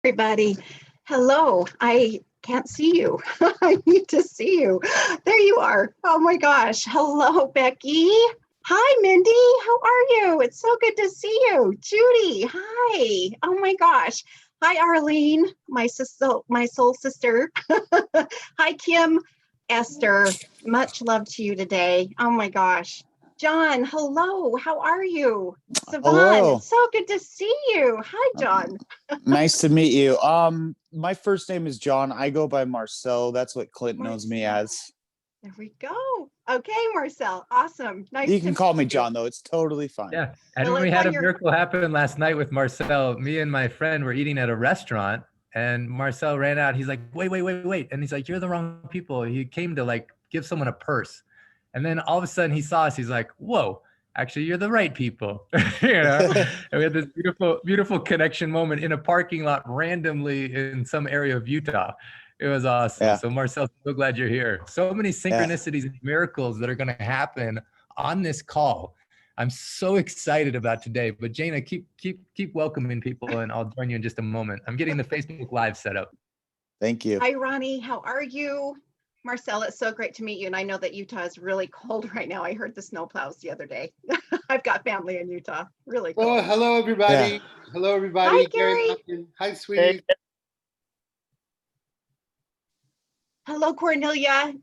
everybody. Hello. I can't see you. I need to see you. There you are. Oh my gosh. Hello, Becky. Hi, Mindy. How are you? It's so good to see you. Judy. Hi. Oh my gosh. Hi, Arlene, my sister, my soul sister. Hi, Kim. Esther. Much love to you today. Oh my gosh. John, hello. How are you? Savon, Hello. it's so good to see you. Hi, John. Nice to meet you. My first name is John. I go by Marcel. That's what Clint knows me Marcel. as. There we go. Okay, Marcel. Awesome. Nice You to can call meet me you. John, though. It's totally fine. Yeah. And Well, when we it's had on a your- miracle happen last night with Marcel, me and my friend were eating at a restaurant and Marcel ran out. He's like, wait. And he's like, you're the wrong people. He came to like give someone a purse. And then all of a sudden he saw us. He's like, whoa, actually, you're the right people. You know? And we had this beautiful connection moment in a parking lot randomly in some area of Utah. It was awesome. Yeah. So Marcel, so glad you're here. So many synchronicities and miracles that are going to happen on this call. I'm so excited about today. But Jana, keep welcoming people, and I'll join you in just a moment. I'm getting the Facebook Live set up. Thank you. Hi, Ronnie. How are you? Marcel, it's so great to meet you. And I know that Utah is really cold right now. I heard the snowplows the other day. I've got family in Utah. Really cold. Oh, hello, everybody. Yeah. Hello, everybody. Hi, Gary. Malkin. Hi, sweetie. Hello, Cornelia.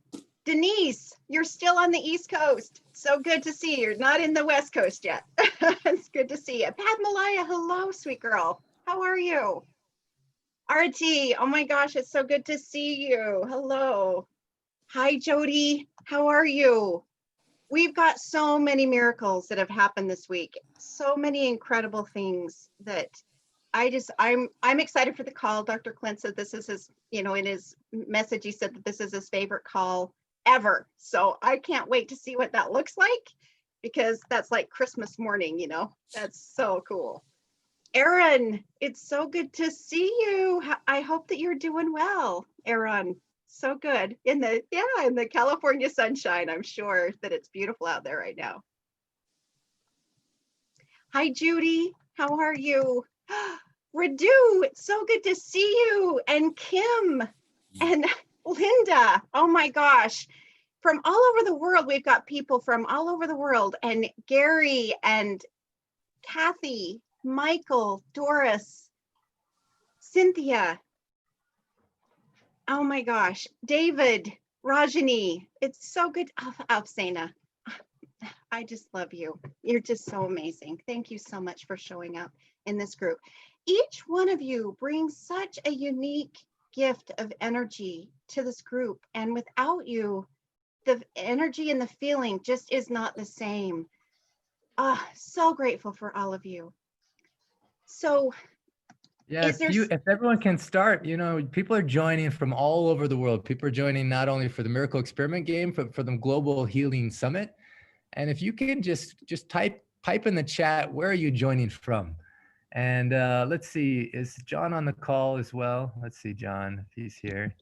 Denise, you're still on the East Coast. So good to see you. You're not in the West Coast yet. It's good to see you. Pat Malaya, hello, sweet girl. How are you? RT, oh my gosh, it's so good to see you. Hello. Hi, Jody. How are you? We've got so many miracles that have happened this week. So many incredible things that I'm excited for the call. Dr. Clint said this is his, in his message, he said that this is his favorite call ever. So I can't wait to see what that looks like, because that's like Christmas morning, that's so cool. Aaron, it's so good to see you. I hope that you're doing well, Aaron. So good in the California sunshine. I'm sure that it's beautiful out there right now. Hi, Judy. How are you? Radu, it's so good to see you. And Kim and Linda. Oh my gosh. From all over the world, we've got people from all over the world. And Gary and Kathy, Michael, Doris, Cynthia. Oh my gosh, David, Rajani, it's so good. Alfsena, I just love you. You're just so amazing. Thank you so much for showing up in this group. Each one of you brings such a unique gift of energy to this group. And without you, the energy and the feeling just is not the same. So grateful for all of you. So, yeah, if everyone can start, people are joining from all over the world. People are joining not only for the Miracle Experiment game, but for the Global Healing Summit. And if you can just type in the chat, where are you joining from? And let's see, is John on the call as well? Let's see, John, if he's here.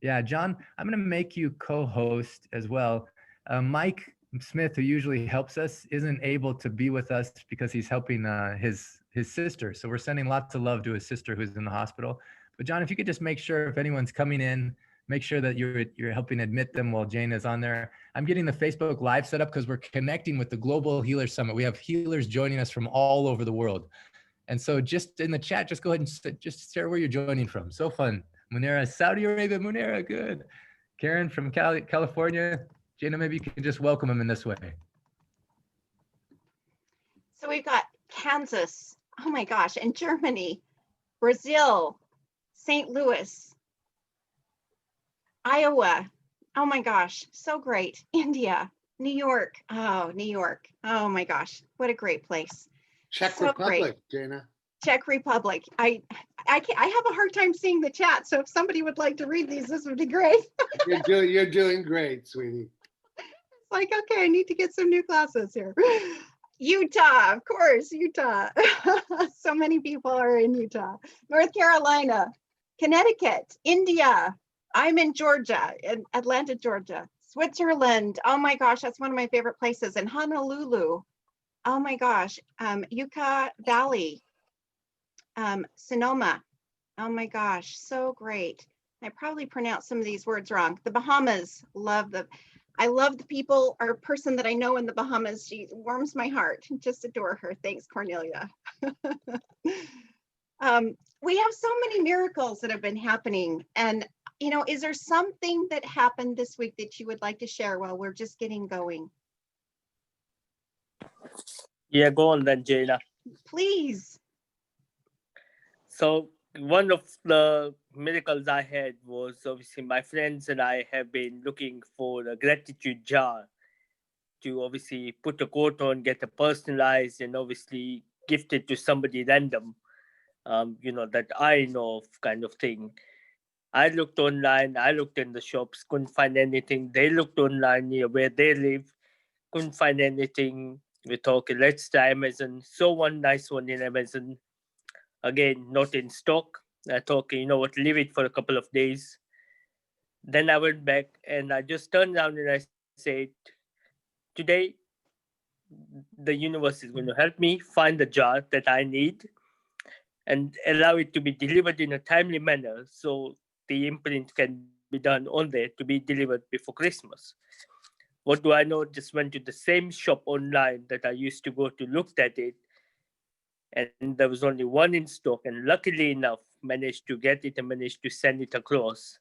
Yeah, John, I'm going to make you co-host as well. Mike Smith, who usually helps us, isn't able to be with us because he's helping his sister. So we're sending lots of love to his sister who's in the hospital. But John, if you could just make sure if anyone's coming in, make sure that you're helping admit them while Jane is on there. I'm getting the Facebook Live set up because we're connecting with the Global Healer Summit. We have healers joining us from all over the world. And so just in the chat, just go ahead and just share where you're joining from. So fun. Munera, Saudi Arabia, Munera, good. Karen from California. Jana, maybe you can just welcome him in this way. So we've got Kansas, oh my gosh, and Germany, Brazil, St. Louis, Iowa, oh my gosh, so great. India, New York, oh my gosh, what a great place. Czech So Republic, great. Jana. Czech Republic. I have a hard time seeing the chat, so if somebody would like to read these, this would be great. You're doing great, sweetie. It's like, okay, I need to get some new classes here. Utah, of course, Utah. So many people are in Utah. North Carolina, Connecticut, India. I'm in Georgia, in Atlanta, Georgia. Switzerland. Oh my gosh, that's one of my favorite places. And Honolulu. Oh my gosh. Yucca Valley. Sonoma. Oh my gosh, so great. I probably pronounced some of these words wrong. The Bahamas, I love the people or person that I know in the Bahamas. She warms my heart. Just adore her. Thanks, Cornelia. We have so many miracles that have been happening. And, is there something that happened this week that you would like to share while we're just getting going? Yeah, go on then, Jayla. Please. So one of the miracles I had was obviously my friends and I have been looking for a gratitude jar to obviously put a quote on, get it personalized, and obviously gift it to somebody random, that I know of, kind of thing. I looked online, I looked in the shops, couldn't find anything. They looked online near where they live, couldn't find anything. We thought, okay, let's try Amazon. Saw one nice one in Amazon. Again, not in stock. I thought, okay, you know what, leave it for a couple of days. Then I went back and I just turned around and I said, today the universe is going to help me find the jar that I need and allow it to be delivered in a timely manner so the imprint can be done on there to be delivered before Christmas. What do I know? Just went to the same shop online that I used to go to, looked at it, and there was only one in stock, and luckily enough managed to get it and managed to send it across.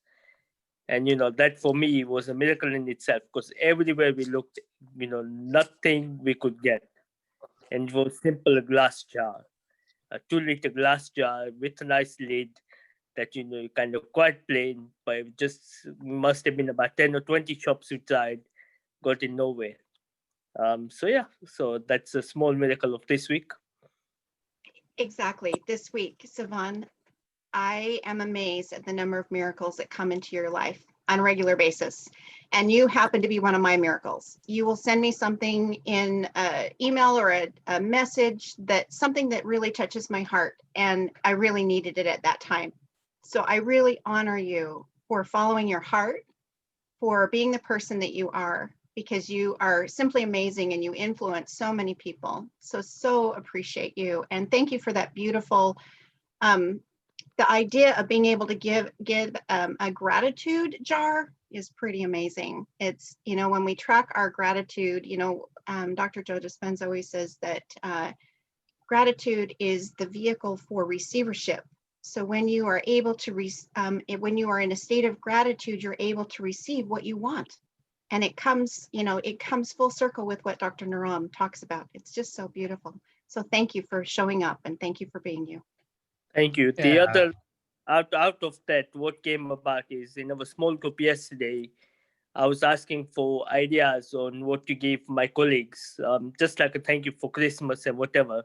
And that for me was a miracle in itself, because everywhere we looked, nothing we could get. And it was simple, a glass jar, a 2-liter glass jar with a nice lid that kind of quite plain, but it just must have been about 10 or 20 shops we tried, got in nowhere. So that's a small miracle of this week. Exactly. This week, Sivan, I am amazed at the number of miracles that come into your life on a regular basis. And you happen to be one of my miracles. You will send me something in an email or a message, something that really touches my heart. And I really needed it at that time. So I really honor you for following your heart, for being the person that you are, because you are simply amazing and you influence so many people. So appreciate you. And thank you for that beautiful, the idea of being able to give a gratitude jar is pretty amazing. It's, when we track our gratitude, Dr. Joe Dispenza always says that gratitude is the vehicle for receivership. So when you are able to, when you are in a state of gratitude, you're able to receive what you want. And it comes full circle with what Dr. Naram talks about. It's just so beautiful. So thank you for showing up and thank you for being you. Thank you. Yeah. The other, out of that, what came about is in our small group yesterday, I was asking for ideas on what to give my colleagues, just like a thank you for Christmas and whatever.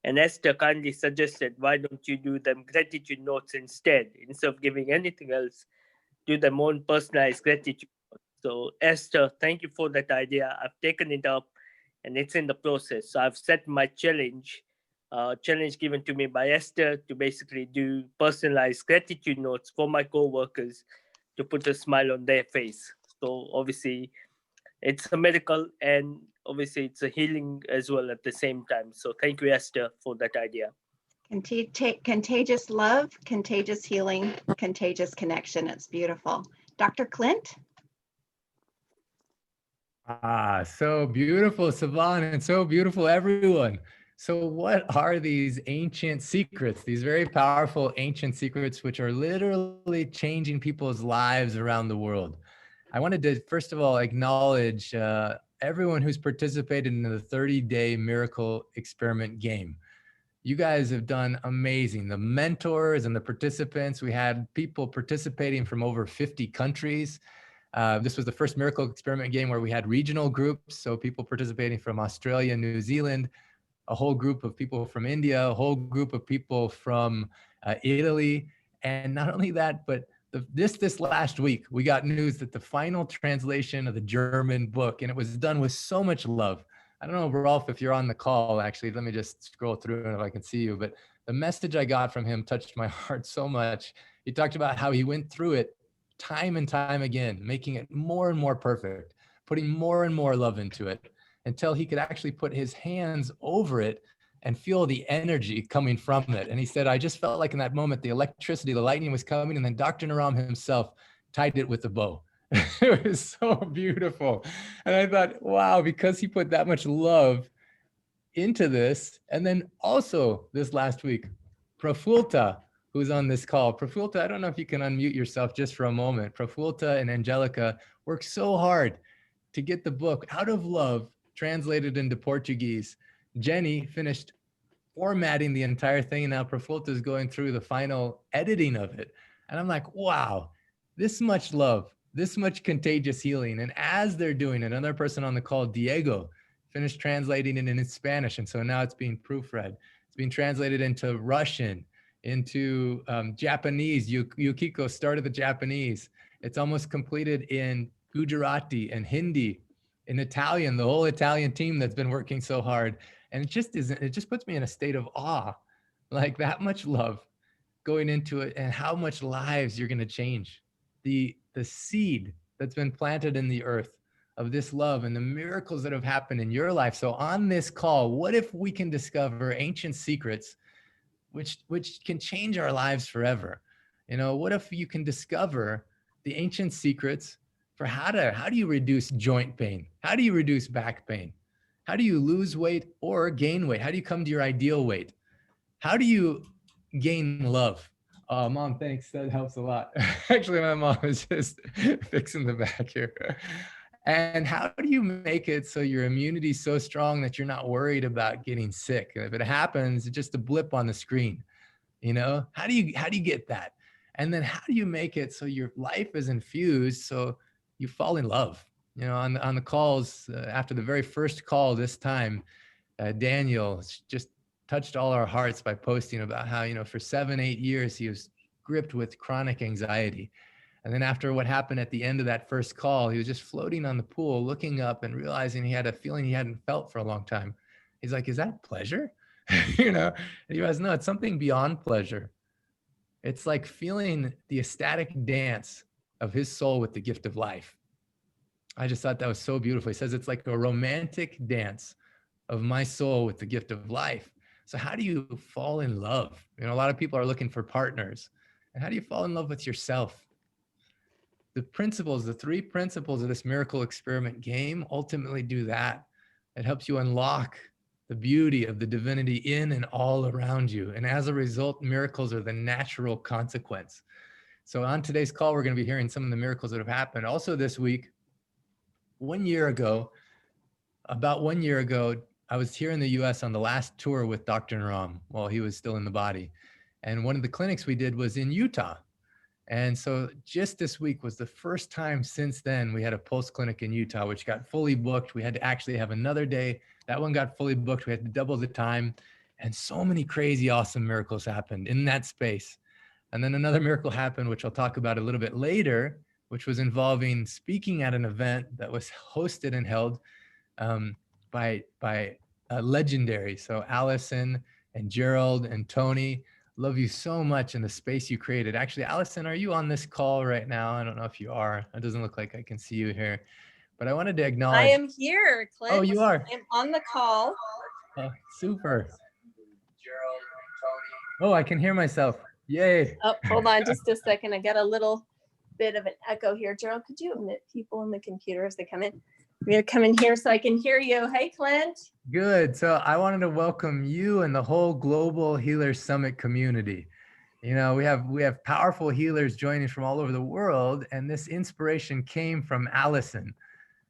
And Esther kindly suggested, why don't you do them gratitude notes instead of giving anything else, do them own personalized gratitude. So Esther, thank you for that idea. I've taken it up and it's in the process. So I've set my challenge given to me by Esther to basically do personalized gratitude notes for my co-workers to put a smile on their face. So obviously it's a miracle and obviously it's a healing as well at the same time. So thank you, Esther, for that idea. Contagious love, contagious healing, contagious connection. It's beautiful. Dr. Clint? So beautiful, Sivan, and so beautiful, everyone. So what are these ancient secrets, these very powerful ancient secrets, which are literally changing people's lives around the world? I wanted to, first of all, acknowledge everyone who's participated in the 30-day miracle experiment game. You guys have done amazing. The mentors and the participants, we had people participating from over 50 countries. This was the first miracle experiment game where we had regional groups. So people participating from Australia, New Zealand, a whole group of people from India, a whole group of people from Italy. And not only that, but this last week, we got news that the final translation of the German book, and it was done with so much love. I don't know, Rolf, if you're on the call, actually, let me just scroll through and if I can see you. But the message I got from him touched my heart so much. He talked about how he went through it time and time again, making it more and more perfect, putting more and more love into it until he could actually put his hands over it and feel the energy coming from it. And he said, I just felt like in that moment, the electricity, the lightning was coming, and then Dr. Naram himself tied it with a bow. It was so beautiful. And I thought, wow, because he put that much love into this. And then also this last week, Prafulta, who's on this call. Prafulta, I don't know if you can unmute yourself just for a moment. Prafulta and Angelica worked so hard to get the book Out of Love translated into Portuguese. Jenny finished formatting the entire thing, and now Prafulta is going through the final editing of it. And I'm like, wow, this much love, this much contagious healing. And as they're doing it, another person on the call, Diego, finished translating it in Spanish. And so now it's being proofread. It's being translated into Russian, into Japanese. Yukiko started the Japanese. It's almost completed in Gujarati and Hindi, in Italian, the whole Italian team that's been working so hard. And it just puts me in a state of awe, like that much love going into it, and how much lives you're going to change. The seed that's been planted in the earth of this love and the miracles that have happened in your life. So on this call, what if we can discover ancient secrets which can change our lives forever? You know, what if you can discover the ancient secrets for how do you reduce joint pain? How do you reduce back pain? How do you lose weight or gain weight? How do you come to your ideal weight? How do you gain love? Mom, thanks. That helps a lot. Actually, my mom is just fixing the back here. And how do you make it so your immunity is so strong that you're not worried about getting sick? If it happens, it's just a blip on the screen. You know, how do you get that? And then how do you make it so your life is infused so you fall in love? You know, on the calls, after the very first call this time, Daniel just touched all our hearts by posting about how, you know, for 7-8 years, he was gripped with chronic anxiety. And then after what happened at the end of that first call, he was just floating on the pool, looking up and realizing he had a feeling he hadn't felt for a long time. He's like, is that pleasure? You know, and he goes, no, it's something beyond pleasure. It's like feeling the ecstatic dance of his soul with the gift of life. I just thought that was so beautiful. He says it's like a romantic dance of my soul with the gift of life. So how do you fall in love? You know, a lot of people are looking for partners. And how do you fall in love with yourself? The principles, the 3 principles of this miracle experiment game ultimately do that. It helps you unlock the beauty of the divinity in and all around you. And as a result, miracles are the natural consequence. So on today's call, we're going to be hearing some of the miracles that have happened. Also this week, about 1 year ago, I was here in the US on the last tour with Dr. Naram while he was still in the body. And one of the clinics we did was in Utah. And so just this week was the first time since then we had a pulse clinic in Utah, which got fully booked. We had to actually have another day. That one got fully booked. We had to double the time. And so many crazy, awesome miracles happened in that space. And then another miracle happened, which I'll talk about a little bit later, which was involving speaking at an event that was hosted and held by legendary. So Allison and Gerald and Tony, love you so much in the space you created. Actually, Allison, are you on this call right now? I don't know if you are. It doesn't look like I can see you here, but I wanted to acknowledge. I am here, Clint. Oh, you are? I'm on the call. Oh, super. Oh, I can hear myself. Yay. Oh, hold on just a second. I got a little bit of an echo here. Gerald, could you admit people in the computer as they come in? I'm going to come in here so I can hear you. Hey, Clint. Good. So I wanted to welcome you and the whole Global Healers Summit community. You know, we have powerful healers joining from all over the world, and this inspiration came from Allison.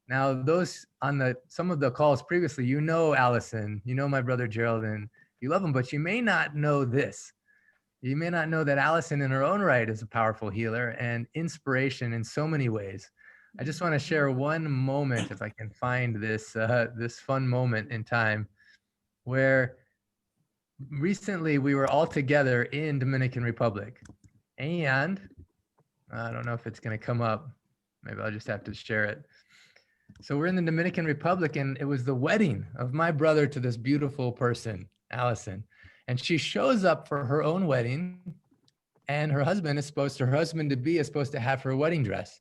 Now, those on some of the calls previously, you know Allison, you know my brother Gerald, and you love him, but you may not know this. You may not know that Allison in her own right is a powerful healer and inspiration in so many ways. I just want to share one moment, if I can find this this fun moment in time, where recently we were all together in Dominican Republic, and I don't know if it's going to come up. Maybe I'll just have to share it. So we're in the Dominican Republic, and it was the wedding of my brother to this beautiful person, Allison, and she shows up for her own wedding, and her husband is supposed to have her wedding dress.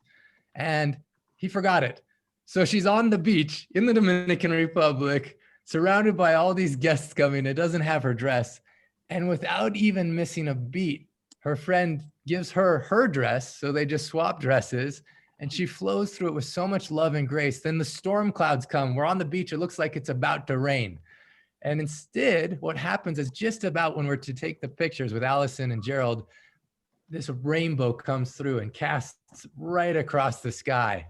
And he forgot it. So she's on the beach in the Dominican Republic, surrounded by all these guests coming. It doesn't have her dress. And without even missing a beat, her friend gives her her dress. So they just swap dresses and she flows through it with so much love and grace. Then the storm clouds come. We're on the beach. It looks like it's about to rain. And instead, what happens is just about when we're to take the pictures with Allison and Gerald, this rainbow comes through and casts right across the sky.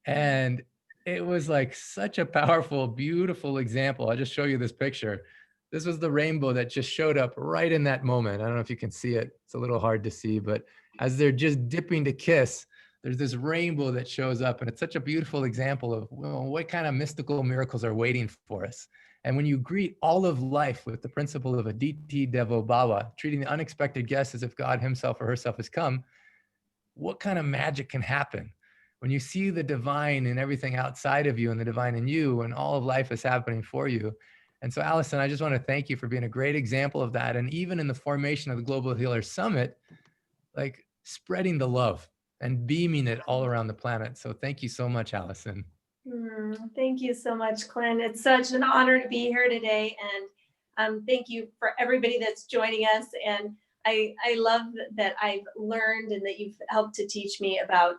And it was like such a powerful, beautiful example. I'll just show you this picture. This was the rainbow that just showed up right in that moment. I don't know if you can see it. It's a little hard to see, but as they're just dipping to kiss, there's this rainbow that shows up. And it's such a beautiful example of, well, what kind of mystical miracles are waiting for us. And when you greet all of life with the principle of Aditi Devo Bhava, treating the unexpected guest as if God himself or herself has come, what kind of magic can happen? When you see the divine in everything outside of you and the divine in you, and all of life is happening for you. And so, Allison, I just want to thank you for being a great example of that. And even in the formation of the Global Healer Summit, like spreading the love and beaming it all around the planet. So thank you so much, Allison. Thank you so much, Clint. It's such an honor to be here today. And thank you for everybody that's joining us. And I love that I've learned and that you've helped to teach me about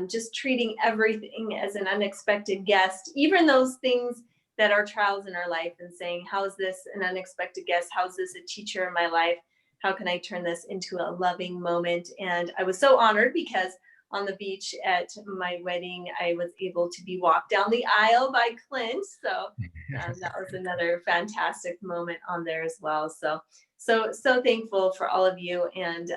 just treating everything as an unexpected guest, even those things that are trials in our life, and saying, how is this an unexpected guest? How is this a teacher in my life? How can I turn this into a loving moment? And I was so honored because on the beach at my wedding, I was able to be walked down the aisle by Clint. So that was another fantastic moment on there as well. So thankful for all of you, and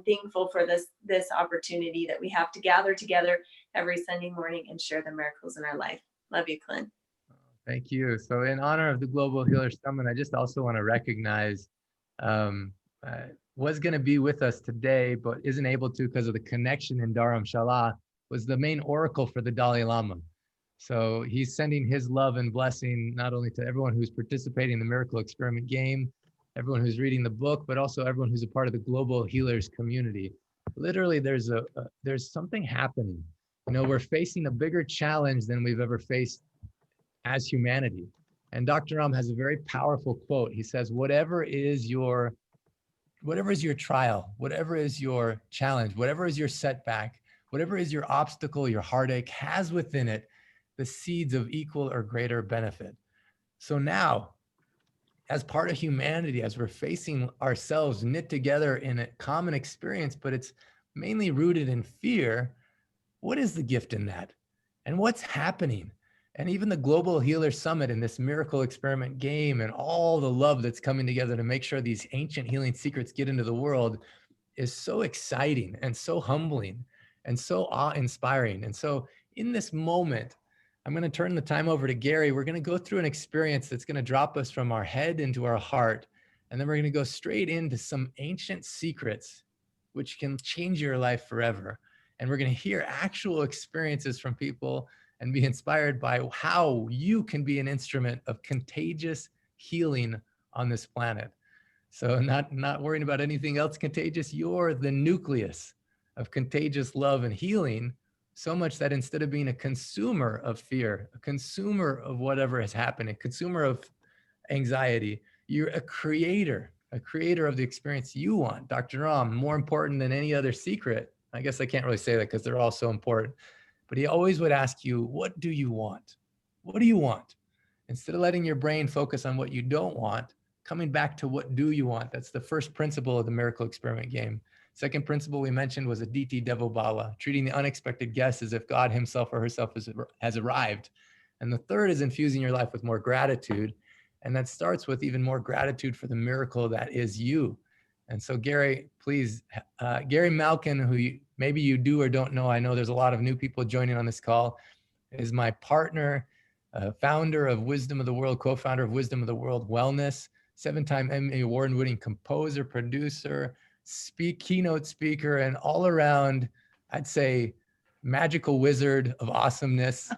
thankful for this opportunity that we have to gather together every Sunday morning and share the miracles in our life. Love you, Clint. Thank you. So in honor of the Global Healer Summit, I just also want to recognize was going to be with us today, but isn't able to because of the connection in Dharamshala, was the main oracle for the Dalai Lama. So he's sending his love and blessing not only to everyone who's participating in the Miracle Experiment game, everyone who's reading the book, but also everyone who's a part of the Global Healers community. Literally, there's something happening. You know, we're facing a bigger challenge than we've ever faced as humanity. And Dr. Ram has a very powerful quote. He says, whatever is your trial, whatever is your challenge, whatever is your setback, whatever is your obstacle, your heartache, has within it the seeds of equal or greater benefit. So now, as part of humanity, as we're facing ourselves knit together in a common experience, but it's mainly rooted in fear, what is the gift in that? And what's happening? And even the Global Healer Summit and this Miracle Experiment game and all the love that's coming together to make sure these ancient healing secrets get into the world is so exciting and so humbling and so awe-inspiring. And so in this moment, I'm going to turn the time over to Gary. We're going to go through an experience that's going to drop us from our head into our heart. And then we're going to go straight into some ancient secrets, which can change your life forever. And we're going to hear actual experiences from people and be inspired by how you can be an instrument of contagious healing on this planet. So not worrying about anything else contagious. You're the nucleus of contagious love and healing, so much that instead of being a consumer of fear, a consumer of whatever has happened, a consumer of anxiety, you're a creator of the experience you want. Dr. Ram, more important than any other secret. I guess I can't really say that because they're all so important. But he always would ask you, what do you want? What do you want? Instead of letting your brain focus on what you don't want, coming back to what do you want? That's the first principle of the Miracle Experiment game. Second principle we mentioned was Aditi Devo Bhava, treating the unexpected guest as if God himself or herself has arrived. And the third is infusing your life with more gratitude. And that starts with even more gratitude for the miracle that is you. And so Gary, please, Gary Malkin, who maybe you do or don't know, I know there's a lot of new people joining on this call, is my partner, founder of Wisdom of the World, co-founder of Wisdom of the World Wellness, 7-time Emmy award-winning composer, producer, keynote speaker, and all around, I'd say, magical wizard of awesomeness.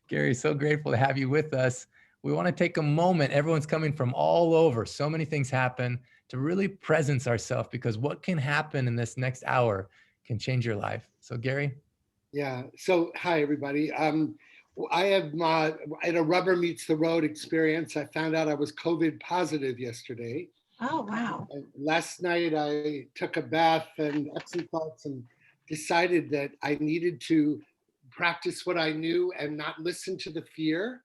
Gary, so grateful to have you with us. We want to take a moment. Everyone's coming from all over. So many things happen, to really presence ourselves, because what can happen in this next hour can change your life. So Gary. Yeah. So hi, everybody. I have at a rubber meets the road experience. I found out I was COVID positive yesterday. Oh, wow. And last night I took a bath and Epsom salts and decided that I needed to practice what I knew and not listen to the fear,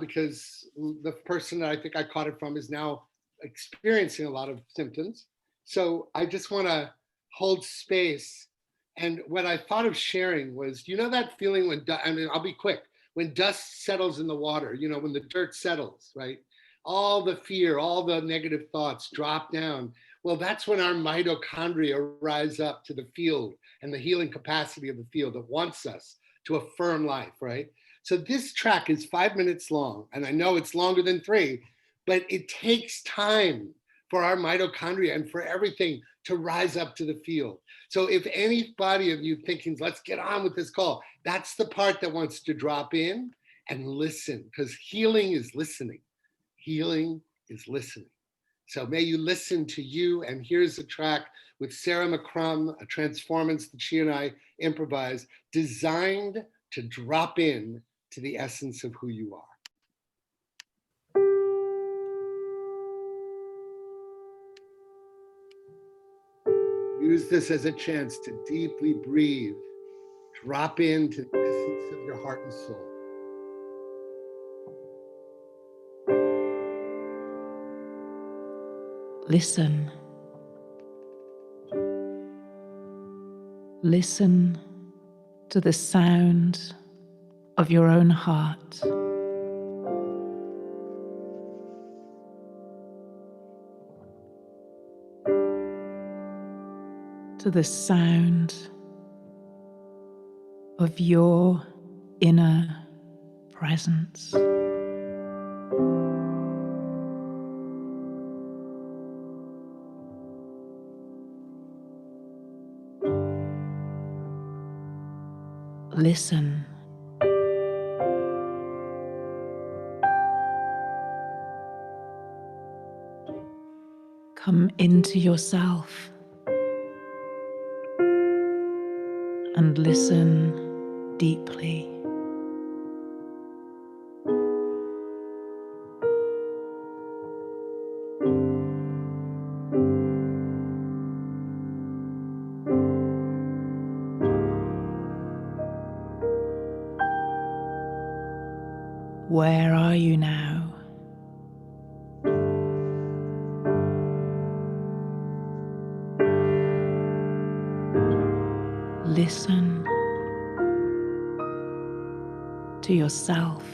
because the person that I think I caught it from is now experiencing a lot of symptoms. So I just want to hold space. And what I thought of sharing was, you know, that feeling when, I mean, I'll be quick, when dust settles in the water, you know, when the dirt settles, right? All the fear, all the negative thoughts drop down. Well, that's when our mitochondria rise up to the field and the healing capacity of the field that wants us to affirm life, right? So this track is 5 minutes long, and I know it's longer than 3, but it takes time for our mitochondria and for everything to rise up to the field. So if anybody of you thinking, let's get on with this call, that's the part that wants to drop in and listen, because healing is listening. Healing is listening. So may you listen to you. And here's a track with Sarah McCrum, a transformance that she and I improvised, designed to drop in to the essence of who you are. Use this as a chance to deeply breathe, drop into the essence of your heart and soul. Listen. Listen to the sound of your own heart. To the sound of your inner presence. Listen. Come into yourself and listen deeply. Where are you now? Listen to yourself.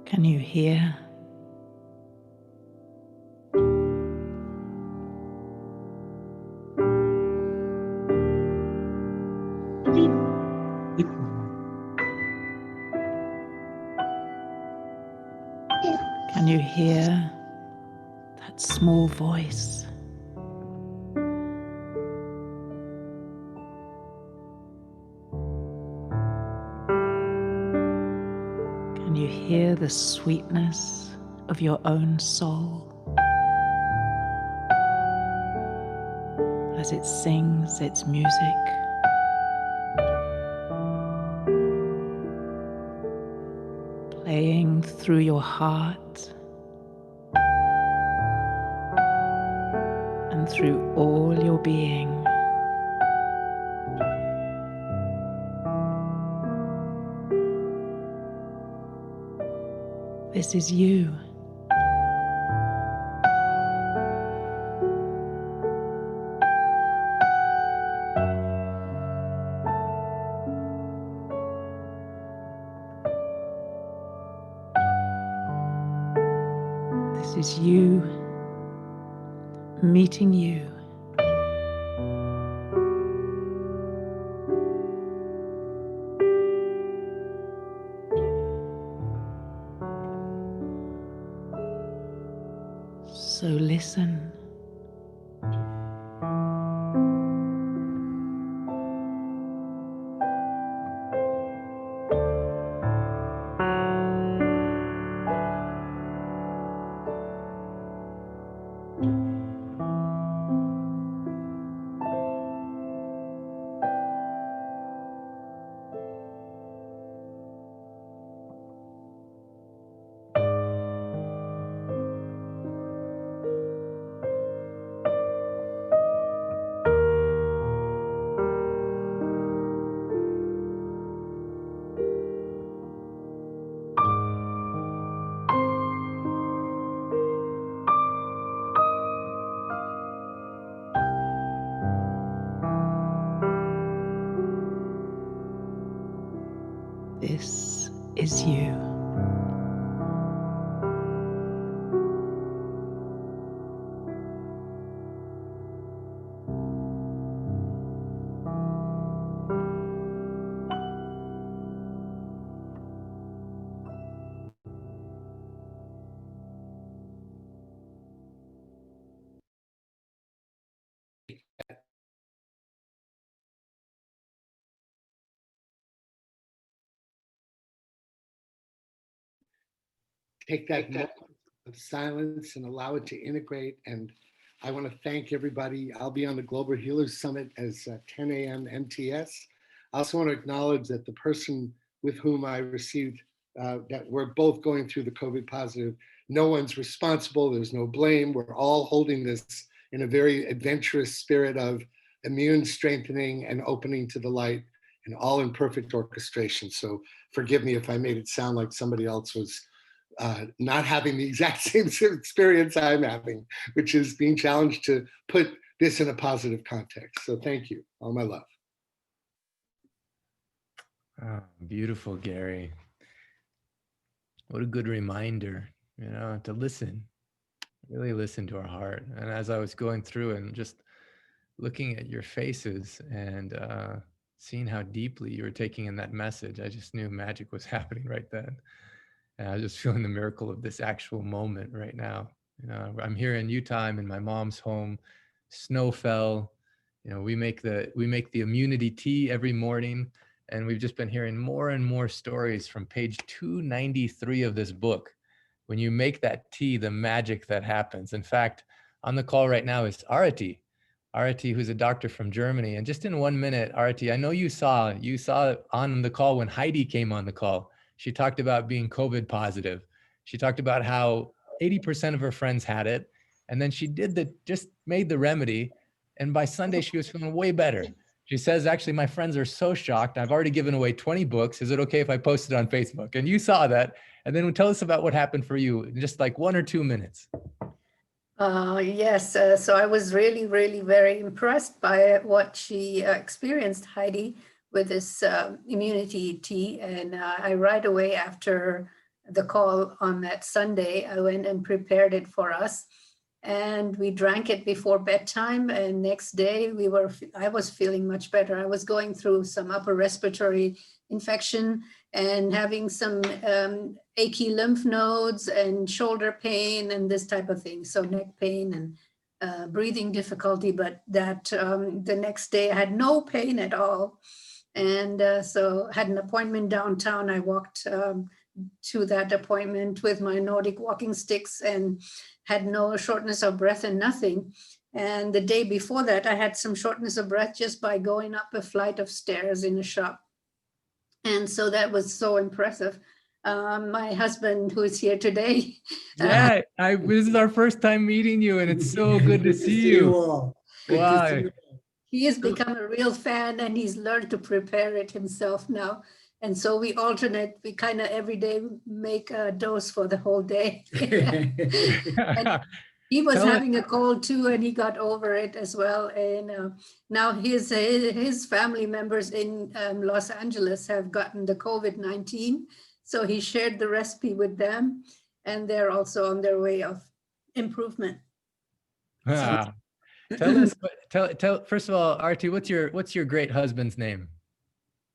Can you hear? Can you hear that small voice? Can you hear the sweetness of your own soul as it sings its music? Playing through your heart and through all your being. This is you. This is you meeting you. So listen. This is you. Take that moment of silence and allow it to integrate. And I want to thank everybody. I'll be on the Global Healers Summit as 10 a.m. MTS. I also want to acknowledge that the person with whom I received, that we're both going through the COVID positive, no one's responsible. There's no blame. We're all holding this in a very adventurous spirit of immune strengthening and opening to the light, and all in perfect orchestration. So forgive me if I made it sound like somebody else was not having the exact same experience I'm having, which is being challenged to put this in a positive context. So thank you. All my love. Oh, beautiful, Gary. What a good reminder, to listen, really listen to our heart. And as I was going through and just looking at your faces and seeing how deeply you were taking in that message, I just knew magic was happening right then. And I was just feeling the miracle of this actual moment right now. I'm here in Utah. I'm in my mom's home. Snow fell. We make the immunity tea every morning, and we've just been hearing more and more stories from page 293 of this book. When you make that tea, the magic that happens. In fact, on the call right now is Arati, who's a doctor from Germany. And just in 1 minute, Arati, I know you saw on the call when Heidi came on the call. She talked about being COVID positive. She talked about how 80% of her friends had it. And then she just made the remedy. And by Sunday, she was feeling way better. She says, actually, my friends are so shocked. I've already given away 20 books. Is it okay if I post it on Facebook? And you saw that. And then tell us about what happened for you in just like 1 or 2 minutes. Yes, so I was really, really very impressed by what she experienced, Heidi, with this immunity tea. And I right away after the call on that Sunday, I went and prepared it for us. And we drank it before bedtime. And next day I was feeling much better. I was going through some upper respiratory infection and having some achy lymph nodes and shoulder pain and this type of thing. So neck pain and breathing difficulty, but that the next day I had no pain at all. And so had an appointment downtown. I walked to that appointment with my Nordic walking sticks and had no shortness of breath and nothing. And the day before that, I had some shortness of breath just by going up a flight of stairs in a shop. And so that was so impressive. My husband, who is here today. Yeah, this is our first time meeting you, and it's so good to see you. Wow. He has become a real fan, and he's learned to prepare it himself now. And so we alternate. We kind of every day make a dose for the whole day. He was having a cold too, and he got over it as well. And now his family members in Los Angeles have gotten the COVID-19. So he shared the recipe with them, and they're also on their way of improvement. Tell us, first of all, Arti, what's your great husband's name?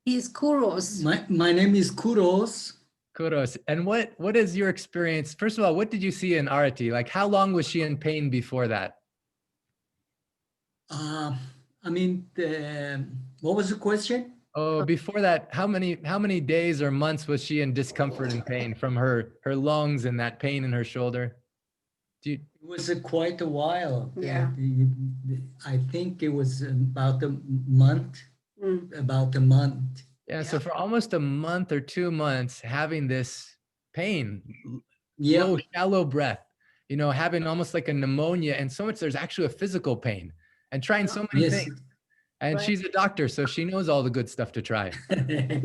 He's Kuros. My name is Kuros. Kuros. And what is your experience? First of all, what did you see in Arati? Like, how long was she in pain before that? I mean, what was the question? Oh, before that, how many days or months was she in discomfort and pain from her lungs and that pain in her shoulder? It was quite a while. Yeah. I think it was about a month. About a month. Yeah, so for almost a month or 2 months, having this pain, Yeah, low, shallow breath, having almost like a pneumonia, and so much there's actually a physical pain, and trying so many things. And she's a doctor, so she knows all the good stuff to try, And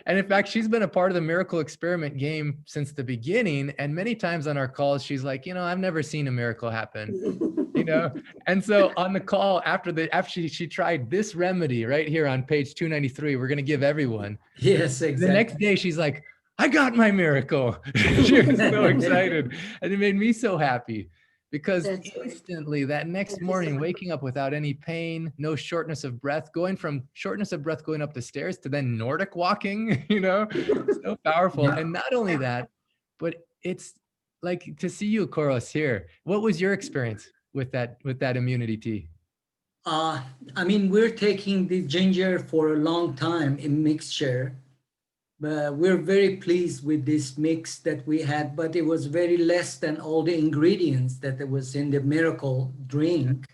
in fact, she's been a part of the miracle experiment game since the beginning. And many times on our calls, she's like, I've never seen a miracle happen. you know? And so on the call after she tried this remedy right here on page 293, we're going to give everyone. Yes, exactly. The next day she's like, I got my miracle. She was so excited. And it made me so happy because instantly that next morning, waking up without any pain, no shortness of breath, going from shortness of breath going up the stairs to then Nordic walking, you know, so powerful. Yeah. And not only that, but it's like to see you, Koros, here. What was your experience with that immunity tea? I mean, we're taking the ginger for a long time in mixture. We're very pleased with this mix that we had, but it was very less than all the ingredients that was in the miracle drink.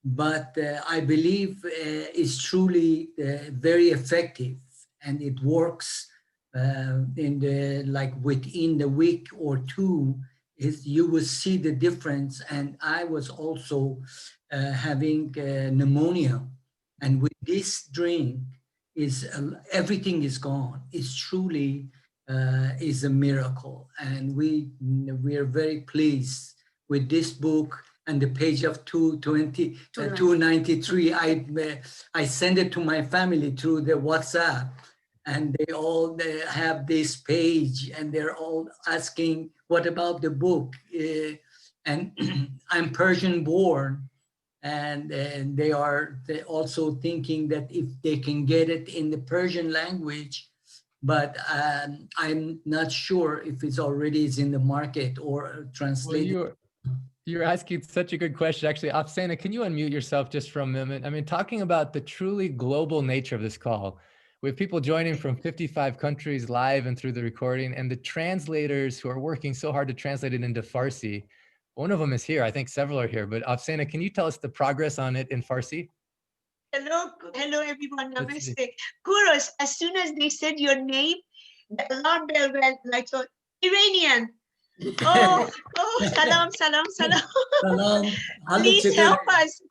But I believe it's truly very effective, and it works within the week or two. You will see the difference. And I was also having pneumonia, and with this drink, everything is gone. It's truly is a miracle, and we are very pleased with this book. And the page of 293, I send it to my family through the WhatsApp, and they all have this page, and they're all asking, "What about the book?" And I'm Persian born. And they are also thinking that if they can get it in the Persian language, but I'm not sure if it's already in the market or translated. Well, you're asking such a good question. Actually, Afsana, can you unmute yourself just for a moment? I mean, talking about the truly global nature of this call, we have people joining from 55 countries live and through the recording, and the translators who are working so hard to translate it into Farsi. One of them is here. I think several are here, but Afsana, can you tell us the progress on it in Farsi? Hello everyone. Namaste. Kuros, as soon as they said your name, the alarm bell went like so, Iranian. Oh, salam. Salam.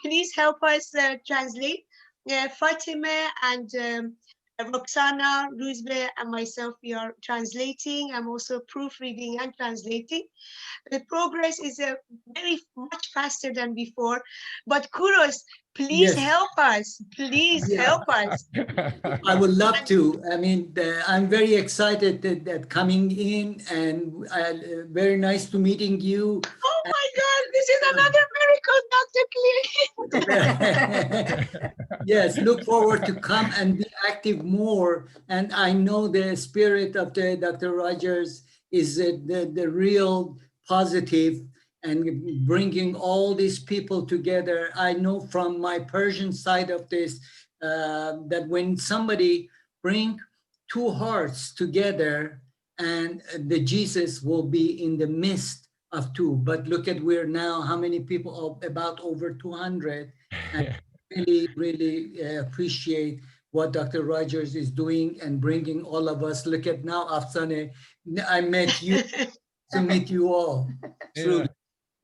Please help us translate. Fatima and Roxana, Ruzbe, and myself, we are translating. I'm also proofreading and translating. The progress is very much faster than before, but Kuros, please help us. Please help us. I would love to. I mean, I'm very excited that coming in, and very nice to meeting you. Oh my God, this is another miracle, Dr. Clint. Yes, look forward to come and be active more. And I know the spirit of the Dr. Rogers is the real positive, and bringing all these people together. I know from my Persian side of this, that when somebody bring two hearts together, and the Jesus will be in the midst of two. But look at where now, how many people, about over 200. And really appreciate what Dr. Rogers is doing and bringing all of us. Look at now, Afsane, I met you to meet you all. Truly.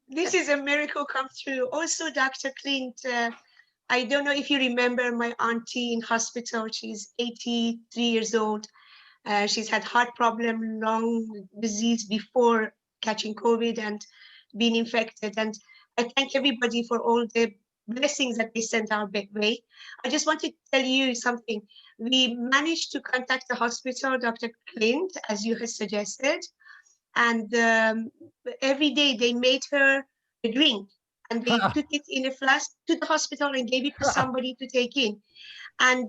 This is a miracle come true. Also, Dr. Clint, I don't know if you remember my auntie in hospital. She's 83 years old. She's had heart problem, lung disease before catching COVID and being infected. And I thank everybody for all the blessings that they sent our way. I just want to tell you something. We managed to contact the hospital, Dr. Clint, as you had suggested. And every day they made her a drink, and they took it in a flask to the hospital and gave it to somebody to take in. And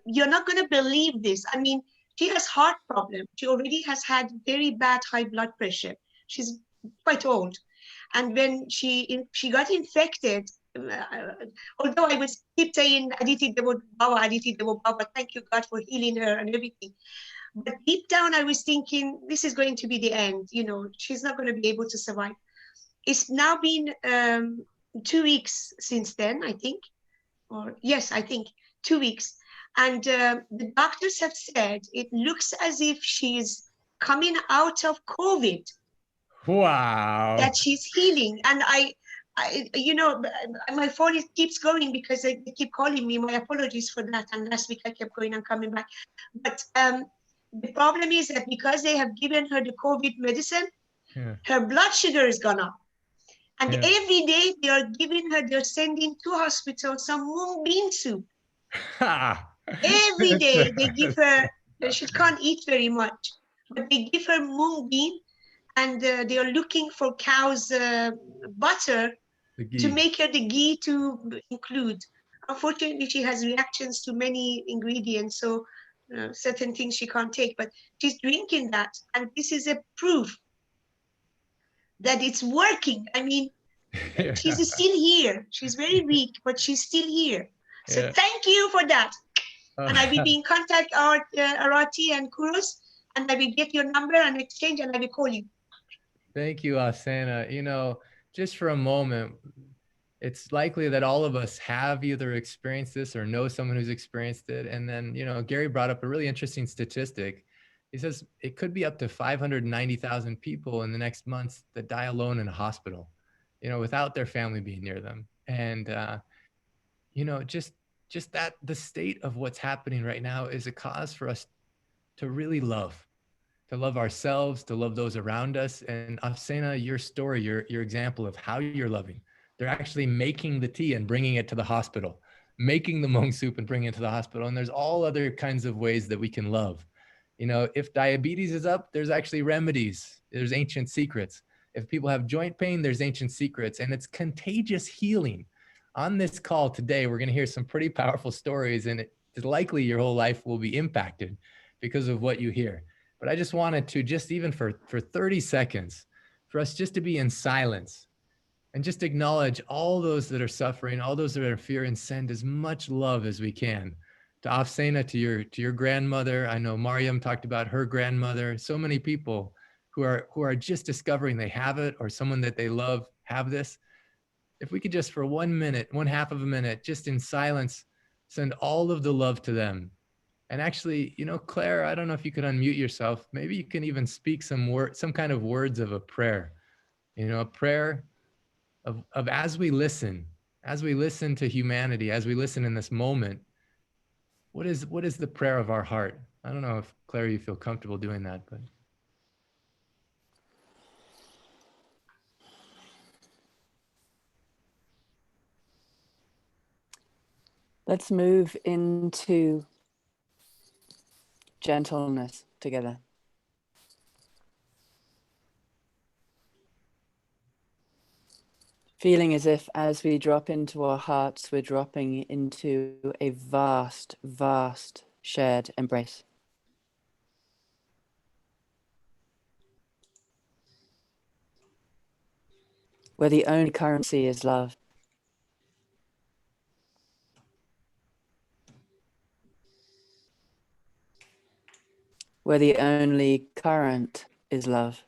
you're not going to believe this. I mean, she has heart problem. She already has had very bad high blood pressure. She's quite old. And when she got infected, although I would keep saying, Aditi Devo Baba, thank you God for healing her and everything. But deep down, I was thinking, this is going to be the end. You know, she's not going to be able to survive. It's now been 2 weeks since then, I think. Or yes, I think 2 weeks. And the doctors have said it looks as if she's coming out of COVID. Wow. That she's healing. And I you know, my phone keeps going because they keep calling me. My apologies for that. And last week I kept going and coming back. But the problem is that because they have given her the COVID medicine, her blood sugar has gone up. And Yeah. every day they are giving her, they're sending to hospital some mung bean soup. Every day they give her, she can't eat very much, but they give her mung bean, and they are looking for cow's butter to make her the ghee to include. Unfortunately, she has reactions to many ingredients, so certain things she can't take, but she's drinking that. And this is a proof that it's working. I mean, she's still here. She's very weak, but she's still here. So Yeah. thank you for that. And I will be in contact with Arati and Kuros, and I will get your number and exchange, and I will call you. Thank you, Asana. You know, just for a moment, it's likely that all of us have either experienced this or know someone who's experienced it. And then, you know, Gary brought up a really interesting statistic. He says it could be up to 590,000 people in the next months that die alone in a hospital, you know, without their family being near them. And, you know, just that the state of what's happening right now is a cause for us to really love, to love ourselves, to love those around us. And Afsena, your story, your example of how you're loving. They're actually making the tea and bringing it to the hospital, making the mung soup and bringing it to the hospital. And there's all other kinds of ways that we can love. You know, if diabetes is up, there's actually remedies. There's ancient secrets. If people have joint pain, there's ancient secrets, and it's contagious healing. On this call today, we're going to hear some pretty powerful stories, and it's likely your whole life will be impacted because of what you hear. But I just wanted to, just even for 30 seconds, for us just to be in silence and just acknowledge all those that are suffering, all those that are in fear, and send as much love as we can. To Afsena, to your grandmother. I know Mariam talked about her grandmother. So many people who are just discovering they have it, or someone that they love have this. If we could just for 1 minute, 1/2 of a minute, just in silence, send all of the love to them. And actually, you know, Claire, I don't know if you could unmute yourself. Maybe you can even speak some kind of words of a prayer, you know, a prayer of as we listen to humanity, as we listen in this moment, what is the prayer of our heart? I don't know if Claire, you feel comfortable doing that, but. Let's move into gentleness together. Feeling as if as we drop into our hearts, we're dropping into a vast, vast shared embrace. Where the only currency is love. Where the only current is love.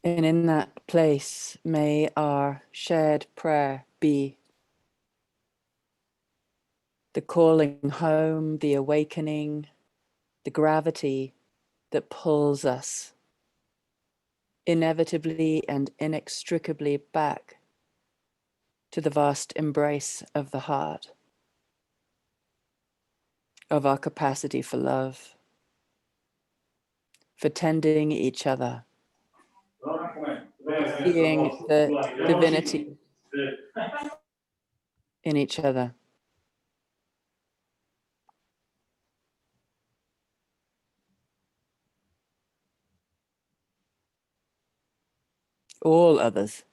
And in that place, may our shared prayer be the calling home, the awakening, the gravity that pulls us inevitably and inextricably back to the vast embrace of the heart, of our capacity for love, for tending each other, seeing the divinity in each other. All others,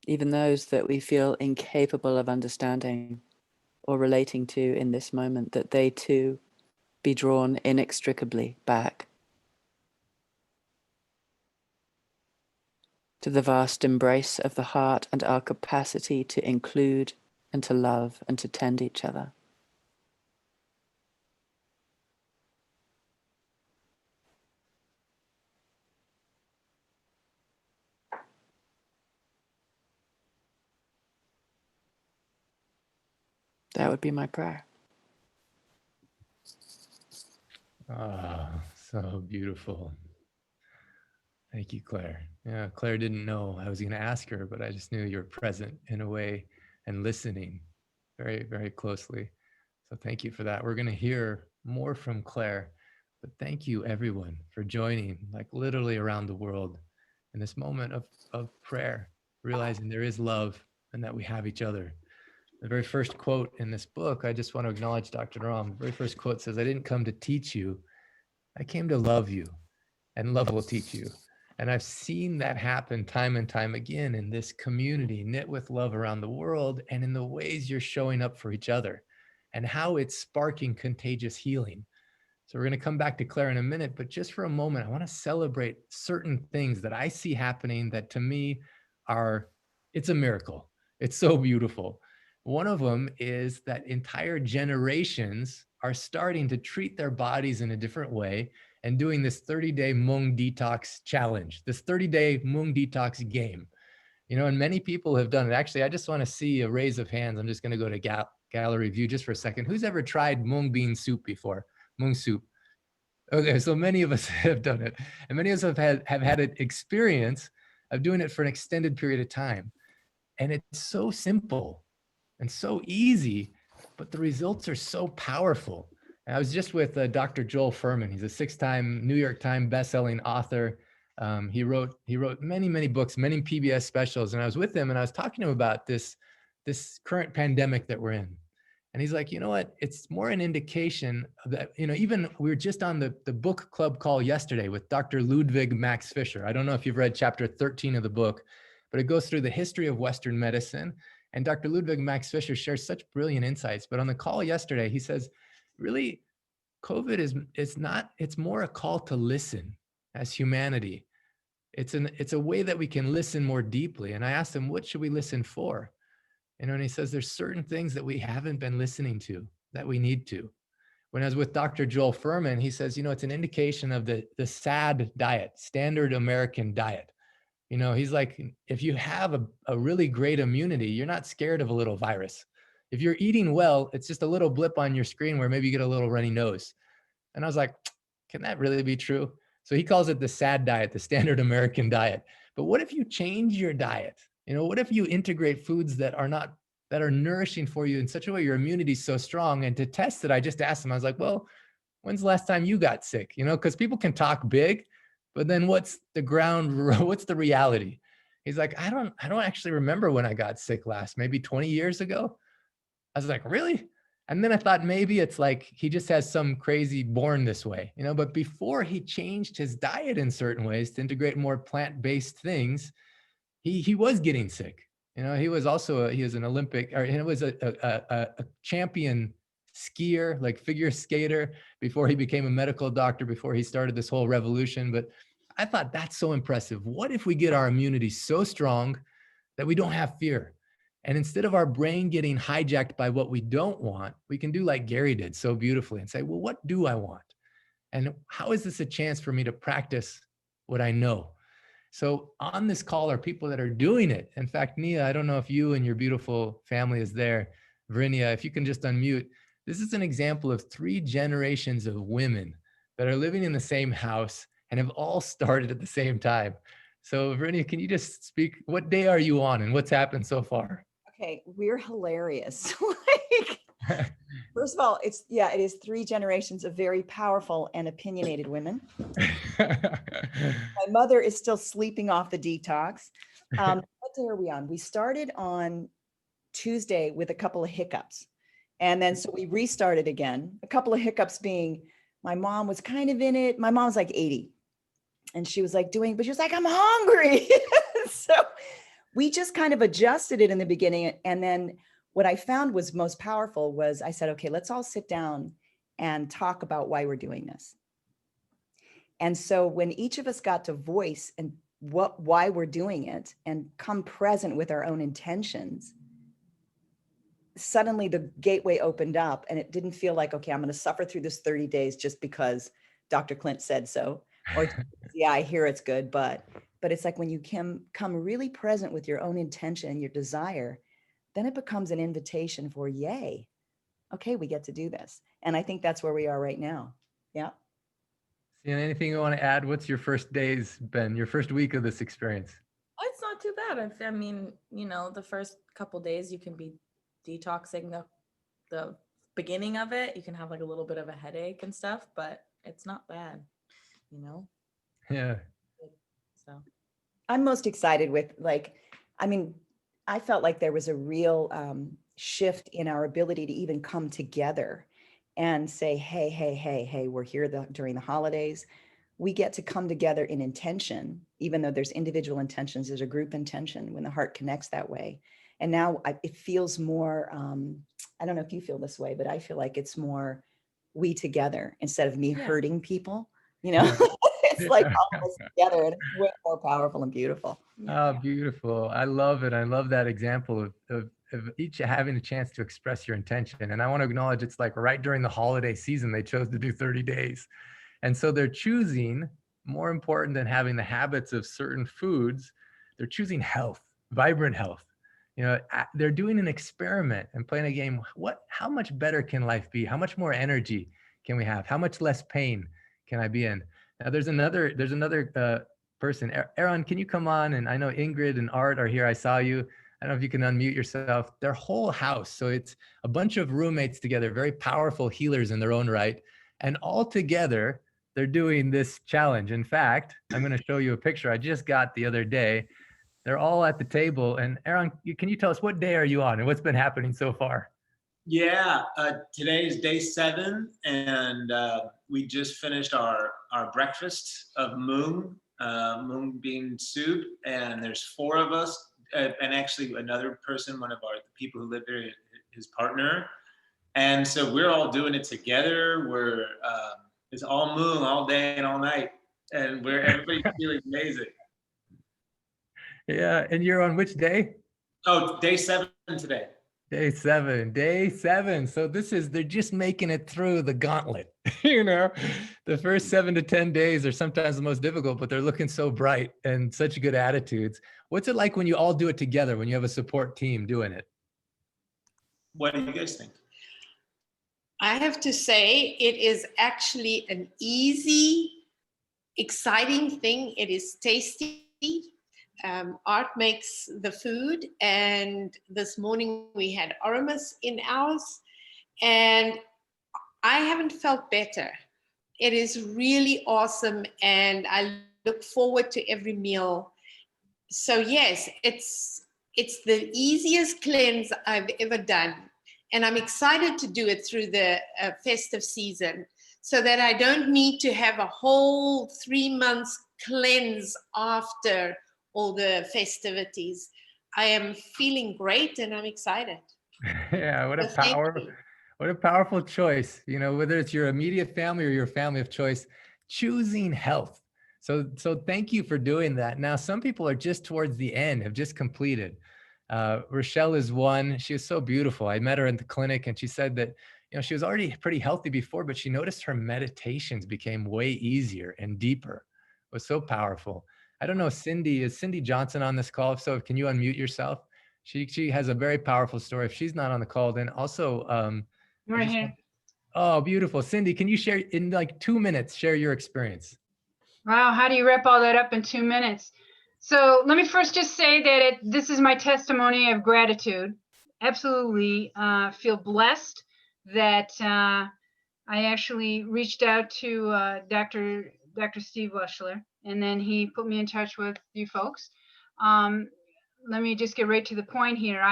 even those that we feel incapable of understanding or relating to in this moment, that they too be drawn inextricably back to the vast embrace of the heart and our capacity to include and to love and to tend each other. That would be my prayer. Ah, so beautiful. Thank you, Claire. Yeah, Claire didn't know I was going to ask her, but I just knew you were present in a way and listening. very, very closely. So thank you for that. We're going to hear more from Claire, but thank you everyone for joining, like literally around the world, in this moment of prayer, realizing there is love and that we have each other. The very first quote in this book, I just want to acknowledge Dr. Ram. The very first quote says, "I didn't come to teach you, I came to love you, and love will teach you." And I've seen that happen time and time again in this community, knit with love around the world, and in the ways you're showing up for each other and how it's sparking contagious healing. So we're going to come back to Claire in a minute, but just for a moment, I want to celebrate certain things that I see happening that to me are, it's a miracle. It's so beautiful. One of them is that entire generations are starting to treat their bodies in a different way and doing this 30-day Hmong detox challenge, this 30-day Hmong detox game. You know, and many people have done it. Actually, I just want to see a raise of hands. I'm just going to go to gallery view just for a second. Who's ever tried Hmong bean soup before? Hmong soup. Okay, so many of us have done it, and many of us have had an experience of doing it for an extended period of time. And it's so simple and so easy, but the results are so powerful. And I was just with Dr. Joel Fuhrman. He's a 6-time New York Times bestselling author. He wrote many books, many PBS specials. And I was with him and I was talking to him about this current pandemic that we're in. And he's like, you know what? It's more an indication of that, you know, even we were just on the book club call yesterday with Dr. Ludwig Max Fischer. I don't know if you've read chapter 13 of the book, but it goes through the history of Western medicine. And Dr. Ludwig Max Fischer shares such brilliant insights. But on the call yesterday, he says, really, COVID it's more a call to listen as humanity. It's a way that we can listen more deeply. And I asked him, what should we listen for? You know, and he says, there's certain things that we haven't been listening to that we need to. When I was with Dr. Joel Fuhrman, he says, you know, it's an indication of the SAD diet, standard American diet. You know, he's like, if you have a really great immunity, you're not scared of a little virus. If you're eating well, it's just a little blip on your screen where maybe you get a little runny nose. And I was like, can that really be true? So he calls it the SAD diet, the standard American diet. But what if you change your diet? You know, what if you integrate foods that are nourishing for you in such a way your immunity is so strong? And to test it, I just asked him, I was like, well, when's the last time you got sick? You know, because people can talk big, but then what's the reality? He's like, I don't actually remember when I got sick last, maybe 20 years ago. I was like, really? And then I thought maybe it's like he just has some crazy born this way, you know, but before he changed his diet in certain ways to integrate more plant-based things, he was getting sick. You know, he was an Olympic, or he was a champion skier, like figure skater, before he became a medical doctor, before he started this whole revolution. But I thought that's so impressive. What if we get our immunity so strong that we don't have fear? And instead of our brain getting hijacked by what we don't want, we can do like Gary did so beautifully and say, well, what do I want? And how is this a chance for me to practice what I know? So on this call are people that are doing it. In fact, Nia, I don't know if you and your beautiful family is there. Verinia, if you can just unmute. This is an example of 3 generations of women that are living in the same house and have all started at the same time. So Verinia, can you just speak? What day are you on and what's happened so far? Okay, we're hilarious. First of all, it is 3 generations of very powerful and opinionated women. My mother is still sleeping off the detox. What day are we on? We started on Tuesday with a couple of hiccups. And then so we restarted again. A couple of hiccups being my mom was kind of in it. My mom's like 80. And she was like but she was like, I'm hungry. So we just kind of adjusted it in the beginning. And then what I found was most powerful was I said, okay, let's all sit down and talk about why we're doing this. And so when each of us got to voice and why we're doing it and come present with our own intentions, suddenly the gateway opened up and it didn't feel like, okay, I'm going to suffer through this 30 days just because Dr. Clint said so, or yeah, I hear it's good, but it's like when you come really present with your own intention and your desire, then it becomes an invitation for, yay, okay, we get to do this. And I think that's where we are right now. Yeah. And anything you want to add? What's your first days been, your first week of this experience? It's not too bad. I mean, you know, the first couple days you can be detoxing the beginning of it. You can have like a little bit of a headache and stuff, but it's not bad, you know? Yeah. So I'm most excited with I felt like there was a real shift in our ability to even come together and say, hey, we're here during the holidays. We get to come together in intention, even though there's individual intentions, there's a group intention when the heart connects that way. And now it feels more, I don't know if you feel this way, but I feel like it's more we together instead of me hurting people, you know? It's like all of us together, and it's way more powerful and beautiful. Oh, beautiful. I love it. I love that example of each having a chance to express your intention. And I want to acknowledge it's like right during the holiday season, they chose to do 30 days. And so they're choosing, more important than having the habits of certain foods, they're choosing health, vibrant health. You know, they're doing an experiment and playing a game. How much better can life be? How much more energy can we have? How much less pain can I be in? Now there's another person. Aaron, can you come on? And I know Ingrid and Art are here. I saw you. I don't know if you can unmute yourself. Their whole house. So it's a bunch of roommates together, very powerful healers in their own right. And all together, they're doing this challenge. In fact, I'm going to show you a picture I just got the other day. They're all at the table. And Aaron, can you tell us what day are you on and what's been happening so far? Yeah, today is day 7, and we just finished our breakfast of mung bean soup, and there's 4 of us, and actually another person, one of the people who live there, his partner, and so we're all doing it together. It's all mung all day and all night, and everybody's feeling amazing. Yeah, and you're on which day? Oh, day 7 today. Day 7. So they're just making it through the gauntlet. You know, the first 7 to 10 days are sometimes the most difficult, but they're looking so bright and such good attitudes. What's it like when you all do it together, when you have a support team doing it? What do you guys think? I have to say, it is actually an easy, exciting thing. It is tasty. Art makes the food, and this morning we had Oramus in ours, and I haven't felt better. It is really awesome, and I look forward to every meal. So yes, it's the easiest cleanse I've ever done, and I'm excited to do it through the festive season, so that I don't need to have a whole 3 months cleanse after all the festivities. I am feeling great and I'm excited. Yeah, what a powerful choice. You know, whether it's your immediate family or your family of choice, choosing health. So thank you for doing that. Now, some people are just towards the end, have just completed. Rochelle is one. She is so beautiful. I met her in the clinic, and she said that, you know, she was already pretty healthy before, but she noticed her meditations became way easier and deeper. It was so powerful. I don't know, is Cindy Johnson on this call? If so, can you unmute yourself? She has a very powerful story. If she's not on the call, then also right here. Oh, beautiful. Cindy, can you share in like 2 minutes, share your experience? Wow, how do you wrap all that up in 2 minutes? So let me first just say that this is my testimony of gratitude. Absolutely feel blessed that I actually reached out to Dr. Steve Weschler, and then he put me in touch with you folks. Let me just get right to the point here.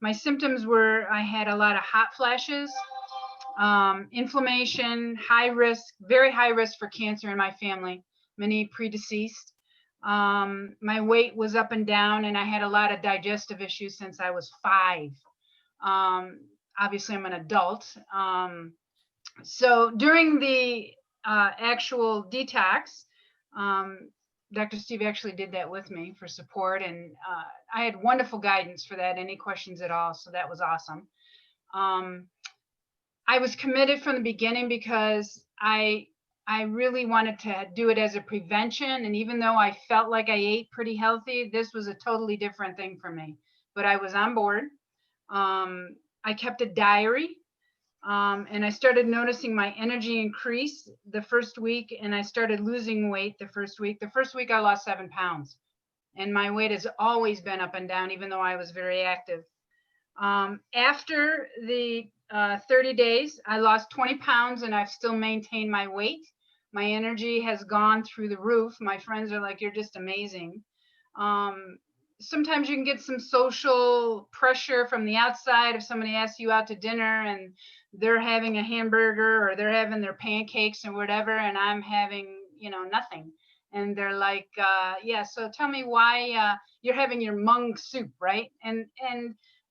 My symptoms were, I had a lot of hot flashes, inflammation, high risk, very high risk for cancer in my family, many predeceased. My weight was up and down, and I had a lot of digestive issues since I was 5. Obviously I'm an adult. So during the actual detox, Dr. Steve actually did that with me for support, and I had wonderful guidance for that, any questions at all, so that was awesome. I was committed from the beginning because I really wanted to do it as a prevention, and even though I felt like I ate pretty healthy, this was a totally different thing for me, but I was on board. I kept a diary. And I started noticing my energy increase the first week, and I started losing weight the first week. The first week I lost 7 pounds, and my weight has always been up and down, even though I was very active. After the 30 days, I lost 20 pounds and I've still maintained my weight. My energy has gone through the roof. My friends are like, you're just amazing. Sometimes you can get some social pressure from the outside if somebody asks you out to dinner and they're having a hamburger or they're having their pancakes or whatever, and I'm having, nothing. And they're like, yeah, so tell me why you're having your mung soup, right?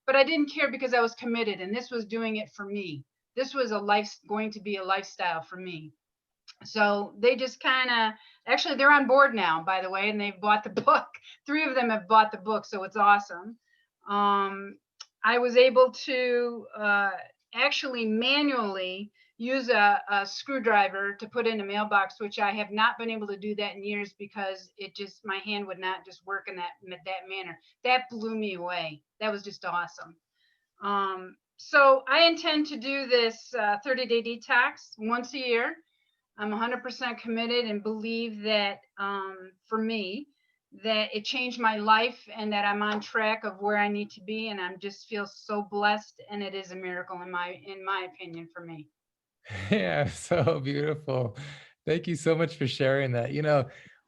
But I didn't care because I was committed, and this was doing it for me. This was going to be a lifestyle for me. So they just kind of, actually they're on board now, by the way, and they've bought the book. 3 of them have bought the book, so it's awesome. I was able to actually manually use a screwdriver to put in a mailbox, which I have not been able to do that in years because my hand would not just work in that manner. That blew me away. That was just awesome. So I intend to do this 30-day detox once a year. I'm 100% committed and believe that for me, that it changed my life and that I'm on track of where I need to be. And I'm just feel so blessed. And it is a miracle in my opinion for me. Yeah, so beautiful. Thank you so much for sharing that.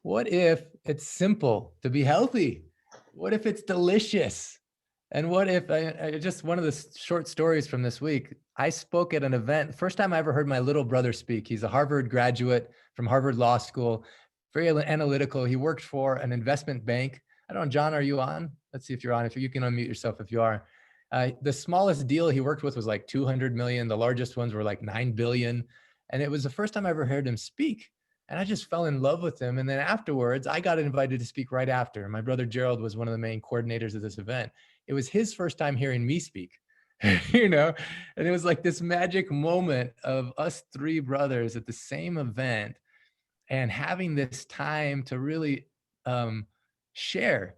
What if it's simple to be healthy? What if it's delicious? And what if I just one of the short stories from this week, I spoke at an event. First time I ever heard my little brother speak. He's a Harvard graduate from Harvard Law School, very analytical. He worked for an investment bank. I don't know, John, are you on? Let's see if you're on. If you can unmute yourself if you are. The smallest deal he worked with was like 200 million. The largest ones were like 9 billion. And it was the first time I ever heard him speak. And I just fell in love with him. And then afterwards, I got invited to speak right after. My brother Gerald was one of the main coordinators of this event. It was his first time hearing me speak, and it was like this magic moment of us 3 brothers at the same event and having this time to really share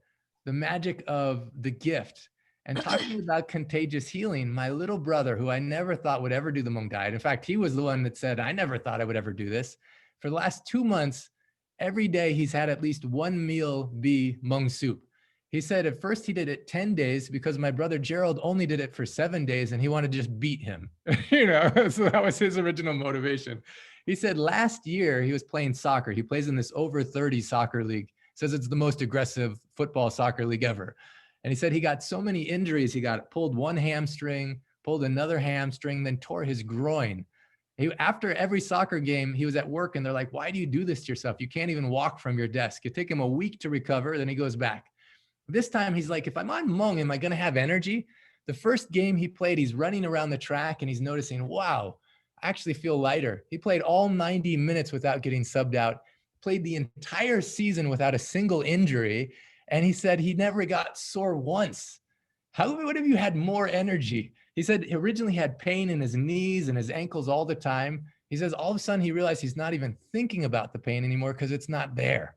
the magic of the gift. And talking about contagious healing, my little brother, who I never thought would ever do the Hmong diet. In fact, he was the one that said, I never thought I would ever do this. For the last 2 months, every day he's had at least 1 meal be Hmong soup. He said at first he did it 10 days because my brother Gerald only did it for 7 days and he wanted to just beat him. So that was his original motivation. He said last year he was playing soccer. He plays in this over 30 soccer league. Says it's the most aggressive football soccer league ever. And he said he got so many injuries. He got pulled one hamstring, pulled another hamstring, then tore his groin. After every soccer game, he was at work and they're like, why do you do this to yourself? You can't even walk from your desk. It take him a week to recover. Then he goes back. This time he's like, if I'm on Hmong, am I going to have energy? The first game he played, he's running around the track and he's noticing, wow, I actually feel lighter. He played all 90 minutes without getting subbed out, played the entire season without a single injury. And he said he never got sore once. What if you had more energy? He said he originally had pain in his knees and his ankles all the time. He says all of a sudden he realized he's not even thinking about the pain anymore because it's not there.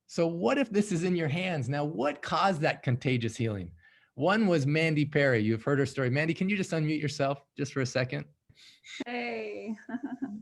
So what if this is in your hands? Now, what caused that contagious healing? One was Mandy Perry. You've heard her story. Mandy, can you just unmute yourself just for a second? Hey.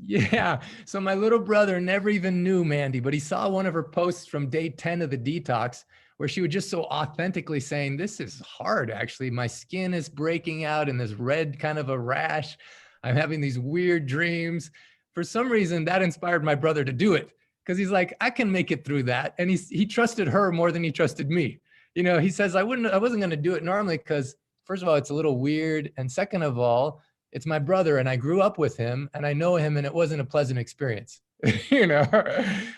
Yeah. So my little brother never even knew Mandy, but he saw one of her posts from day 10 of the detox where she was just so authentically saying, this is hard, actually. My skin is breaking out in this red kind of a rash. I'm having these weird dreams. For some reason, that inspired my brother to do it. Because he's like, I can make it through that. And he trusted her more than he trusted me. He says, I wasn't going to do it normally because first of all, it's a little weird. And second of all, it's my brother and I grew up with him and I know him and it wasn't a pleasant experience, But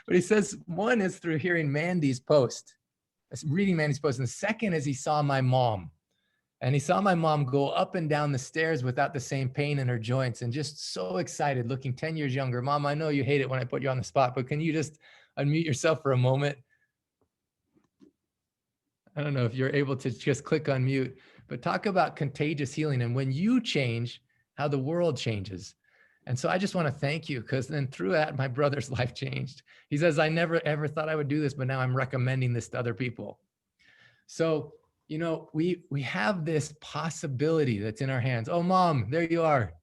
he says one is through hearing Mandy's post, reading Mandy's post. And the second is he saw my mom. And he saw my mom go up and down the stairs without the same pain in her joints and just so excited, looking 10 years younger. Mom, I know you hate it when I put you on the spot, but can you just unmute yourself for a moment? I don't know if you're able to just click unmute, but talk about contagious healing and when you change, how the world changes. And so I just want to thank you because then through that, my brother's life changed. He says, I never ever thought I would do this, but now I'm recommending this to other people. So we have this possibility that's in our hands. Oh, Mom, there you are.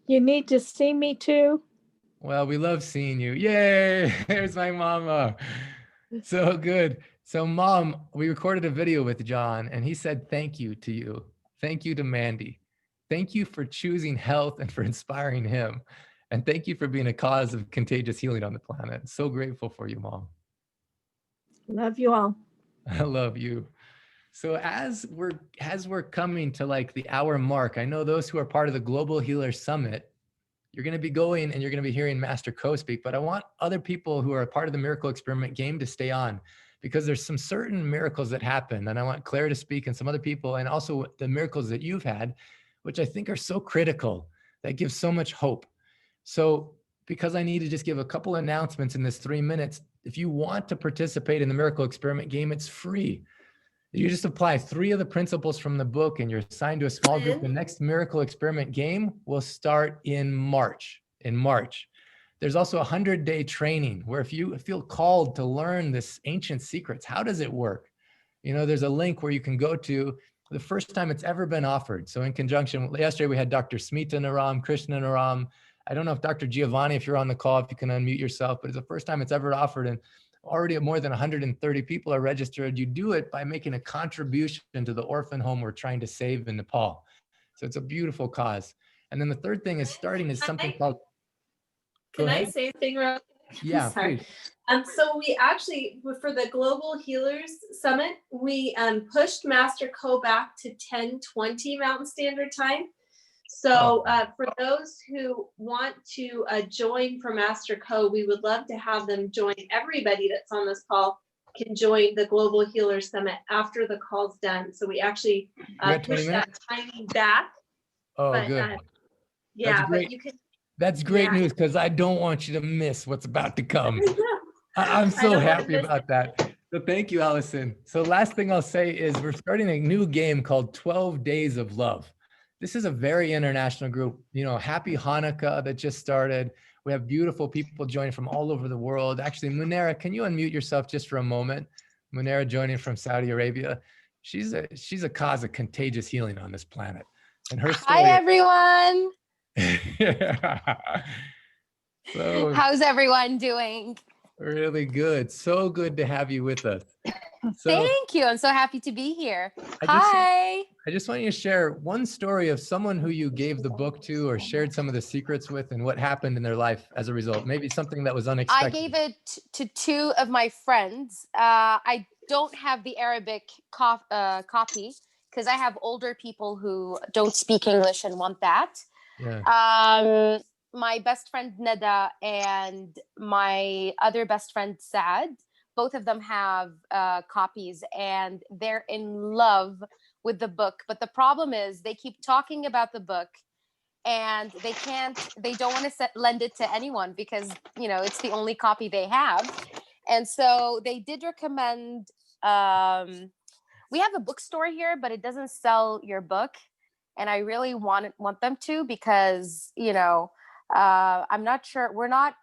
You need to see me too? Well, we love seeing you. Yay, there's my mama. So good. So Mom, we recorded a video with John and he said, thank you to you. Thank you to Mandy. Thank you for choosing health and for inspiring him. And thank you for being a cause of contagious healing on the planet. So grateful for you, Mom. Love you all. I love you. So as we're coming to like the hour mark, I know those who are part of the Global Healer Summit, you're going to be going and you're going to be hearing Master Co speak, but I want other people who are a part of the Miracle Experiment game to stay on because there's some certain miracles that happen. And I want Claire to speak and some other people, and also the miracles that you've had, which I think are so critical, that give so much hope. So because I need to just give a couple announcements in this 3 minutes, if you want to participate in the Miracle Experiment game, it's free. You just apply 3 of the principles from the book and you're assigned to a small group. The next Miracle Experiment game will start in March. There's also a 100-day training where if you feel called to learn this ancient secrets, how does it work? You know, there's a link where you can go to the first time it's ever been offered. So in conjunction, yesterday we had Dr. Smita Naram, Krishna Naram. I don't know if Dr. Giovanni, if you're on the call, if you can unmute yourself, but it's the first time it's ever offered. And already more than 130 people are registered. You do it by making a contribution to the orphan home we're trying to save in Nepal. So it's a beautiful cause. And then the third thing is starting is something called. Can I say a thing real quick? Yeah, Sorry. please. So we actually, for the Global Healers Summit, we pushed Master Co back to 10:20 Mountain Standard Time. So for those who want to join for Master Co, we would love to have them join. Everybody that's on this call can join the Global Healer Summit after the call's done. So we actually pushed that timing back. Oh, but, good. Yeah, but you can. That's great Yeah. news because I don't want you to miss what's about to come. I'm so happy about that. So thank you, Allison. So last thing I'll say is we're starting a new game called 12 Days of Love. This is a very international group. You know, happy Hanukkah that just started. We have beautiful people joining from all over the world. Actually, Munera, can you unmute yourself just for a moment? Munera joining from Saudi Arabia. She's a cause of contagious healing on this planet. And her story. Hi, everyone. So how's everyone doing? Really good. So good to have you with us. So, thank you. I'm so happy to be here. Hi. I just want you to share one story of someone who you gave the book to or shared some of the secrets with and what happened in their life as a result. Maybe something that was unexpected. I gave it to 2 of my friends. I don't have the Arabic copy because I have older people who don't speak English and want that. Yeah. My best friend Neda and my other best friend Saad, both of them have copies and they're in love with the book. But the problem is they keep talking about the book and they don't want to lend it to anyone because, you know, it's the only copy they have. And so they did recommend, we have a bookstore here, but it doesn't sell your book. And I really want them to because, you know, I'm not sure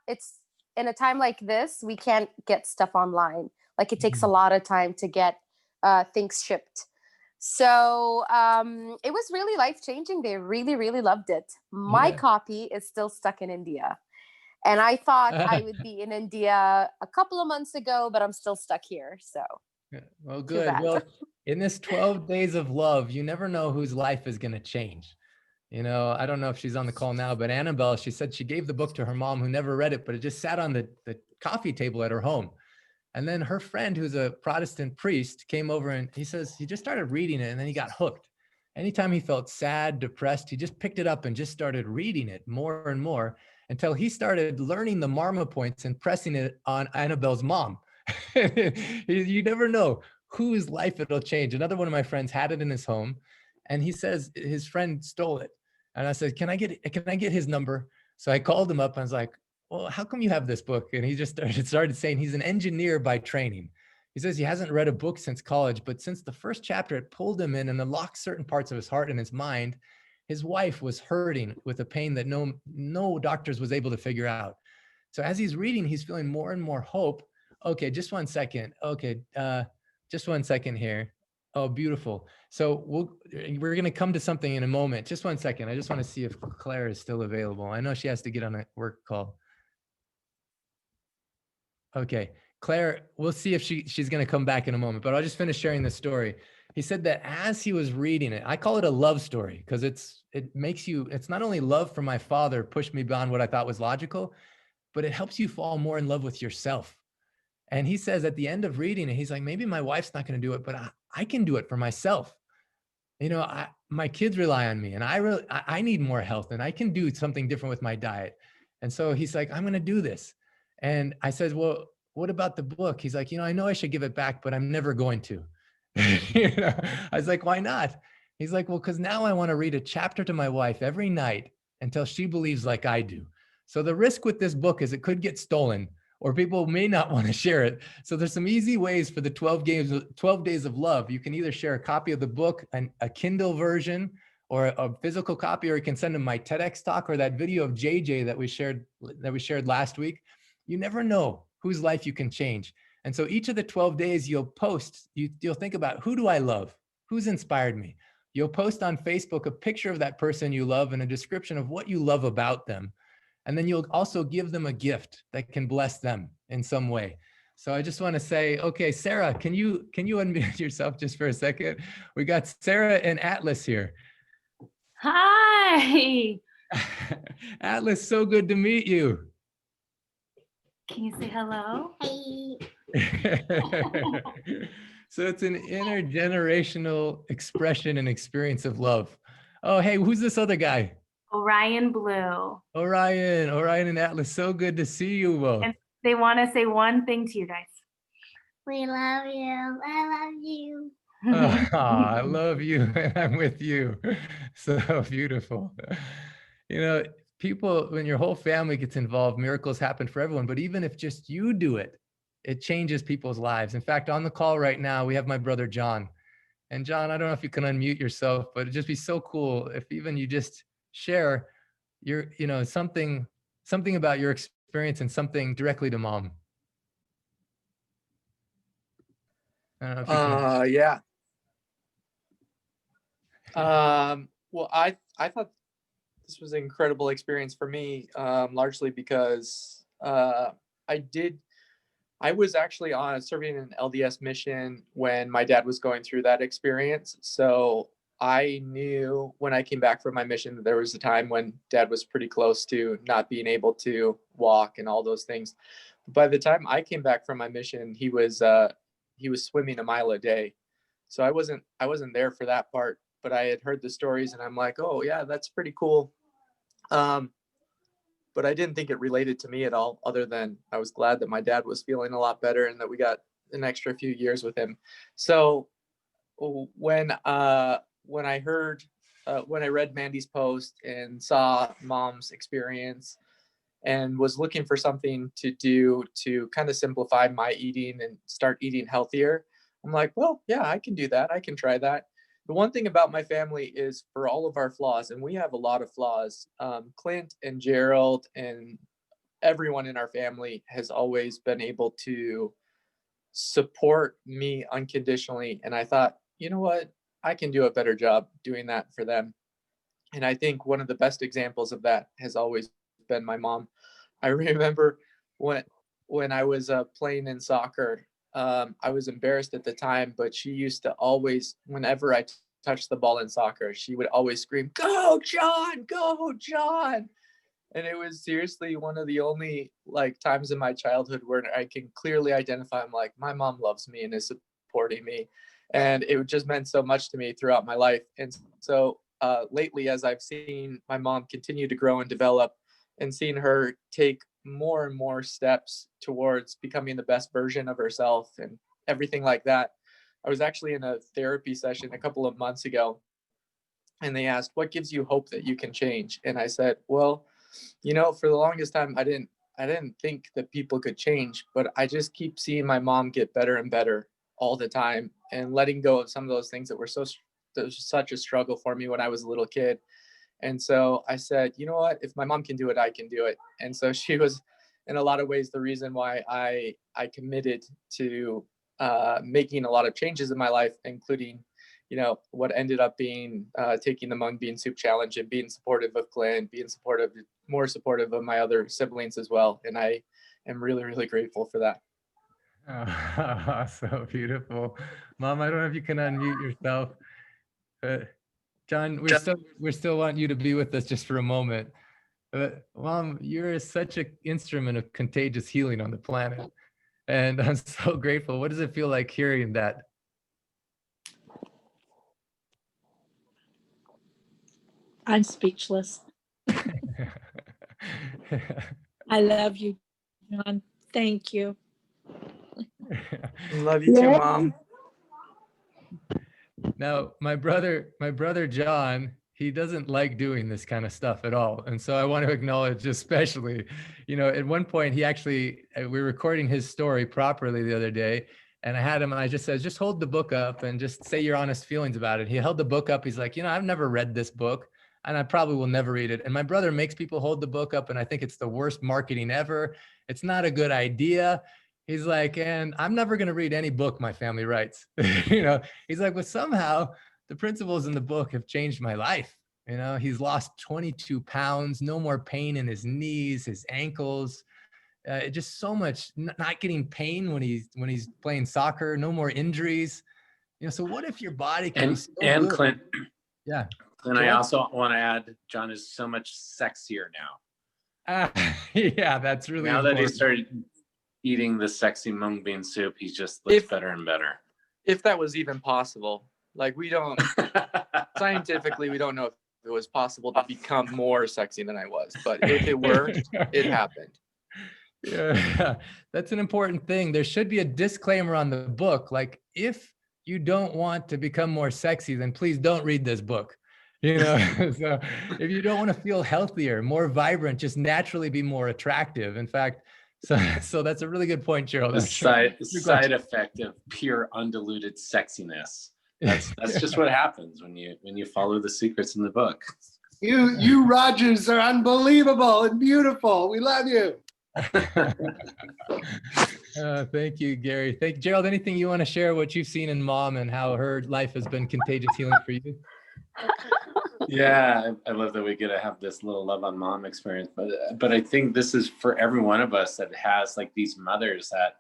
it's in a time like this, we can't get stuff online. Like it takes a lot of time to get things shipped. So it was really life-changing. They really, really loved it. My copy is still stuck in India. And I thought I would be in India a couple of months ago, but I'm still stuck here. So. Well, good. Well, in this 12 days of love, you never know whose life is going to change. You know, I don't know if she's on the call now, but Annabelle, she said she gave the book to her mom who never read it, but it just sat on the coffee table at her home. And then her friend, who's a Protestant priest, came over and he says he just started reading it and then he got hooked. Anytime he felt sad, depressed, he just picked it up and just started reading it more and more until he started learning the Marma points and pressing it on Annabelle's mom. You never know whose life it'll change. Another one of my friends had it in his home and he says his friend stole it. And I said, can I get his number? So I called him up and I was like, well, how come you have this book? And he just started saying he's an engineer by training. He says he hasn't read a book since college, but since the first chapter, it pulled him in and unlocked certain parts of his heart and his mind. His wife was hurting with a pain that no doctors was able to figure out. So as he's reading, he's feeling more and more hope. Okay, just 1 second. Okay, just 1 second here. Oh, beautiful. So we're going to come to something in a moment. Just 1 second. I just want to see if Claire is still available. I know she has to get on a work call. Okay, Claire, we'll see if she's going to come back in a moment, but I'll just finish sharing this story. He said that as he was reading it, I call it a love story because it makes you, it's not only love for my father, pushed me beyond what I thought was logical, but it helps you fall more in love with yourself. And he says at the end of reading it, he's like, maybe my wife's not going to do it, but I can do it for myself. You know, my kids rely on me and I need more health and I can do something different with my diet. And so he's like, I'm going to do this. And I said, well, what about the book? He's like, you know, I know I should give it back, but I'm never going to. You know, I was like, why not? He's like, well, because now I want to read a chapter to my wife every night until she believes like I do. So the risk with this book is it could get stolen or people may not want to share it. So there's some easy ways for the 12 days of love. You can either share a copy of the book, a Kindle version, or a physical copy, or you can send them my TEDx talk or that video of JJ that we shared last week. You never know whose life you can change. And so each of the 12 days you'll post, you'll think about, who do I love? Who's inspired me? You'll post on Facebook a picture of that person you love and a description of what you love about them. And then you'll also give them a gift that can bless them in some way. So I just want to say, okay, Sarah, can you unmute yourself just for a second? We got Sarah and Atlas here. Hi. Atlas, so good to meet you. Can you say hello? So it's an intergenerational expression and experience of love. Oh, hey, who's this other guy? Orion Blue. Orion and Atlas, so good to see you both. And they want to say one thing to you guys. We love you. I love you. Oh, I love you and I'm with you. So beautiful. You know, people, when your whole family gets involved, miracles happen for everyone. But even if just you do it, it changes people's lives. In fact, on the call right now, we have my brother, John. And John, I don't know if you can unmute yourself, but it'd just be so cool if even you just share your, you know, something about your experience and something directly to Mom. I don't know if you can. Yeah. Well, I thought this was an incredible experience for me, largely because I was actually serving an LDS mission when my dad was going through that experience. So I knew when I came back from my mission that there was a time when Dad was pretty close to not being able to walk and all those things. By the time I came back from my mission, he was swimming a mile a day. So I wasn't there for that part, but I had heard the stories and I'm like, oh yeah, that's pretty cool. But I didn't think it related to me at all, other than I was glad that my dad was feeling a lot better and that we got an extra few years with him. So when I read Mandy's post and saw Mom's experience and was looking for something to do to kind of simplify my eating and start eating healthier, I'm like, well, yeah, I can do that. I can try that. The one thing about my family is, for all of our flaws, and we have a lot of flaws, Clint and Gerald and everyone in our family has always been able to support me unconditionally. And I thought, you know what, I can do a better job doing that for them. And I think one of the best examples of that has always been my mom. I remember when I was playing in soccer, I was embarrassed at the time, but she used to always, whenever I touched the ball in soccer, she would always scream, "Go, John, go, John." And it was seriously one of the only times in my childhood where I can clearly identify, I'm like, my mom loves me and is supporting me. And it just meant so much to me throughout my life. And so lately, as I've seen my mom continue to grow and develop, and seeing her take more and more steps towards becoming the best version of herself and everything like that. I was actually in a therapy session a couple of months ago, and they asked, what gives you hope that you can change? And I said, well, you know, for the longest time, I didn't think that people could change, but I just keep seeing my mom get better and better all the time, and letting go of some of those things that were such a struggle for me when I was a little kid. And so I said, you know what, if my mom can do it, I can do it. And so she was, in a lot of ways, the reason why I committed to making a lot of changes in my life, including, you know, what ended up being taking the mung bean soup challenge and being supportive of Clint, more supportive of my other siblings as well. And I am really, really grateful for that. Oh, so beautiful. Mom, I don't know if you can unmute yourself. John, we're still want you to be with us just for a moment. But Mom, you're such an instrument of contagious healing on the planet. And I'm so grateful. What does it feel like hearing that? I'm speechless. I love you, John. Thank you. Love you too, Mom. Now, my brother John, he doesn't like doing this kind of stuff at all. And so I want to acknowledge especially, at one point he actually, we were recording his story properly the other day, and I had him and I just said, just hold the book up and just say your honest feelings about it. He held the book up. He's like, I've never read this book and I probably will never read it. And my brother makes people hold the book up, and I think it's the worst marketing ever. It's not a good idea. He's like, and I'm never going to read any book my family writes. He's like, but somehow the principles in the book have changed my life. He's lost 22 pounds, no more pain in his knees, his ankles, just so much, not getting pain when he's playing soccer, no more injuries. So what if your body can be so and good? Clint, Yeah. and I also want to add, John is so much sexier now. Yeah, that's really now important. that he started eating the sexy mung bean soup, he just looks better and better. If that was even possible. Like, we don't, scientifically, we don't know if it was possible to become more sexy than I was, but if it were, it happened. Yeah, that's an important thing. There should be a disclaimer on the book. Like, if you don't want to become more sexy, then please don't read this book. So if you don't want to feel healthier, more vibrant, just naturally be more attractive. In fact, so that's a really good point, Gerald. The side effect of pure undiluted sexiness. That's just what happens when you follow the secrets in the book. You Rogers are unbelievable and beautiful. We love you. Thank you, Gary. Gerald, anything you want to share what you've seen in Mom and how her life has been contagious healing for you? Yeah, I love that we get to have this little love on Mom experience, but I think this is for every one of us that has like these mothers that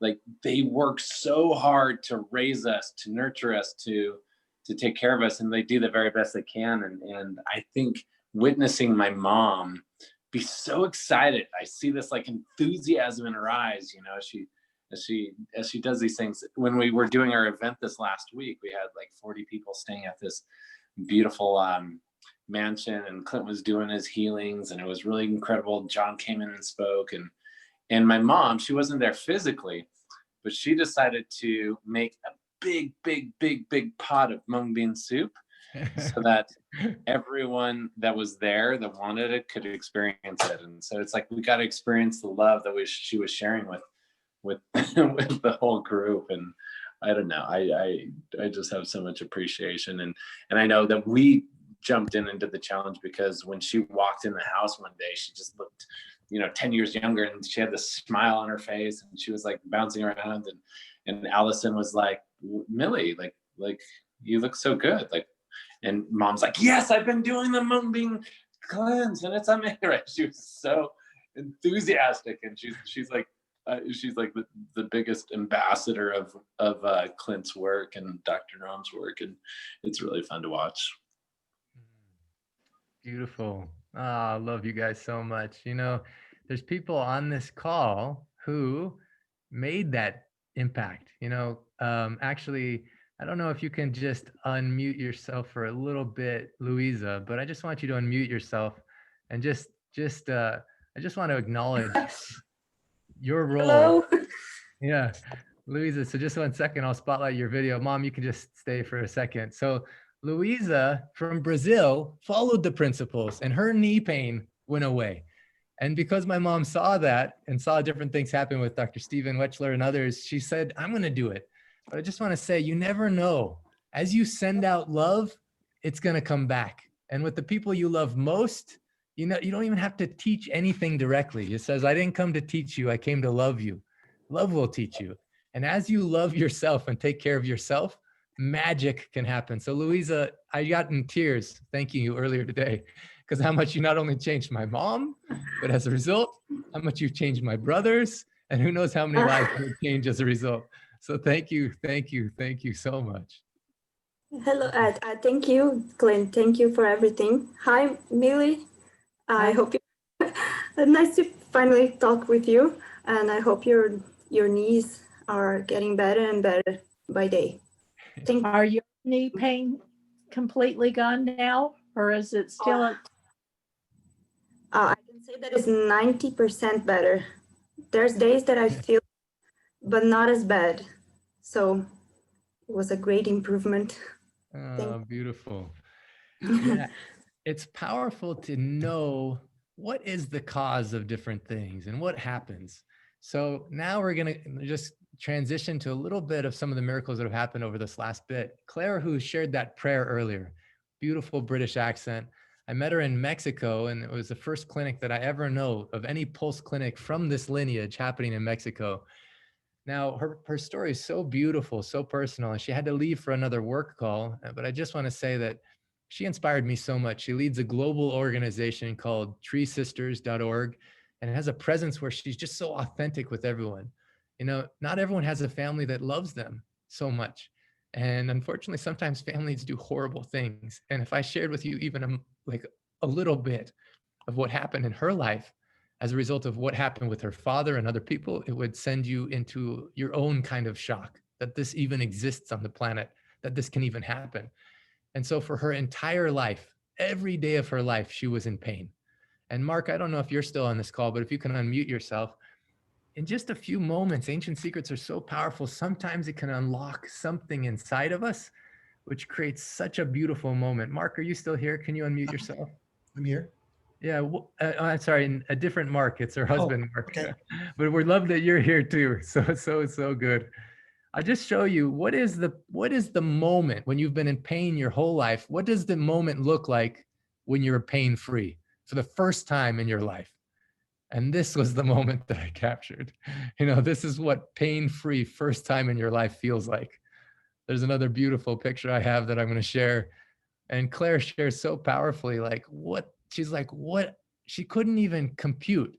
like they work so hard to raise us, to nurture us, to take care of us, and they do the very best they can. And I think witnessing my mom be so excited, I see this like enthusiasm in her eyes, as she does these things. When we were doing our event this last week, we had like 40 people staying at this beautiful mansion, and Clint was doing his healings, and it was really incredible. John came in and spoke, and my mom, she wasn't there physically, but she decided to make a big pot of mung bean soup so that everyone that was there that wanted it could experience it. And so it's like we got to experience the love that she was sharing with with the whole group. And I don't know, I just have so much appreciation, and I know that we jumped into the challenge because when she walked in the house one day, she just looked 10 years younger, and she had this smile on her face, and she was like bouncing around, and Allison was like, Millie, like you look so good, like, and Mom's like, yes, I've been doing the mung bean cleanse and it's amazing. She was so enthusiastic, and she's like the biggest ambassador of Clint's work and Dr. Norm's work, and it's really fun to watch. Beautiful. I love you guys so much. There's people on this call who made that impact. Actually, I don't know if you can just unmute yourself for a little bit, Louisa, but I just want you to unmute yourself and I just want to acknowledge your role. Hello. Yeah, Louisa. So just 1 second, I'll spotlight your video. Mom, you can just stay for a second. So Louisa from Brazil followed the principles and her knee pain went away. And because my mom saw that and saw different things happen with Dr. Stephen Wechsler and others, she said, I'm going to do it. But I just want to say, you never know. As you send out love, it's going to come back. And with the people you love most, you don't even have to teach anything directly. It says, I didn't come to teach you, I came to love you. Love will teach you. And as you love yourself and take care of yourself, magic can happen. So Louisa, I got in tears thanking you earlier today, because how much you not only changed my mom, but as a result, how much you've changed my brothers And who knows how many lives will change as a result. So thank you so much. Hello, thank you, Clint. Thank you for everything. Hi, Millie. I hope you. Nice to finally talk with you, and I hope your knees are getting better and better by day. Are your knee pain completely gone now, or is it still? I can say that it's 90% better. There's days that I feel, but not as bad. So it was a great improvement. Oh, beautiful. Yeah, it's powerful to know what is the cause of different things and what happens. So now we're going to just transition to a little bit of some of the miracles that have happened over this last bit. Claire, who shared that prayer earlier, beautiful British accent. I met her in Mexico, and it was the first clinic that I ever know of any pulse clinic from this lineage happening in Mexico. Now, her story is so beautiful, so personal, and she had to leave for another work call. But I just want to say that she inspired me so much. She leads a global organization called treesisters.org, and it has a presence where she's just so authentic with everyone. You know, not everyone has a family that loves them so much. And unfortunately, sometimes families do horrible things. And if I shared with you even like a little bit of what happened in her life, as a result of what happened with her father and other people, it would send you into your own kind of shock that this even exists on the planet, that this can even happen. And so for her entire life, every day of her life, she was in pain. And Mark, I don't know if you're still on this call, but if you can unmute yourself, in just a few moments, ancient secrets are so powerful. Sometimes it can unlock something inside of us, which creates such a beautiful moment. Mark, are you still here? Can you unmute yourself? I'm here. Yeah, I'm sorry, a different Mark. It's her husband, Mark. Okay. But we love that you're here too. So good. I'll just show you what is the moment when you've been in pain your whole life. What does the moment look like when you're pain-free for the first time in your life? And this was the moment that I captured. You know, this is what pain-free first time in your life feels like. There's another beautiful picture I have that I'm going to share. And Claire shares so powerfully, like what she couldn't even compute,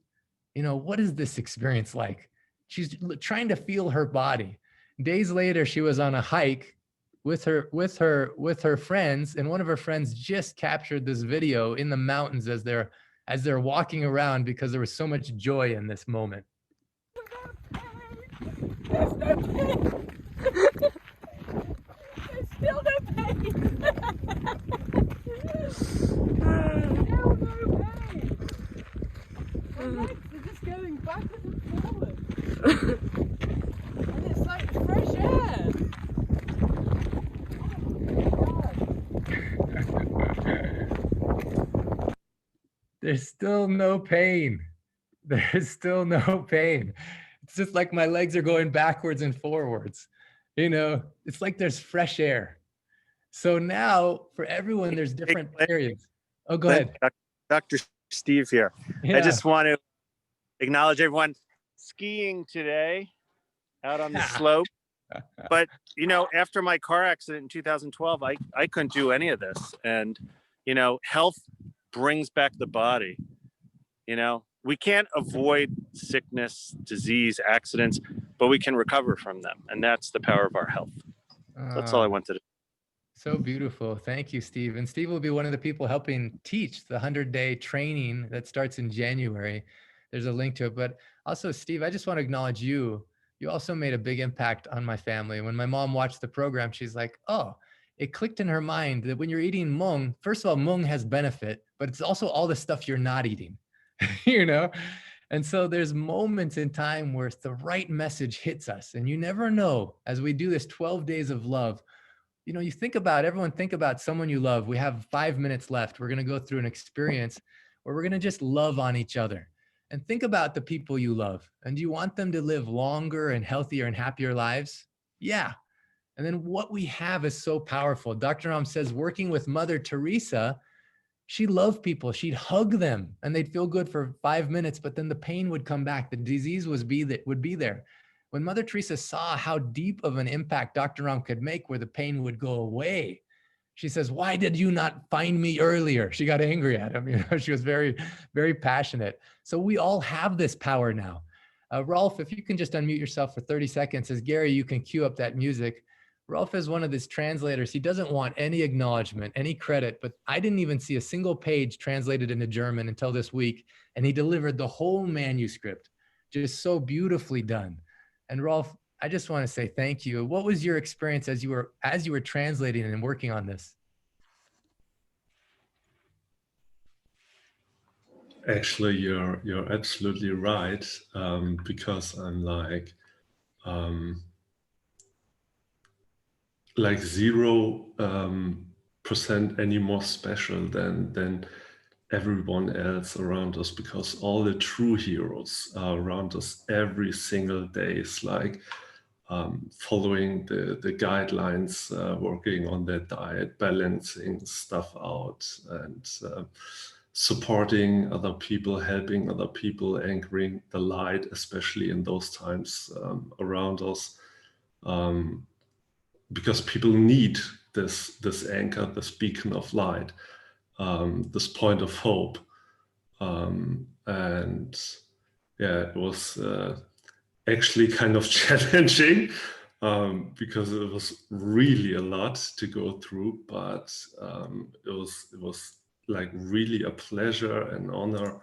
you know, what is this experience like? She's trying to feel her body. Days later, she was on a hike with her friends, and one of her friends just captured this video in the mountains as they're walking around because there was so much joy in this moment. There's no pain. There's still no pain. Still no pain. My legs are just going backwards and forwards. And it's like fresh air. There's still no pain. There's still no pain. It's just like my legs are going backwards and forwards. You know, it's like there's fresh air. So now for everyone, there's different areas. Oh, go ahead. Dr. Steve here. Yeah. I just want to acknowledge everyone skiing today out on the slope. But, you know, after my car accident in 2012, I couldn't do any of this. And, you know, health brings back the body. You know, we can't avoid sickness, disease, accidents, but we can recover from them. And that's the power of our health. That's all I wanted to. So beautiful. Thank you, Steve. And Steve will be one of the people helping teach the 100-day training that starts in January. There's a link to it. But also, Steve, I just want to acknowledge you. You also made a big impact on my family. When my mom watched the program, she's like, oh, it clicked in her mind that when you're eating mung, first of all, mung has benefit, but it's also all the stuff you're not eating, you know? And so there's moments in time where the right message hits us. And you never know, as we do this 12 days of love, you know, everyone think about someone you love. We have 5 minutes left. We're going to go through an experience where we're going to just love on each other. And think about the people you love. And do you want them to live longer and healthier and happier lives? Yeah. And then what we have is so powerful. Dr. Ram says, working with Mother Teresa, she loved people. She'd hug them and they'd feel good for 5 minutes, but then the pain would come back. The disease would be there. When Mother Teresa saw how deep of an impact Dr. Ram could make where the pain would go away, she says, why did you not find me earlier? She got angry at him. You know, she was very, very passionate. So we all have this power now. Rolf, if you can just unmute yourself for 30 seconds, as Gary, you can cue up that music. Rolf is one of these translators. He doesn't want any acknowledgement, any credit, but I didn't even see a single page translated into German until this week. And he delivered the whole manuscript, just so beautifully done. And Rolf, I just want to say thank you. What was your experience as you were translating and working on this? Actually, you're absolutely right, because I'm like 0% any more special than everyone else around us, because all the true heroes are around us every single day. It's like following the guidelines, working on their diet, balancing stuff out, and supporting other people, helping other people, anchoring the light, especially in those times around us, because people need this anchor, this beacon of light, this point of hope. And yeah, it was actually kind of challenging, because it was really a lot to go through, but it was like really a pleasure and honor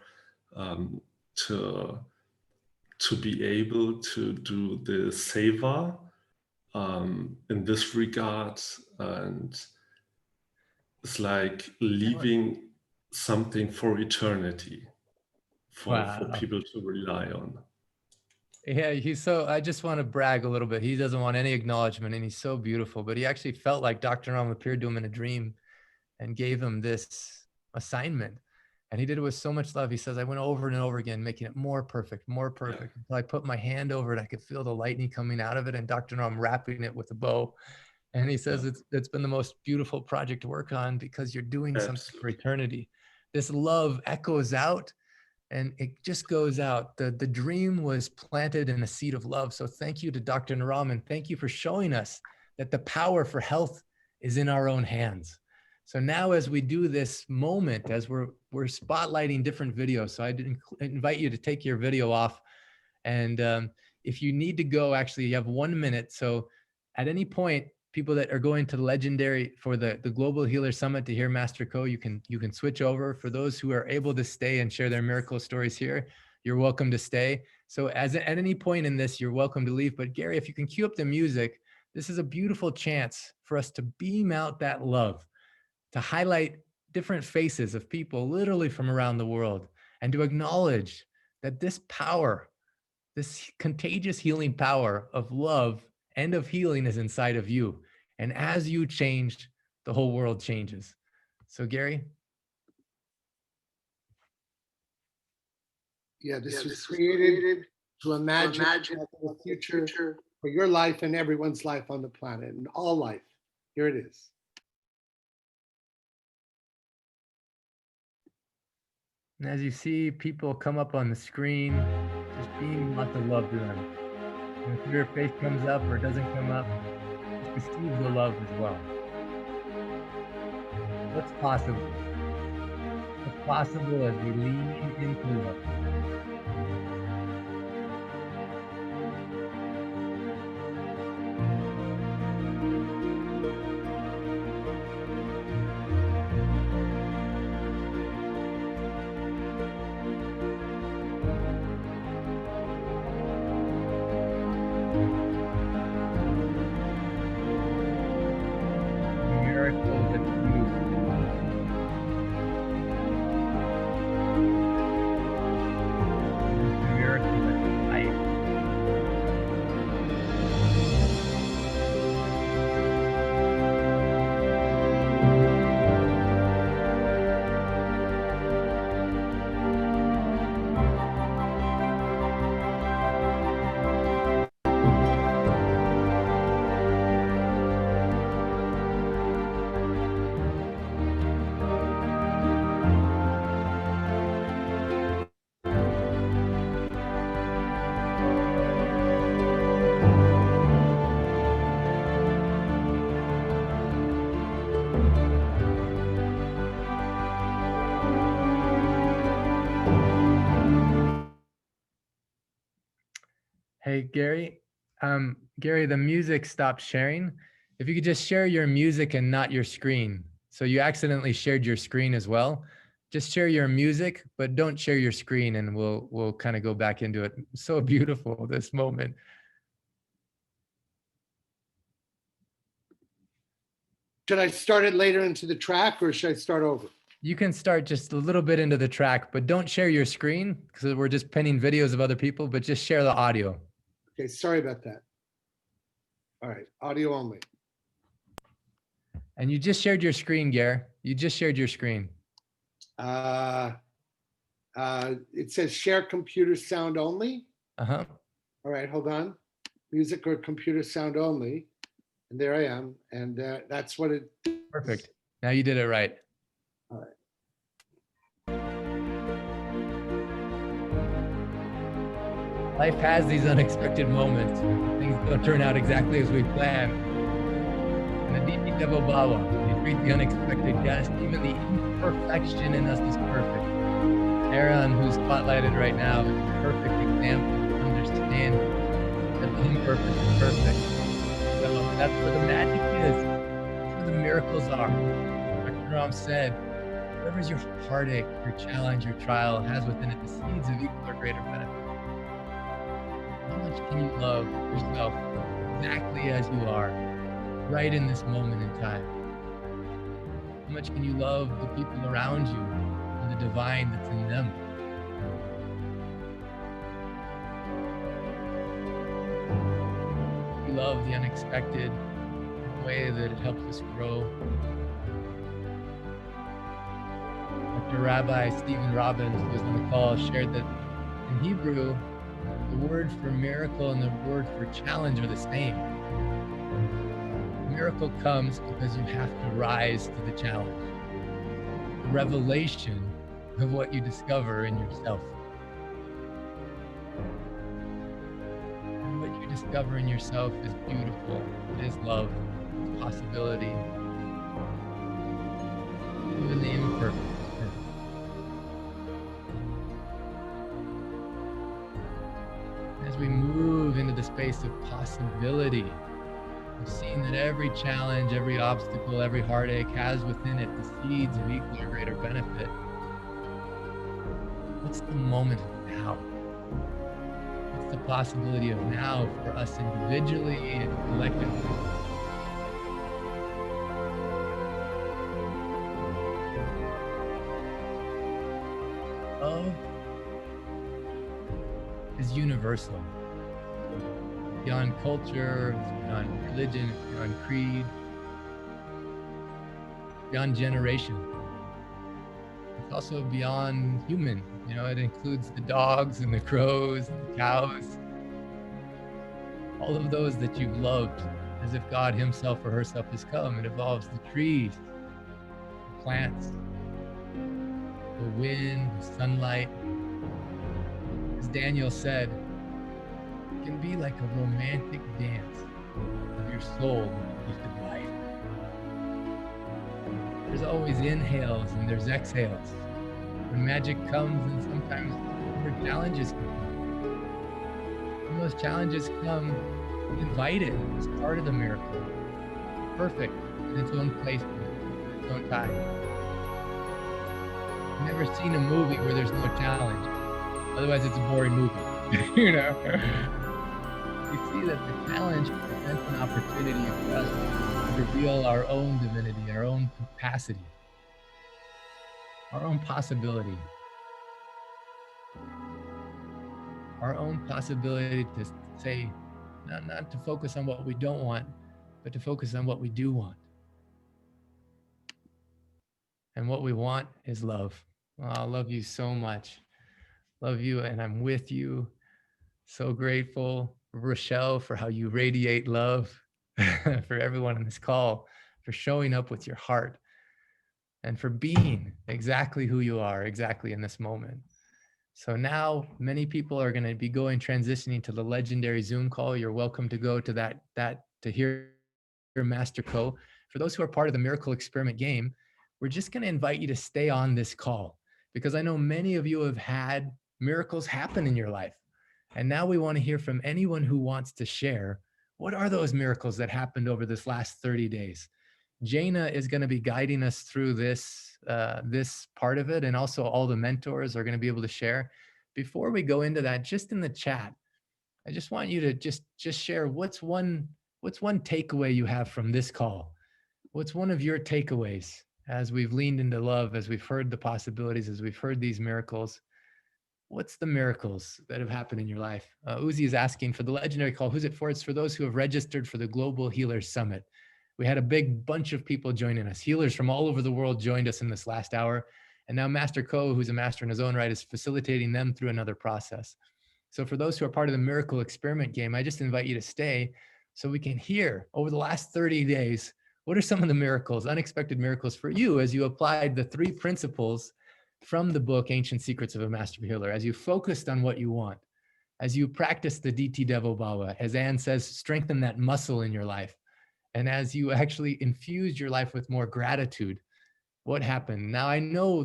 to be able to do the seva in this regard. And it's like leaving something for eternity for people to rely on. Yeah, I just want to brag a little bit. He doesn't want any acknowledgement, and he's so beautiful, but he actually felt like Dr. Ram appeared to him in a dream and gave him this assignment. And he did it with so much love. He says, I went over and over again, making it more perfect, until I put my hand over it. I could feel the lightning coming out of it, and Dr. Ram wrapping it with a bow. And he says, it's been the most beautiful project to work on, because you're doing something for eternity. This love echoes out, and it just goes out. The dream was planted in a seed of love. So thank you to Dr. Naram, and thank you for showing us that the power for health is in our own hands. So now, as we do this moment, as we're spotlighting different videos, so I invite you to take your video off. And if you need to go, actually, you have 1 minute. So at any point, people that are going to Legendary for the Global Healer Summit to hear Master Ko, you can switch over. For those who are able to stay and share their miracle stories here, you're welcome to stay. So at any point in this, you're welcome to leave. But Gary, if you can cue up the music, this is a beautiful chance for us to beam out that love, to highlight different faces of people literally from around the world, and to acknowledge that this power, this contagious healing power of love and of healing is inside of you. And as you change, the whole world changes. So Gary? Yeah, this was created to imagine the future for your life and everyone's life on the planet, and all life. Here it is. And as you see people come up on the screen, just beam lots of love to them. And if your face comes up or doesn't come up, just receive the love as well. What's possible? What's possible as we lean into love? Hey, Gary. Gary, the music stopped sharing. If you could just share your music and not your screen. So you accidentally shared your screen as well. Just share your music, but don't share your screen, and we'll kind of go back into it. So beautiful, this moment. Should I start it later into the track, or should I start over? You can start just a little bit into the track, but don't share your screen because we're just pinning videos of other people, but just share the audio. Okay, sorry about that. All right, audio only. And you just shared your screen, Gare. You just shared your screen. It says share computer sound only. Uh-huh. All right, hold on. Music or computer sound only. And there I am. And that's what it. Perfect. Now you did it right. All right. Life has these unexpected moments. Things don't turn out exactly as we planned. And the Aditi Devo Baba, we treat the unexpected guest, even the imperfection in us is perfect. Aaron, who's spotlighted right now, is a perfect example of understanding that the imperfect is perfect. So that's where the magic is. That's where the miracles are. Dr. Ram said, whatever's your heartache, your challenge, your trial has within it the seeds of equal or greater benefit. How much can you love yourself exactly as you are, right in this moment in time? How much can you love the people around you and the divine that's in them? You love the unexpected in a way that it helps us grow. Dr. Rabbi Stephen Robbins, who was on the call, shared that in Hebrew, the word for miracle and the word for challenge are the same. The miracle comes because you have to rise to the challenge. The revelation of what you discover in yourself. And what you discover in yourself is beautiful. It is love. It's possibility. Even the imperfect. As we move into the space of possibility, we've seen that every challenge, every obstacle, every heartache has within it the seeds of equal or greater benefit. What's the moment of now? What's the possibility of now for us individually and collectively? Love is universal. Beyond culture, it's beyond religion, it's beyond creed, beyond generation. It's also beyond human. You know, it includes the dogs and the crows and the cows. All of those that you've loved as if God himself or herself has come. It involves the trees, the plants, the wind, the sunlight. As Daniel said, it can be like a romantic dance of your soul with the life. There's always inhales and there's exhales. When magic comes, and sometimes more challenges come. When those challenges come, invite it as part of the miracle. Perfect in its own place, in its own time. I've never seen a movie where there's no challenge. Otherwise, it's a boring movie. You know? We see that the challenge presents an opportunity for us to reveal our own divinity, our own capacity, our own possibility. Our own possibility to say, not to focus on what we don't want, but to focus on what we do want. And what we want is love. Oh, I love you so much. Love you, and I'm with you. So grateful, Rochelle, for how you radiate love, for everyone on this call, for showing up with your heart, and for being exactly who you are, exactly in this moment. So now many people are going to be transitioning to the legendary Zoom call. You're welcome to go to that to hear your Master Co. For those who are part of the Miracle Experiment game, we're just going to invite you to stay on this call because I know many of you have had miracles happen in your life. And now we want to hear from anyone who wants to share. What are those miracles that happened over this last 30 days? Jaina is going to be guiding us through this, this part of it. And also all the mentors are going to be able to share. Before we go into that, just in the chat, I just want you to just share what's one takeaway you have from this call. What's one of your takeaways as we've leaned into love, as we've heard the possibilities, as we've heard these miracles? What's the miracles that have happened in your life? Uzi is asking for the legendary call. Who's it for? It's for those who have registered for the Global Healers Summit. We had a big bunch of people joining us. Healers from all over the world joined us in this last hour. And now Master Ko, who's a master in his own right, is facilitating them through another process. So for those who are part of the miracle experiment game, I just invite you to stay so we can hear over the last 30 days, what are some of the miracles, unexpected miracles for you as you applied the 3 principles from the book, Ancient Secrets of a Master Healer, as you focused on what you want, as you practice the DT Devo Bhava, as Anne says, strengthen that muscle in your life. And as you actually infused your life with more gratitude, what happened? Now I know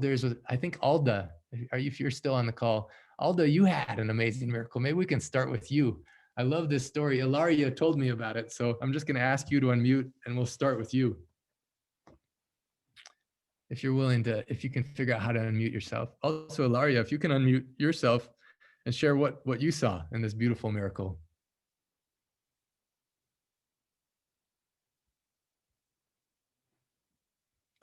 I think Alda, if you're still on the call, Alda, you had an amazing miracle. Maybe we can start with you. I love this story. Ilaria told me about it. So I'm just going to ask you to unmute and we'll start with you. If you're willing to, if you can figure out how to unmute yourself. Also, Ilaria, if you can unmute yourself and share what you saw in this beautiful miracle.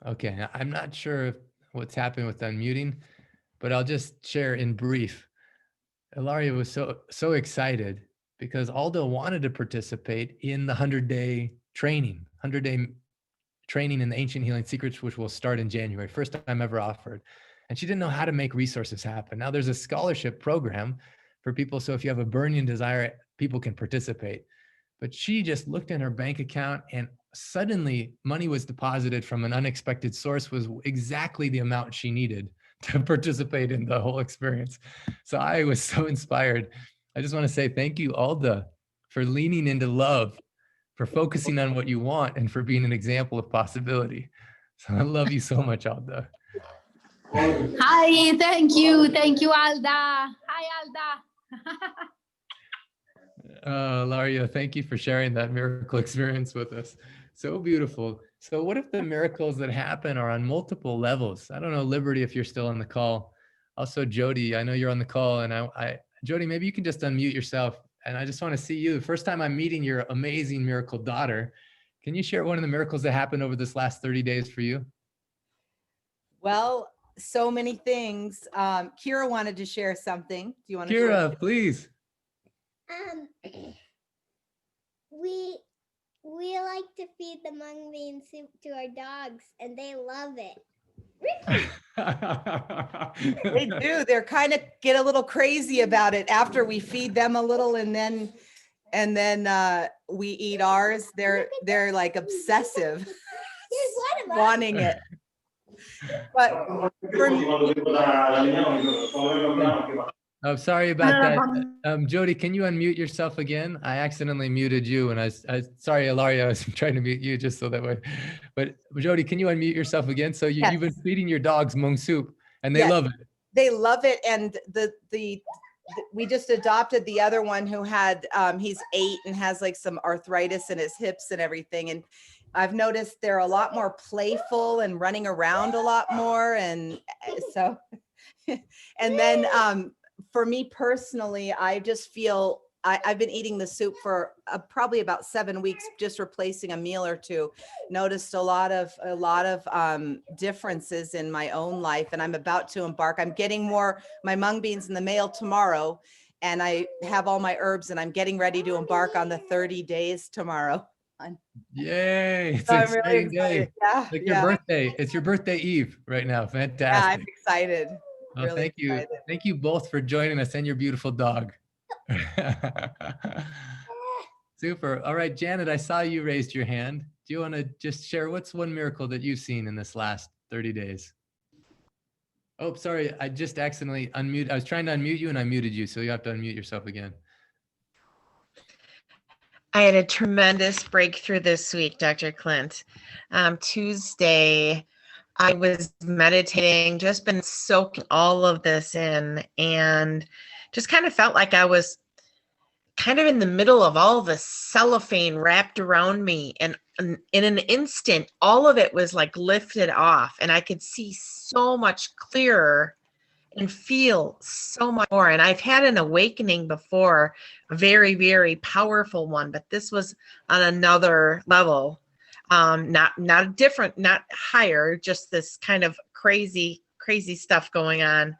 Okay, I'm not sure what's happening with unmuting, but I'll just share in brief. Ilaria was so excited because Aldo wanted to participate in the 100-day training, 100-day training in the Ancient Healing Secrets, which will start in January, first time ever offered. And she didn't know how to make resources happen. Now there's a scholarship program for people. So if you have a burning desire, people can participate. But she just looked in her bank account and suddenly money was deposited from an unexpected source, was exactly the amount she needed to participate in the whole experience. So I was so inspired. I just want to say thank you, Alda, for leaning into love, for focusing on what you want, and for being an example of possibility. So I love you so much, Alda. Hi, thank you, Alda. Hi, Alda. Laria, thank you for sharing that miracle experience with us. So beautiful. So what if the miracles that happen are on multiple levels? I don't know, Liberty, if you're still on the call. Also, Jody, I know you're on the call, and Jody, maybe you can just unmute yourself. And I just want to see you. The first time I'm meeting your amazing miracle daughter. Can you share one of the miracles that happened over this last 30 days for you? Well, so many things. Kira wanted to share something. Do you want to share? Kira, please. We like to feed the mung bean soup to our dogs, and they love it. They do. They're kind of get a little crazy about it after we feed them a little, and then we eat ours. They're like obsessive, wanting it. But for me, I'm sorry about that. Jody, can you unmute yourself again? I accidentally muted you, and I sorry, Ilaria, I was trying to mute you just so that way. But Jody, can you unmute yourself again? So you've been feeding your dogs mung soup, and they love it. They love it, and we just adopted the other one who had he's 8 and has like some arthritis in his hips and everything, and I've noticed they're a lot more playful and running around a lot more, and so and then for me personally, I just feel I've been eating the soup for probably about 7 weeks, just replacing a meal or two. Noticed a lot of differences in my own life, and I'm about to embark. I'm getting my mung beans in the mail tomorrow, and I have all my herbs, and I'm getting ready to embark on the 30 days tomorrow. Yay! It's So an I'm really exciting day. excited. Like your birthday. It's your birthday eve right now. Fantastic. Yeah, I'm excited. Well, Really thank you. excited. Thank you both for joining us and your beautiful dog. Super. All right, Janet, I saw you raised your hand. Do you want to just share what's one miracle that you've seen in this last 30 days? Oh, sorry. I just accidentally unmuted. I was trying to unmute you and I muted you. So you have to unmute yourself again. I had a tremendous breakthrough this week, Dr. Clint. Tuesday, I was meditating, just been soaking all of this in, and just kind of felt like I was kind of in the middle of all the cellophane wrapped around me. And in an instant, all of it was like lifted off, and I could see so much clearer and feel so much more. And I've had an awakening before, a very, very powerful one, but this was on another level. Not different, not higher, just this kind of crazy stuff going on.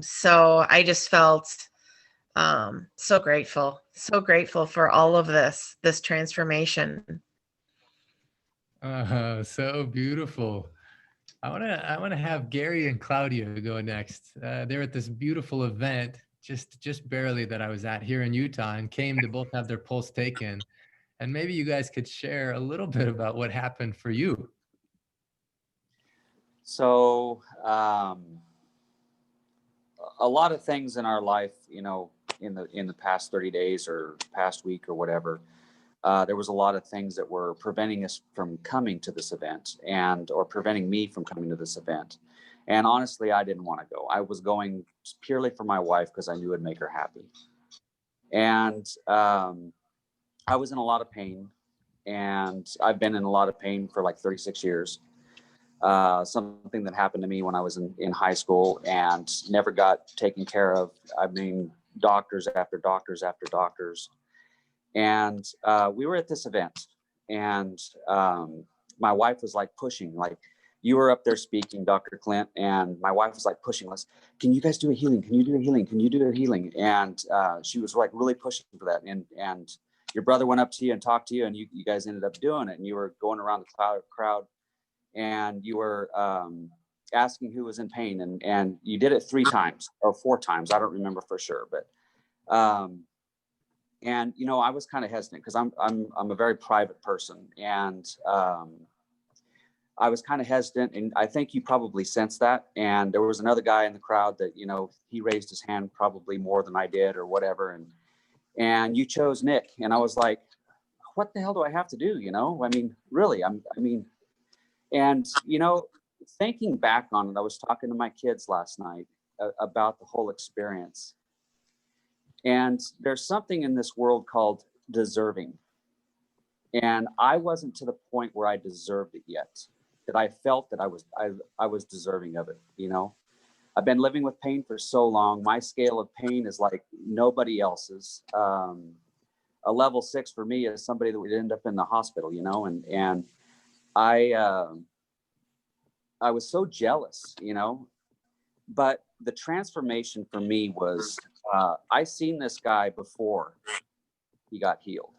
So I just felt so grateful for all of this transformation. So beautiful. I want to have Gary and Claudia go next. They're at this beautiful event, just barely, that I was at here in Utah, and came to both have their pulse taken. And maybe you guys could share a little bit about what happened for you. So a lot of things in our life, in the past 30 days or past week or whatever, there was a lot of things that were preventing us from coming to this event or preventing me from coming to this event. And honestly, I didn't want to go. I was going purely for my wife because I knew it'd make her happy. And I was in a lot of pain, and I've been in a lot of pain for like 36 years. Something that happened to me when I was in high school and never got taken care of. I mean, doctors after doctors after doctors. And we were at this event, and my wife was like pushing, like, you were up there speaking, Dr. Clint, and my wife was like pushing us. Can you guys do a healing? Can you do a healing? Can you do a healing? And she was like really pushing for that. And your brother went up to you and talked to you, and you guys ended up doing it. And you were going around the crowd, and you were asking who was in pain, and you did it 3 times or 4 times. I don't remember for sure, but and I was kind of hesitant because I'm a very private person, and I was kind of hesitant, and I think you probably sensed that. And there was another guy in the crowd that he raised his hand probably more than I did or whatever, and you chose Nick, and I was like, what the hell do I have to do? I mean, really, and thinking back on it, I was talking to my kids last night about the whole experience. And there's something in this world called deserving. And I wasn't to the point where I deserved it yet, that I felt that I was deserving of it. I've been living with pain for so long. My scale of pain is like nobody else's. A level 6 for me is somebody that would end up in the hospital, and I was so jealous, but the transformation for me was, I seen this guy before he got healed,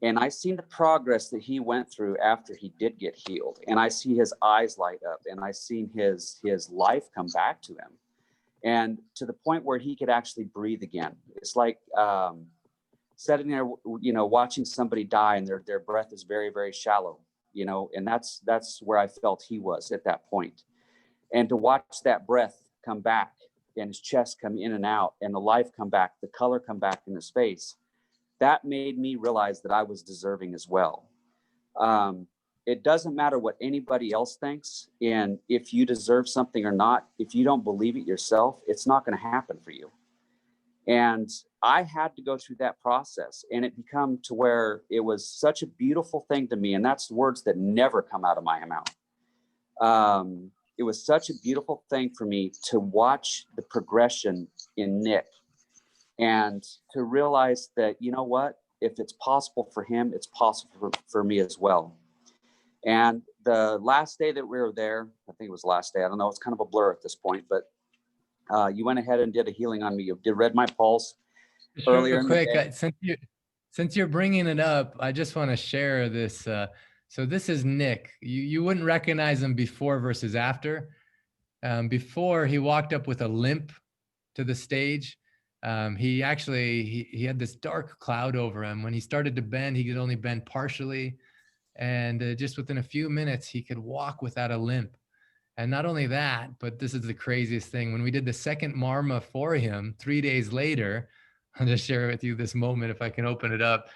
and I seen the progress that he went through after he did get healed. And I see his eyes light up, and I seen his life come back to him, and to the point where he could actually breathe again. It's like, sitting there, watching somebody die, and their breath is very, very shallow, and that's where I felt he was at that point. And to watch that breath come back and his chest come in and out and the life come back, the color come back in his face, that made me realize that I was deserving as well. It doesn't matter what anybody else thinks. And if you deserve something or not, if you don't believe it yourself, it's not going to happen for you. And I had to go through that process, and it became to where it was such a beautiful thing to me. And that's words that never come out of my mouth. It was such a beautiful thing for me to watch the progression in Nick, and to realize that, if it's possible for him, it's possible for me as well. And the last day that we were there, I think it was the last day, I don't know, it's kind of a blur at this point, but you went ahead and did a healing on me. You read my pulse earlier. Quick, since you're bringing it up, I just want to share this. So this is Nick. You wouldn't recognize him before versus after. Before, he walked up with a limp to the stage. He had this dark cloud over him. When he started to bend, he could only bend partially. And just within a few minutes, he could walk without a limp. And not only that, but this is the craziest thing. When we did the second Marma for him 3 days later, I'll just share with you this moment if I can open it up.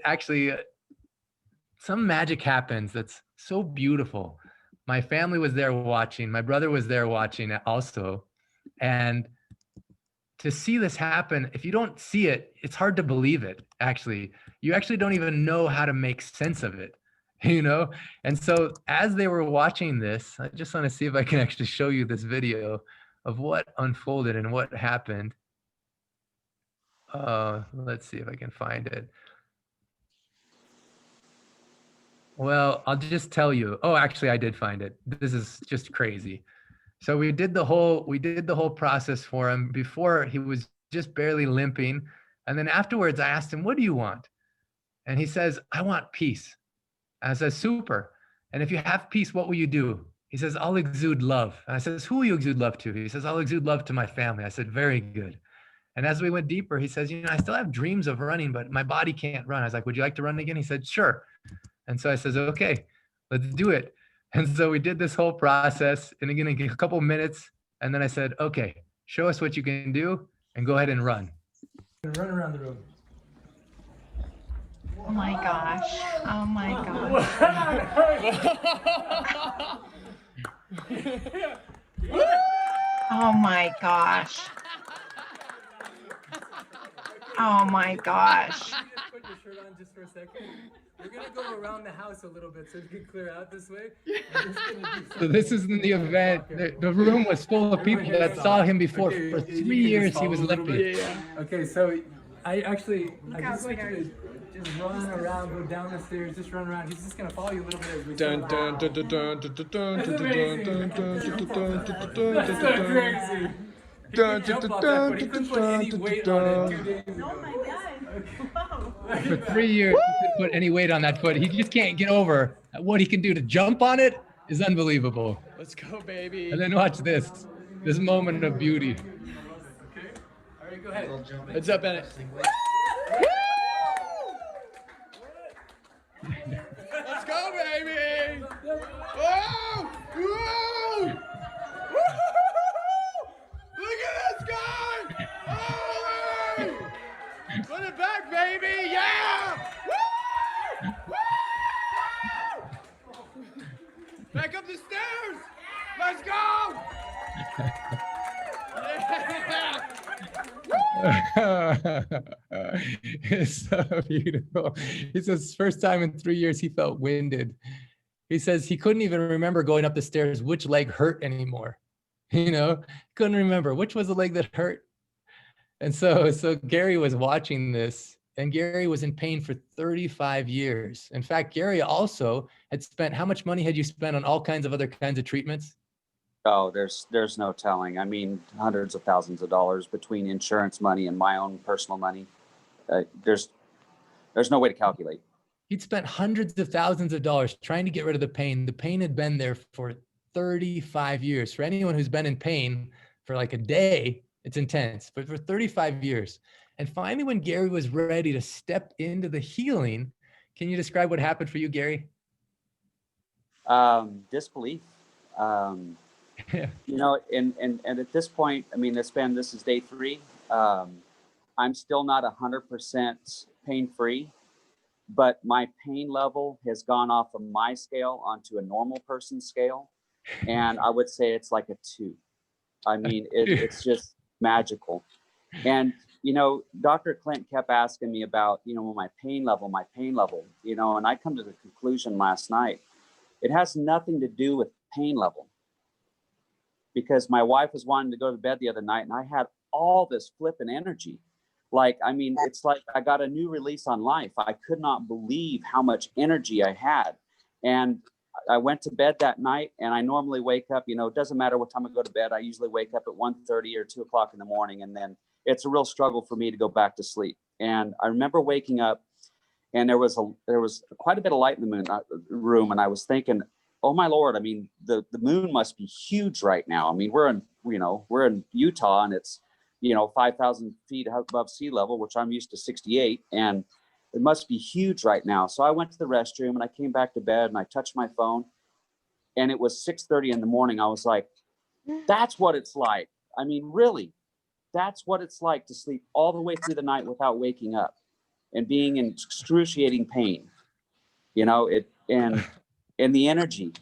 Actually, some magic happens that's so beautiful. My family was there watching. My brother was there watching also. And to see this happen, if you don't see it, it's hard to believe it, actually. You actually don't even know how to make sense of it, you know? And so as they were watching this, I just want to see if I can actually show you this video of what unfolded and what happened. Let's see if I can find it. Well, I'll just tell you. Oh, actually, I did find it. This is just crazy. So we did the whole process for him. Before, he was just barely limping, and then afterwards, I asked him, "What do you want?" And he says, "I want peace." And I said, "Super. And if you have peace, what will you do?" He says, "I'll exude love." And I says, "Who will you exude love to?" He says, "I'll exude love to my family." I said, "Very good." And as we went deeper, he says, "I still have dreams of running, but my body can't run." I was like, "Would you like to run again?" He said, "Sure." And so I says, "Okay, let's do it." And so we did this whole process, and again, a couple minutes. And then I said, "Okay, show us what you can do and go ahead and run." Run around the room. Oh my gosh. Oh my gosh. Oh my gosh. Oh my gosh. Put your shirt on just for a second. We're gonna go around the house a little bit so you can clear out this way. So this is in the event. The room was full of people that saw him before. For 3 years, he was limping. Okay, so I just want you to just run around, go down the stairs, just run around. He's just gonna follow you a little bit as we go. That's so crazy. He couldn't jump off that, but he couldn't put any weight on it 2 days ago. Oh my God. For 3 years, he couldn't put any weight on that foot. He just can't get over what he can do to jump on it is unbelievable. Let's go, baby. And then watch this moment of beauty. Okay. All right, go ahead. Heads up, Bennett. Let's go, baby. Whoa! Whoa! Look at this guy! Oh! Put it back, baby! Yeah! Woo! Woo! Back up the stairs! Let's go! Yeah! It's so beautiful. He says first time in 3 years he felt winded. He says he couldn't even remember going up the stairs which leg hurt anymore. Couldn't remember which was the leg that hurt. And so Gary was watching this, and Gary was in pain for 35 years. In fact, Gary also had spent, how much money had you spent on all kinds of other kinds of treatments? Oh, there's no telling. I mean, hundreds of thousands of dollars between insurance money and my own personal money. There's no way to calculate. He'd spent hundreds of thousands of dollars trying to get rid of the pain. The pain had been there for 35 years. For anyone who's been in pain for like a day, it's intense, but for 35 years. And finally, when Gary was ready to step into the healing, can you describe what happened for you, Gary? Disbelief. And at this point, I mean, this is day 3. I'm still not 100% pain-free, but my pain level has gone off of my scale onto a normal person's scale. And I would say it's like a 2. I mean, it's just magical. And, Dr. Clint kept asking me about, my pain level, and I come to the conclusion last night, it has nothing to do with pain level. Because my wife was wanting to go to bed the other night and I had all this flipping energy. It's like I got a new release on life. I could not believe how much energy I had. And I went to bed that night, and I normally wake up, it doesn't matter what time I go to bed. I usually wake up at 1:30 or 2 o'clock in the morning. And then it's a real struggle for me to go back to sleep. And I remember waking up, and there was quite a bit of light in the room. And I was thinking, oh my Lord, I mean, the moon must be huge right now. I mean, we're in Utah, and it's, 5,000 feet above sea level, which I'm used to 68. And it must be huge right now. So I went to the restroom and I came back to bed and I touched my phone, and it was 6:30 in the morning. I was like, that's what it's like. I mean, really, that's what it's like to sleep all the way through the night without waking up and being in excruciating pain. And the energy.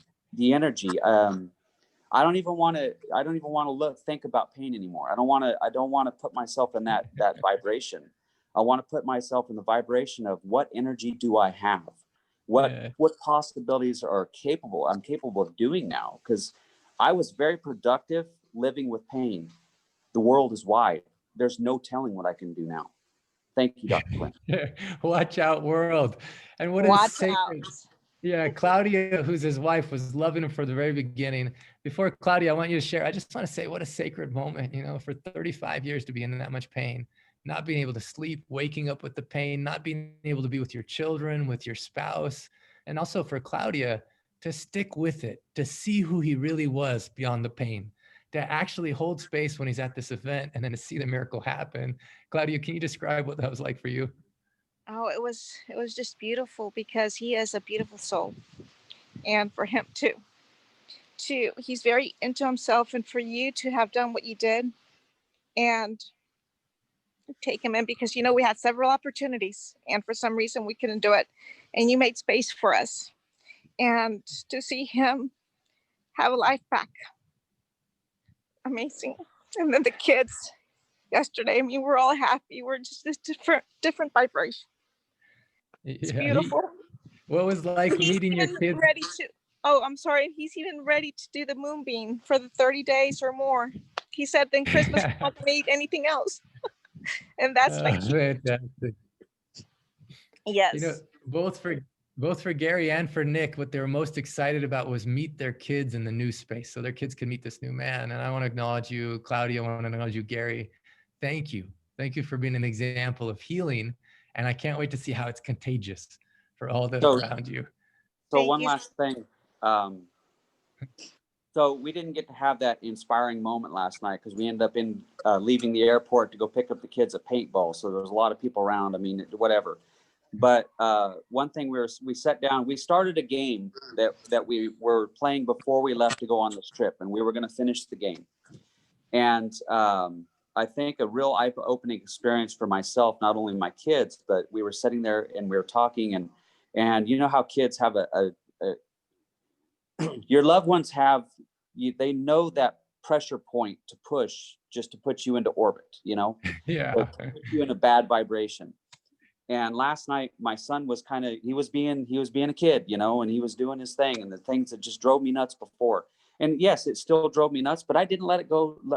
I don't even want to think about pain anymore. I don't want to put myself in that vibration. I want to put myself in the vibration of what energy do I have? What possibilities I'm capable of doing now? Because I was very productive living with pain. The world is wide. There's no telling what I can do now. Thank you, Dr. Clint. Watch out, world. And what Watch is sacred? Yeah, Claudia, who's his wife, was loving him from the very beginning. Before Claudia, I want you to share. I just want to say what a sacred moment, for 35 years to be in that much pain, not being able to sleep, waking up with the pain, not being able to be with your children, with your spouse. And also for Claudia to stick with it, to see who he really was beyond the pain, to actually hold space when he's at this event and then to see the miracle happen. Claudia, can you describe what that was like for you? Oh, it was just beautiful because he is a beautiful soul. And for him too, he's very into himself, and for you to have done what you did and take him in, because we had several opportunities and for some reason we couldn't do it, and you made space for us, and to see him have a life back, amazing. And then the kids yesterday, we're all happy. We're just this different vibration. It's beautiful. What was like meeting your kids? I'm sorry. He's even ready to do the moonbeam for the 30 days or more. He said then Christmas won't need anything else. And that's fantastic. Yes. Both for Gary and for Nick, what they were most excited about was meet their kids in the new space. So their kids could meet this new man. And I want to acknowledge you, Claudia. I want to acknowledge you, Gary. Thank you. Thank you for being an example of healing. And I can't wait to see how it's contagious for all those around you. So one last thing. So we didn't get to have that inspiring moment last night because we ended up leaving the airport to go pick up the kids at paintball. So there was a lot of people around. I mean, whatever. But one thing we sat down, we started a game that we were playing before we left to go on this trip, and we were going to finish the game. And I think a real eye-opening experience for myself, not only my kids, but we were sitting there and we were talking, and you know how kids have your loved ones they know that pressure point to push just to put you into orbit, yeah, put you in a bad vibration. And last night my son was he was being a kid, and he was doing his thing, and the things that just drove me nuts before. And yes, it still drove me nuts, but I didn't let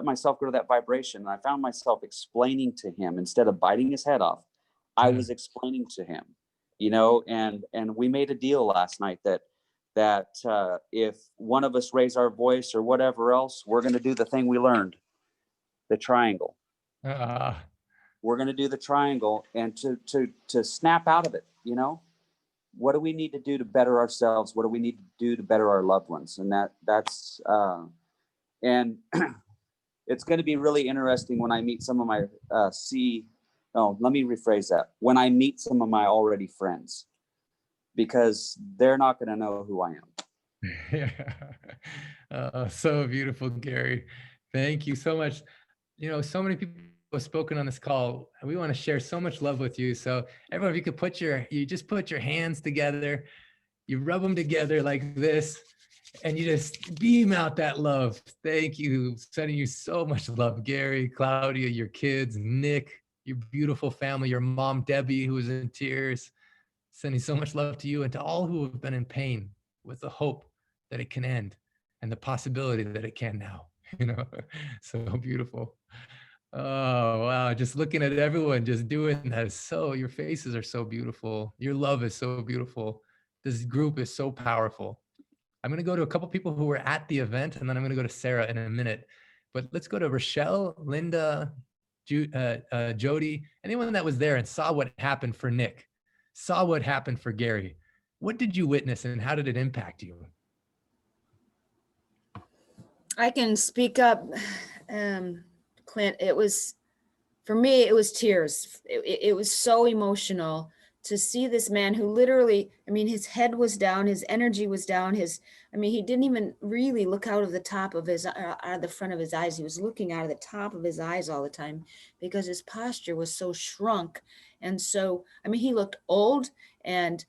myself go to that vibration. And I found myself explaining to him instead of biting his head off. I was explaining to him, and we made a deal last night that if one of us raise our voice or whatever else, we're going to do the thing we learned, the triangle. We're going to do the triangle, and to snap out of it, what do we need to do to better ourselves? What do we need to do to better our loved ones? And that's and it's going to be really interesting when I meet some of my let me rephrase that. When I meet some of my already friends, because they're not going to know who I am. So beautiful, Gary. Thank you so much. So many people have spoken on this call, and we want to share so much love with you. So everyone, if you could you just put your hands together, you rub them together like this, and you just beam out that love. Thank you. Sending you so much love, Gary, Claudia, your kids, Nick, your beautiful family, your mom, Debbie, who was in tears. Sending so much love to you and to all who have been in pain, with the hope that it can end and the possibility that it can now. So beautiful. Oh, wow. Just looking at everyone just doing that. Your faces are so beautiful. Your love is so beautiful. This group is so powerful. I'm going to go to a couple people who were at the event, and then I'm going to go to Sarah in a minute. But let's go to Rochelle, Linda, Jody, anyone that was there and saw what happened for Nick. Saw what happened for Gary. What did you witness and how did it impact you? I can speak up, Clint. For me, it was tears. It was so emotional to see this man who literally, his head was down, his energy was down, he didn't even really look out of the top of out of the front of his eyes. He was looking out of the top of his eyes all the time because his posture was so shrunk. And so, he looked old and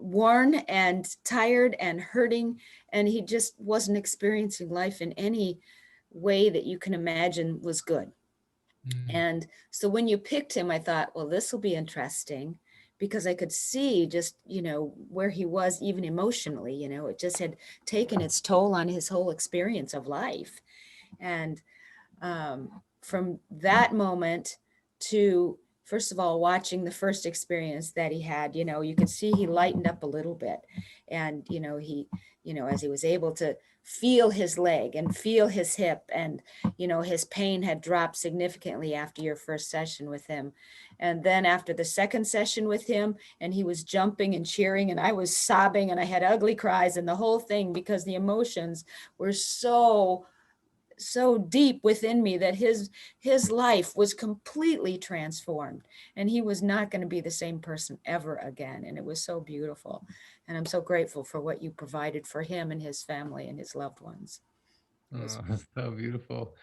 worn and tired and hurting, and he just wasn't experiencing life in any way that you can imagine was good. And so when you picked him, I thought, well, this will be interesting, because I could see just, where he was even emotionally, it just had taken its toll on his whole experience of life. And from that moment to, first of all, watching the first experience that he had, you could see he lightened up a little bit. And, he, as he was able to feel his leg and feel his hip, and, his pain had dropped significantly after your first session with him. And then after the second session with him, and he was jumping and cheering, and I was sobbing, and I had ugly cries and the whole thing, because the emotions were so deep within me that his life was completely transformed, and he was not going to be the same person ever again. And it was so beautiful. And I'm so grateful for what you provided for him and his family and his loved ones. Oh, so beautiful.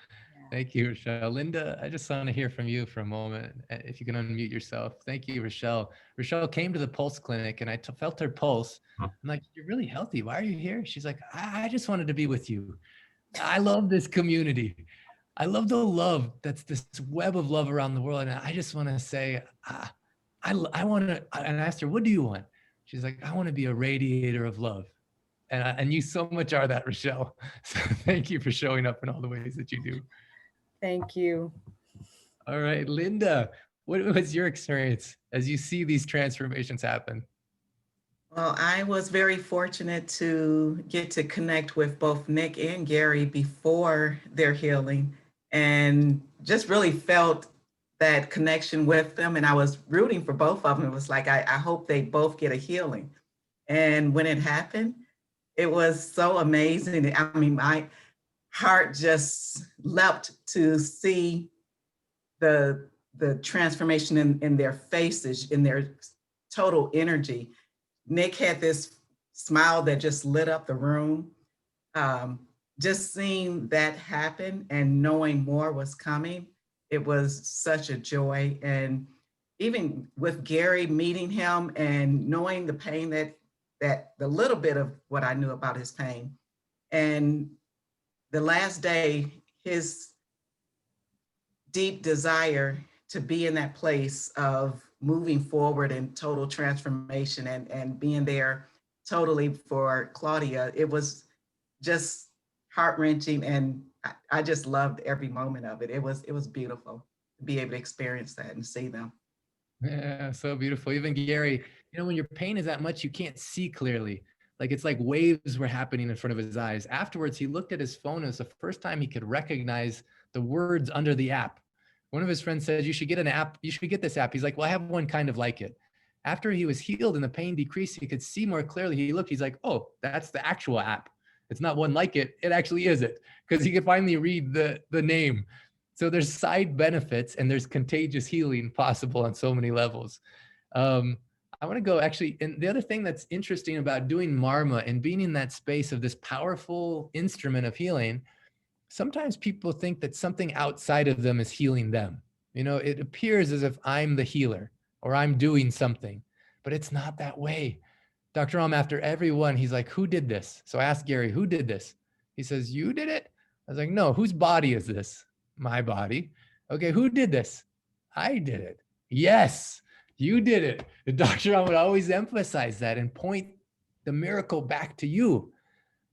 Thank you, Rochelle. Linda, I just want to hear from you for a moment. If you can unmute yourself. Thank you, Rochelle. Rochelle came to the Pulse Clinic, and I felt her pulse. I'm like, you're really healthy. Why are you here? She's like, I just wanted to be with you. I love this community. I love the love that's this web of love around the world. And I just want to say, I want to, and I asked her, what do you want? She's like, I want to be a radiator of love. And you so much are that, Rochelle. So thank you for showing up in all the ways that you do. Thank you. All right, Linda, what was your experience as you see these transformations happen? Well, I was very fortunate to get to connect with both Nick and Gary before their healing, and just really felt that connection with them. And I was rooting for both of them. It was like, I hope they both get a healing. And when it happened, it was so amazing. I mean, my heart just leapt to see the transformation in their faces, in their total energy. Nick had this smile that just lit up the room. Just seeing that happen and knowing more was coming, it was such a joy. And even with Gary, meeting him and knowing the pain that the little bit of what I knew about his pain. And the last day, his deep desire to be in that place of moving forward in total transformation and being there totally for Claudia, it was just heart-wrenching, and I just loved every moment of it. It was beautiful to be able to experience that and see them. Yeah, so beautiful. Even Gary, when your pain is that much, you can't see clearly. Like it's like waves were happening in front of his eyes. Afterwards, he looked at his phone. It was the first time he could recognize the words under the app. One of his friends said, you should get an app. You should get this app. He's like, well, I have one kind of like it. After he was healed and the pain decreased, he could see more clearly. He looked, he's like, oh, that's the actual app. It's not one like it. It actually is it, because he could finally read the name. So there's side benefits and there's contagious healing possible on so many levels. I want to go actually, and the other thing that's interesting about doing Marma and being in that space of this powerful instrument of healing, sometimes people think that something outside of them is healing them. It appears as if I'm the healer or I'm doing something, but it's not that way. Dr. Ram, after every one, he's like, who did this? So I asked Gary, who did this? He says, you did it? I was like, no, whose body is this? My body. Okay, who did this? I did it. Yes, you did it. The Dr. Ram would always emphasize that and point the miracle back to you.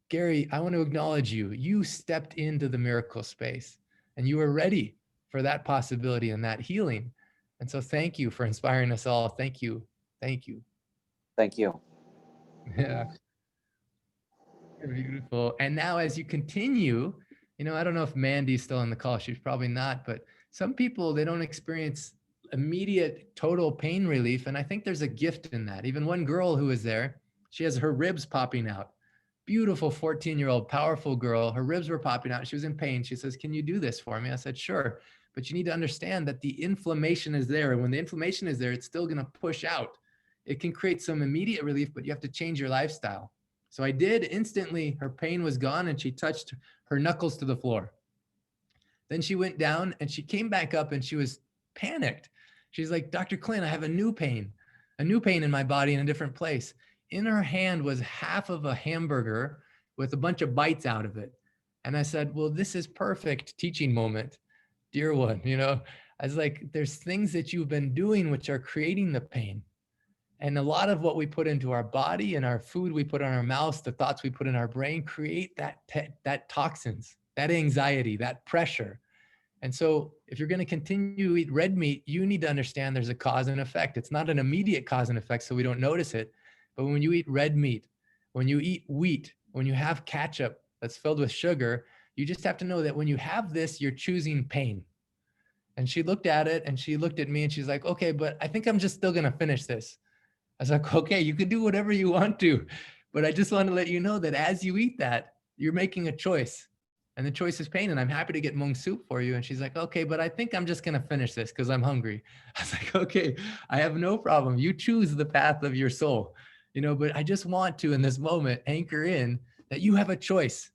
Gary, I want to acknowledge you. You stepped into the miracle space and you were ready for that possibility and that healing. And so thank you for inspiring us all. Thank you. Thank you. Thank you. Yeah. Beautiful. And now as you continue, I don't know if Mandy's still on the call. She's probably not, but some people, they don't experience immediate total pain relief. And I think there's a gift in that. Even one girl who was there, she has her ribs popping out. Beautiful 14-year-old, powerful girl. Her ribs were popping out. She was in pain. She says, can you do this for me? I said, sure. But you need to understand that the inflammation is there. And when the inflammation is there, it's still going to push out. It can create some immediate relief, but you have to change your lifestyle. So I did. Instantly, her pain was gone and she touched her knuckles to the floor. Then she went down and she came back up and she was panicked. She's like, Dr. Clint, I have a new pain in my body in a different place. in her hand was half of a hamburger with a bunch of bites out of it. And I said, well, this is perfect teaching moment, dear one. You know, I was like, there's things that you've been doing which are creating the pain. And a lot of what we put into our body and our food we put in our mouths, the thoughts we put in our brain create that toxins, that anxiety, that pressure. And so if you're going to continue to eat red meat, you need to understand there's a cause and effect. It's not an immediate cause and effect, so we don't notice it. But when you eat red meat, when you eat wheat, when you have ketchup that's filled with sugar, you just have to know that when you have this, you're choosing pain. And she looked at it and she looked at me and she's like, okay, but I think I'm just still going to finish this. I was like, okay, you can do whatever you want to, but I just want to let you know that as you eat that, you're making a choice. And the choice is pain, and I'm happy to get Hmong soup for you. And she's like, okay, but I think I'm just going to finish this because I'm hungry. I was like, okay, I have no problem. You choose the path of your soul, you know, but I just want to, in this moment, anchor in that you have a choice.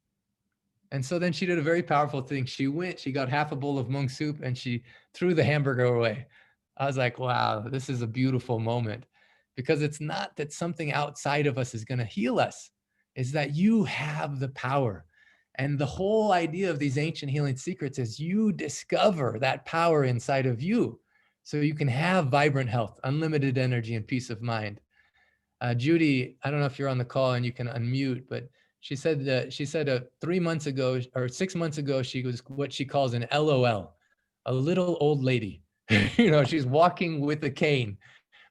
And so then she did a very powerful thing. She got half a bowl of Hmong soup and she threw the hamburger away. I was like, wow, this is a beautiful moment, because it's not that something outside of us is going to heal us. It's that you have the power. And the whole idea of these ancient healing secrets is you discover that power inside of you so you can have vibrant health, unlimited energy, and peace of mind. Judy, I don't know if you're on the call and you can unmute, but she said 3 months ago or 6 months ago, she was what she calls an LOL, a little old lady. You know, she's walking with a cane,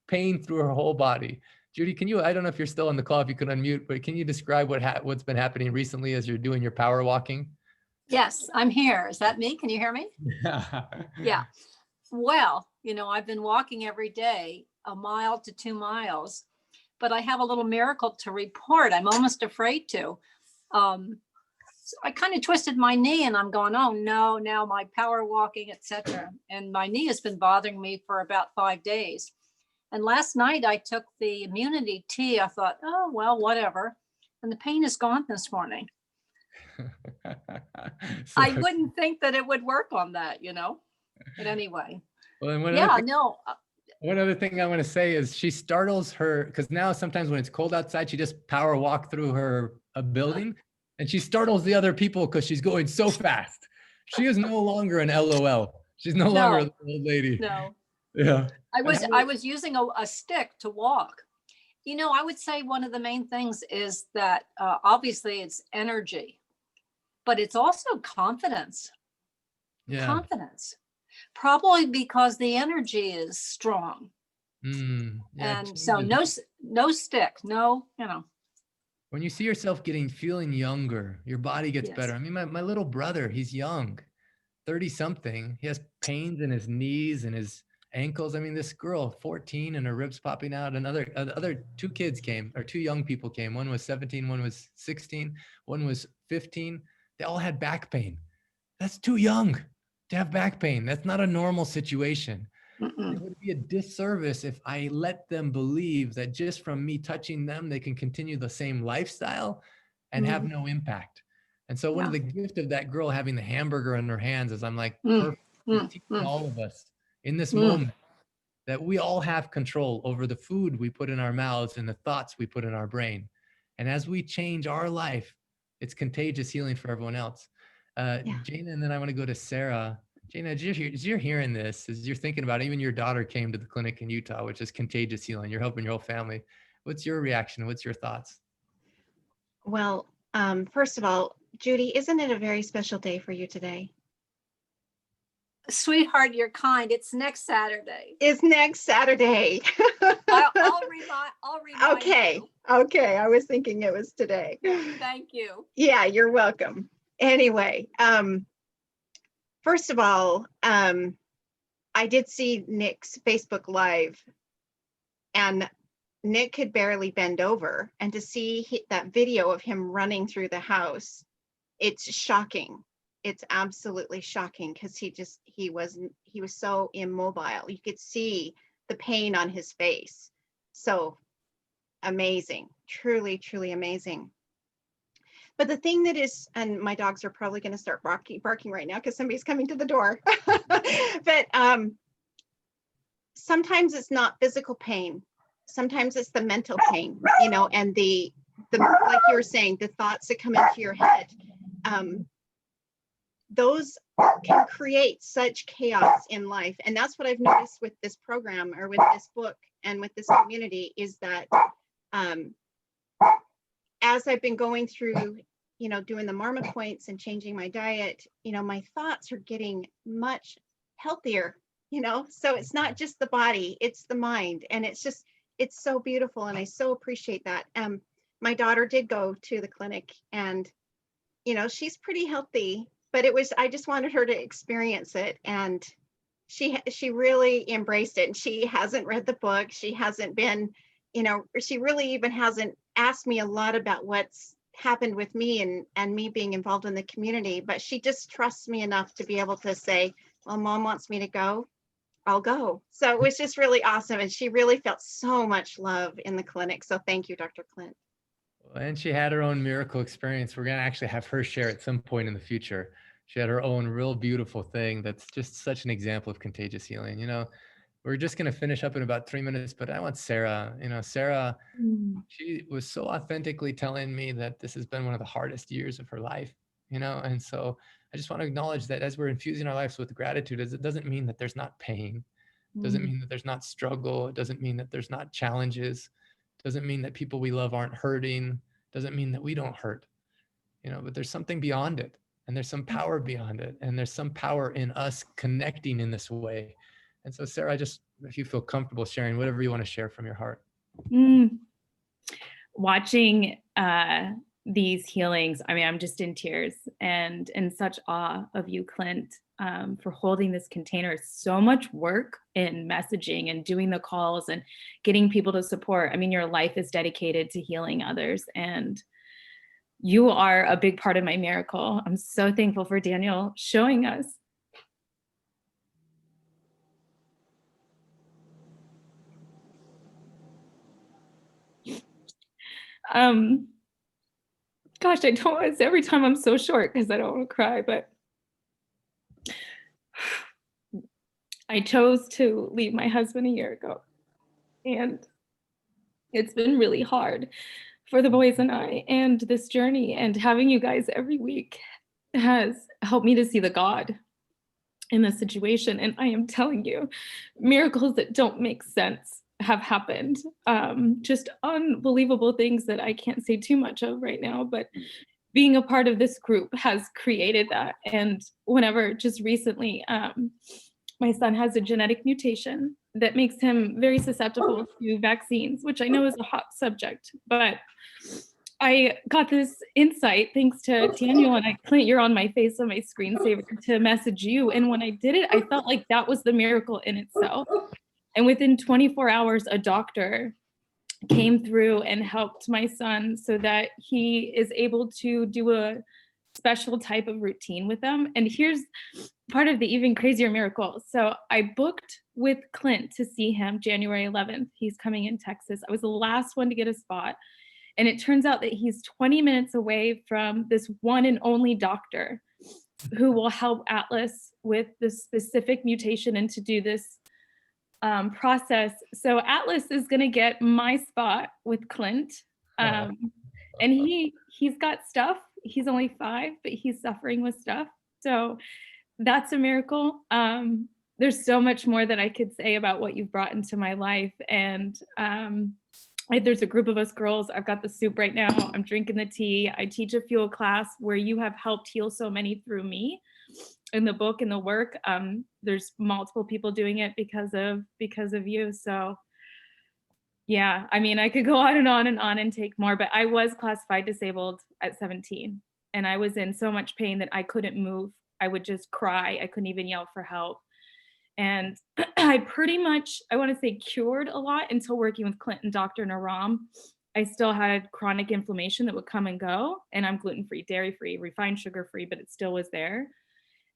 pain through her whole body. Judy, I don't know if you're still on the call, if you could unmute, but can you describe what's been happening recently as you're doing your power walking? Yes, I'm here. Is that me? Can you hear me? Yeah. Well, you know, I've been walking every day 1 mile to 2 miles, but I have a little miracle to report. I'm almost afraid to. So I kind of twisted my knee and I'm going, oh no, now my power walking, etc. And my knee has been bothering me for about 5 days. And last night I took the immunity tea. I thought, oh, well, whatever. And the pain is gone this morning. I wouldn't think that it would work on that, you know, but anyway. Well, one other thing I want to say is she startles her, because now sometimes when it's cold outside, she just power walk through a building and she startles the other people because she's going so fast. She is no longer an LOL. She's no longer an old lady. No. Yeah. I was using a stick to walk. You know, I would say one of the main things is that obviously it's energy, but it's also confidence. Yeah. Confidence. Probably because the energy is strong. Yeah, and so no stick, no, you know. When you see yourself feeling younger, your body gets better. I mean, my little brother, he's young, 30 something. He has pains in his knees and his ankles. I mean, this girl, 14, and her ribs popping out. Other 2 kids came, or 2 young people came. One was 17, one was 16, one was 15. They all had back pain. That's too young to have back pain. That's not a normal situation. It would be a disservice if I let them believe that just from me touching them, they can continue the same lifestyle and have no impact. And so one of the gifts of that girl having the hamburger in her hands is I'm like, perfect, teaching all of us in this moment that we all have control over the food we put in our mouths and the thoughts we put in our brain. And as we change our life, it's contagious healing for everyone else. Jana, and then I want to go to Sarah. Jana, as you're hearing this, as you're thinking about it, even your daughter came to the clinic in Utah, which is contagious healing. You're helping your whole family. What's your reaction? What's your thoughts? Well, first of all, Judy, isn't it a very special day for you today? Sweetheart, you're kind. It's next Saturday. It's next Saturday. I'll remind okay. you. Okay. I was thinking it was today. Thank you. Yeah, you're welcome. Anyway, first of all, I did see Nick's Facebook Live, and Nick could barely bend over. And to see that video of him running through the house, it's shocking. It's absolutely shocking because he was so immobile. You could see the pain on his face. So amazing, truly, truly amazing. But the thing that is, and my dogs are probably going to start barking right now because somebody's coming to the door. But sometimes it's not physical pain. sometimes it's the mental pain, and the like you were saying, the thoughts that come into your head, those can create such chaos in life. And that's what I've noticed with this program, or with this book, and with this community, is that as I've been going through, doing the Marma points and changing my diet, my thoughts are getting much healthier, so it's not just the body, it's the mind. And it's so beautiful. And I so appreciate that. My daughter did go to the clinic, and, she's pretty healthy, but I just wanted her to experience it. And she really embraced it. And she hasn't read the book. She hasn't been, she really even hasn't asked me a lot about what's happened with me and me being involved in the community, but she just trusts me enough to be able to say, well, Mom wants me to go, I'll go. So it was just really awesome. And she really felt so much love in the clinic. So thank you, Dr. Clint. And she had her own miracle experience. We're going to actually have her share at some point in the future. She had her own real beautiful thing that's just such an example of contagious healing. We're just going to finish up in about 3 minutes, but I want Sarah. Sarah, she was so authentically telling me that this has been one of the hardest years of her life, and so I just want to acknowledge that as we're infusing our lives with gratitude, it doesn't mean that there's not pain. It doesn't mean that there's not struggle. It doesn't mean that there's not challenges. It doesn't mean that people we love aren't hurting. It doesn't mean that we don't hurt, but there's something beyond it. And there's some power beyond it. And there's some power in us connecting in this way. And so, Sarah, if you feel comfortable sharing whatever you want to share from your heart. Watching these healings, I'm just in tears and in such awe of you, Clint, for holding this container. So much work in messaging and doing the calls and getting people to support. Your life is dedicated to healing others, and you are a big part of my miracle. I'm so thankful for Daniel showing us. Gosh, it's every time I'm so short because I don't want to cry, but I chose to leave my husband a year ago, and it's been really hard for the boys and I, and this journey, and having you guys every week has helped me to see the God in this situation. And I am telling you, miracles that don't make sense have happened. Just unbelievable things that I can't say too much of right now, but being a part of this group has created that. And whenever, just recently, my son has a genetic mutation that makes him very susceptible to vaccines, which I know is a hot subject, but I got this insight thanks to Daniel, and Clint, you're on my face on my screensaver to message you. And when I did it, I felt like that was the miracle in itself. And within 24 hours, a doctor came through and helped my son so that he is able to do a special type of routine with them. And here's part of the even crazier miracle. So I booked with Clint to see him January 11th. He's coming in Texas. I was the last one to get a spot. And it turns out that he's 20 minutes away from this one and only doctor who will help Atlas with this specific mutation and to do this process. So Atlas is going to get my spot with Clint. And he's got stuff. He's only 5, but he's suffering with stuff. So that's a miracle. There's so much more that I could say about what you've brought into my life. And there's a group of us girls. I've got the soup right now. I'm drinking the tea. I teach a fuel class where you have helped heal so many through me in the book and the work. There's multiple people doing it because of you. So yeah, I could go on and take more, but I was classified disabled at 17, and I was in so much pain that I couldn't move. I would just cry. I couldn't even yell for help. And I pretty much, I want to say, cured a lot until working with Clint and Dr. Naram. I still had chronic inflammation that would come and go, and I'm gluten-free, dairy-free, refined sugar-free, but it still was there.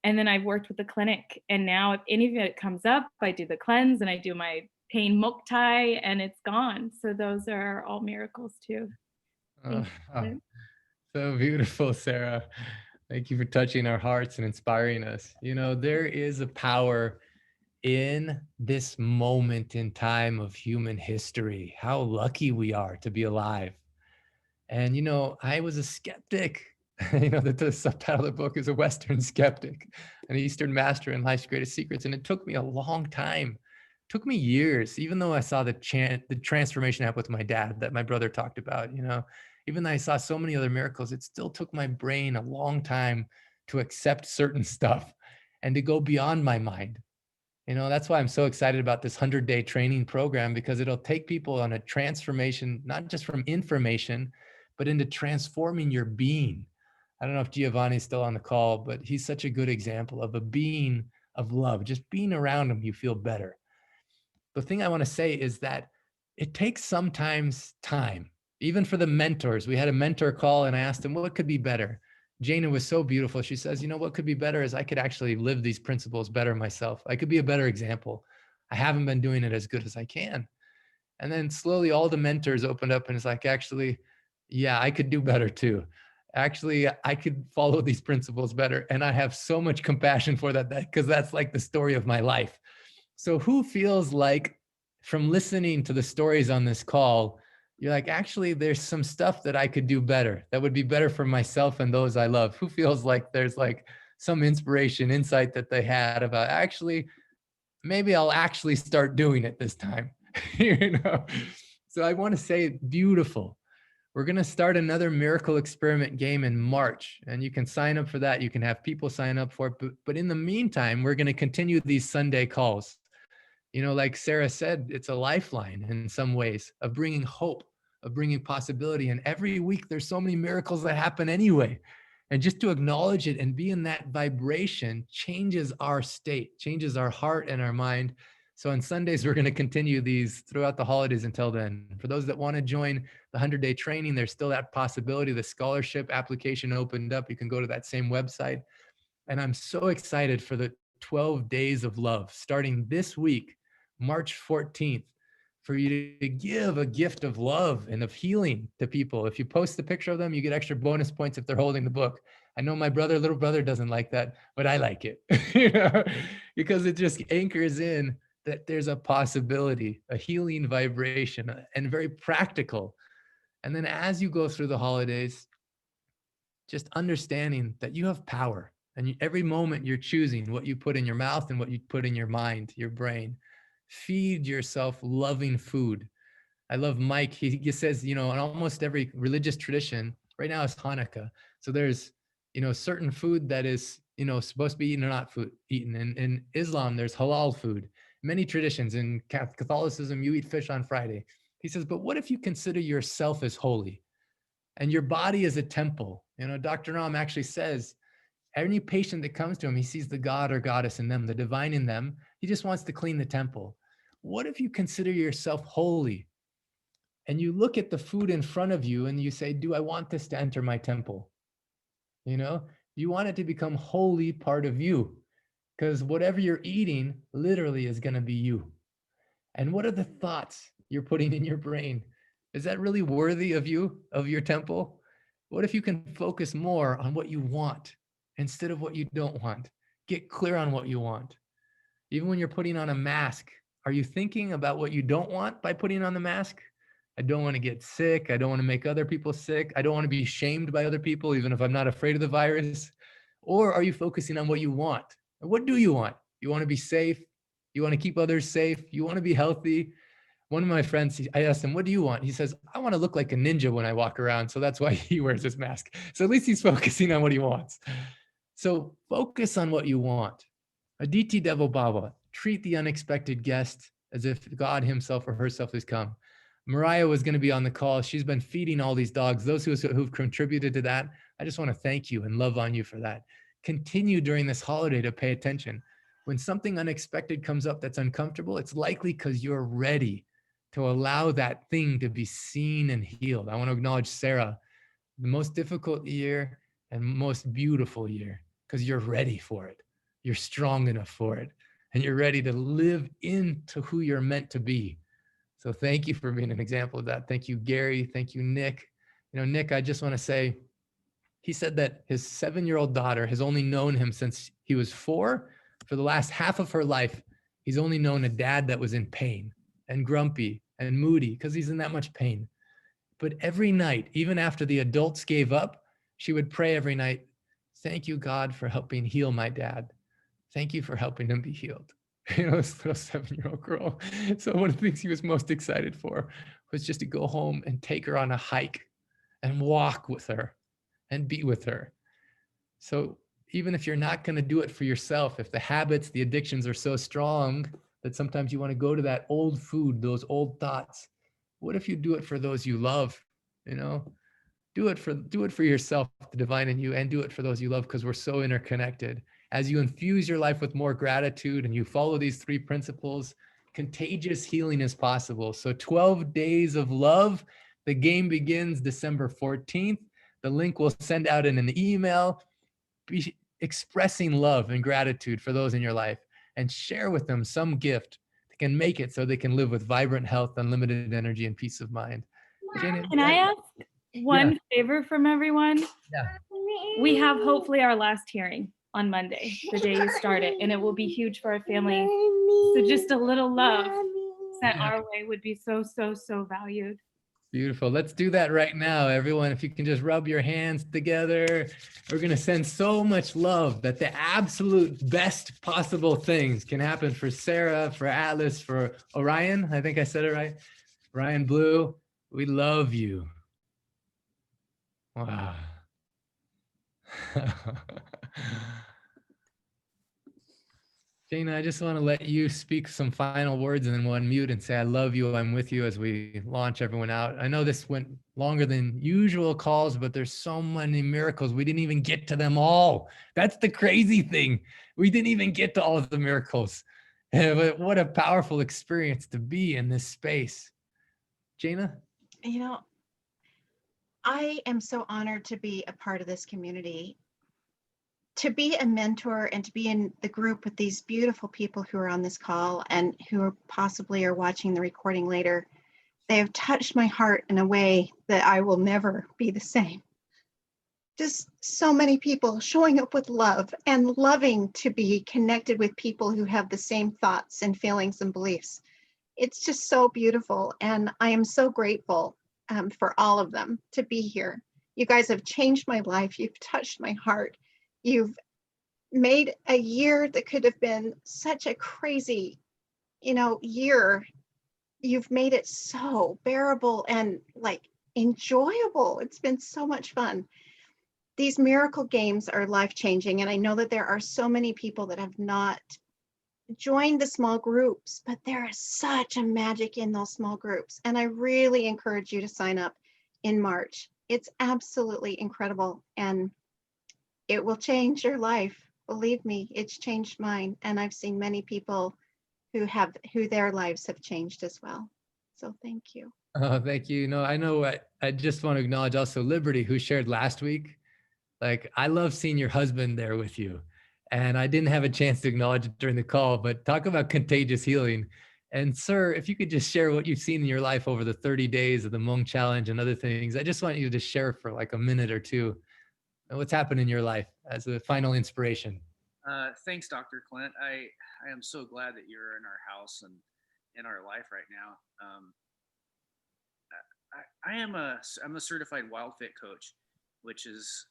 And then I've worked with the clinic, and now if any of it comes up, I do the cleanse and I do my pain muktai, and it's gone. So those are all miracles too. So beautiful, Sarah. Thank you for touching our hearts and inspiring us. There is a power in this moment in time of human history. How lucky we are to be alive. And, I was a skeptic. The subtitle of the book is A Western Skeptic, an Eastern Master in Life's Greatest Secrets. And it took me a long time. It took me years, even though I saw the transformation happen with my dad that my brother talked about, even though I saw so many other miracles, it still took my brain a long time to accept certain stuff and to go beyond my mind. That's why I'm so excited about this 100-day training program, because it'll take people on a transformation, not just from information, but into transforming your being. I don't know if Giovanni's still on the call, but he's such a good example of a being of love. Just being around him, you feel better. The thing I want to say is that it takes sometimes time, even for the mentors. We had a mentor call and I asked him, what could be better? Jana was so beautiful. She says, what could be better is I could actually live these principles better myself. I could be a better example. I haven't been doing it as good as I can. And then slowly all the mentors opened up and it's like, actually, yeah, I could do better too. Actually, I could follow these principles better. And I have so much compassion for that because that's like the story of my life. So who feels like from listening to the stories on this call, you're like, actually, there's some stuff that I could do better that would be better for myself and those I love? Who feels like there's like some inspiration, insight that they had about actually, maybe I'll actually start doing it this time? So I want to say beautiful. We're going to start another miracle experiment game in March, and you can sign up for that. You can have people sign up for it. But in the meantime, we're going to continue these Sunday calls. Like Sarah said, it's a lifeline in some ways of bringing hope, of bringing possibility. And every week there's so many miracles that happen anyway. And just to acknowledge it and be in that vibration changes our state, changes our heart and our mind. So on Sundays, we're going to continue these throughout the holidays until then. For those that want to join the 100-day training, there's still that possibility. The scholarship application opened up. You can go to that same website. And I'm so excited for the 12 days of love starting this week, March 14th, for you to give a gift of love and of healing to people. If you post the picture of them, you get extra bonus points if they're holding the book. I know my little brother doesn't like that, but I like it, because it just anchors in that there's a possibility, a healing vibration, and very practical. And then as you go through the holidays, just understanding that you have power, and every moment you're choosing what you put in your mouth and what you put in your mind, your brain. Feed yourself loving food. I love Mike. He says, in almost every religious tradition, right now it's Hanukkah. So there's, certain food that is, supposed to be eaten or not eaten. In Islam, there's halal food. Many traditions. In Catholicism, you eat fish on Friday. He says, but what if you consider yourself as holy and your body is a temple? Dr. Ram actually says, any patient that comes to him, he sees the god or goddess in them, the divine in them. He just wants to clean the temple. What if you consider yourself holy and you look at the food in front of you and you say, do I want this to enter my temple? You want it to become holy part of you, because whatever you're eating literally is going to be you. And what are the thoughts you're putting in your brain? Is that really worthy of you, of your temple? What if you can focus more on what you want instead of what you don't want? Get clear on what you want. Even when you're putting on a mask, are you thinking about what you don't want by putting on the mask? I don't want to get sick. I don't want to make other people sick. I don't want to be shamed by other people, even if I'm not afraid of the virus. Or are you focusing on what you want? And what do you want? You want to be safe? You want to keep others safe? You want to be healthy? One of my friends, I asked him, what do you want? He says, I want to look like a ninja when I walk around. So that's why he wears his mask. So at least he's focusing on what he wants. So focus on what you want. Aditi Devo Bhava, treat the unexpected guest as if God himself or herself has come. Mariah was going to be on the call. She's been feeding all these dogs. Those who've contributed to that, I just want to thank you and love on you for that. Continue during this holiday to pay attention. When something unexpected comes up that's uncomfortable, it's likely because you're ready to allow that thing to be seen and healed. I want to acknowledge Sarah, the most difficult year and most beautiful year, because you're ready for it. You're strong enough for it. And you're ready to live into who you're meant to be. So thank you for being an example of that. Thank you, Gary. Thank you, Nick. Nick, I just want to say, he said that his 7-year-old daughter has only known him since he was 4 for the last half of her life. He's only known a dad that was in pain and grumpy and moody because he's in that much pain. But every night, even after the adults gave up, she would pray every night, thank you, God, for helping heal my dad. Thank you for helping him be healed. You know, this little 7-year-old girl. So one of the things he was most excited for was just to go home and take her on a hike and walk with her and be with her. So even if you're not going to do it for yourself, if the habits, the addictions are so strong that sometimes you want to go to that old food, those old thoughts, what if you do it for those you love? You know, do it for yourself, the divine in you, and do it for those you love, because we're so interconnected. As you infuse your life with more gratitude and you follow these 3 principles, contagious healing is possible. So 12 days of love. The game begins December 14th. The link we'll send out in an email. Be expressing love and gratitude for those in your life, and share with them some gift that can make it so they can live with vibrant health, unlimited energy, and peace of mind. Jane, Can I ask one favor from everyone? Yeah. We have hopefully our last hearing on Monday, the day you start it, and it will be huge for our family. So just a little love sent our way would be so, so, so valued. Beautiful. Let's do that right now, everyone. If you can just rub your hands together, we're going to send so much love that the absolute best possible things can happen for Sarah, for Atlas, for Orion. I think I said it right. Ryan Blue, we love you. Wow. Jana, I just want to let you speak some final words, and then we'll unmute and say, I love you, I'm with you, as we launch everyone out. I know this went longer than usual calls, but there's so many miracles. We didn't even get to them all. That's the crazy thing. We didn't even get to all of the miracles. But what a powerful experience to be in this space. Jana? You know, I am so honored to be a part of this community, to be a mentor and to be in the group with these beautiful people who are on this call and who are possibly are watching the recording later. They have touched my heart in a way that I will never be the same. Just so many people showing up with love and loving to be connected with people who have the same thoughts and feelings and beliefs. It's just so beautiful. And I am so grateful for all of them to be here. You guys have changed my life. You've touched my heart. You've made a year that could have been such a crazy, year. You've made it so bearable and like enjoyable. It's been so much fun. These miracle games are life-changing. And I know that there are so many people that have not joined the small groups, but there is such a magic in those small groups. And I really encourage you to sign up in March. It's absolutely incredible. And it will change your life. Believe me, it's changed mine. And I've seen many people who their lives have changed as well. So thank you. Oh, thank you. No, I know. I just want to acknowledge also Liberty, who shared last week. Like, I love seeing your husband there with you. And I didn't have a chance to acknowledge it during the call, but talk about contagious healing. And sir, if you could just share what you've seen in your life over the 30 days of the Hmong Challenge and other things, I just want you to share for like a minute or two what's happened in your life as a final inspiration. Thanks, Dr. Clint. I am so glad that you're in our house and in our life right now. I'm a certified wild fit coach, which is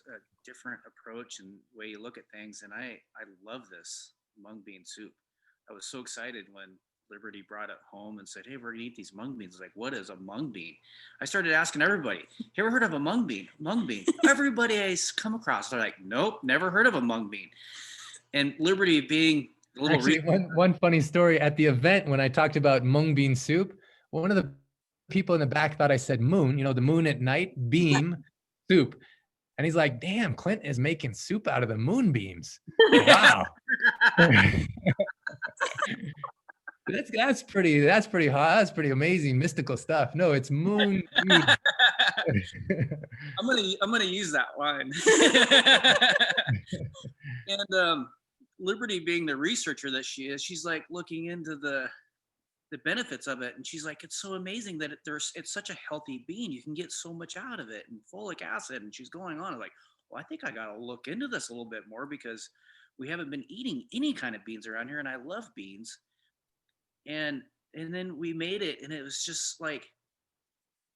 a different approach and way you look at things. And I love this mung bean soup. I was so excited when Liberty brought it home and said, hey, we're gonna eat these mung beans. I was like, what is a mung bean? I started asking everybody, you ever heard of a mung bean? Mung bean. Everybody I come across, they're like, nope, never heard of a mung bean. And Liberty being a little— Actually, one funny story at the event when I talked about mung bean soup, one of the people in the back thought I said moon, the moon at night, beam, soup. And he's like, damn, Clint is making soup out of the moonbeams. Wow. That's pretty hot. That's pretty amazing, mystical stuff. No, it's moon. I'm gonna use that line. And Liberty, being the researcher that she is, she's like looking into the benefits of it, and she's like, it's so amazing that it's such a healthy bean. You can get so much out of it, and folic acid. And she's going on like, well, I think I gotta look into this a little bit more, because we haven't been eating any kind of beans around here, and I love beans. And then we made it, and it was just like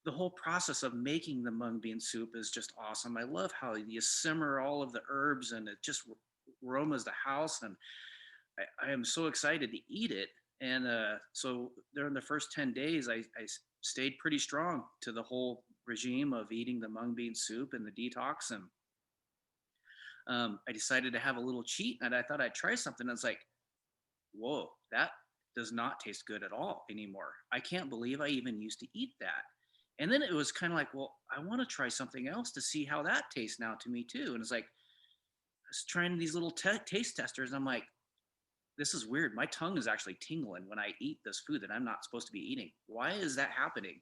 the whole process of making the mung bean soup is just awesome. I love how you simmer all of the herbs, and it just aromas the house, and I am so excited to eat it. And so during the first 10 days, I stayed pretty strong to the whole regime of eating the mung bean soup and the detox. And I decided to have a little cheat, and I thought I'd try something. And it's like, whoa, that does not taste good at all anymore. I can't believe I even used to eat that. And then it was kind of like, well, I want to try something else to see how that tastes now to me too. And it's like, I was trying these little taste testers. And I'm like, this is weird. My tongue is actually tingling when I eat this food that I'm not supposed to be eating. Why is that happening?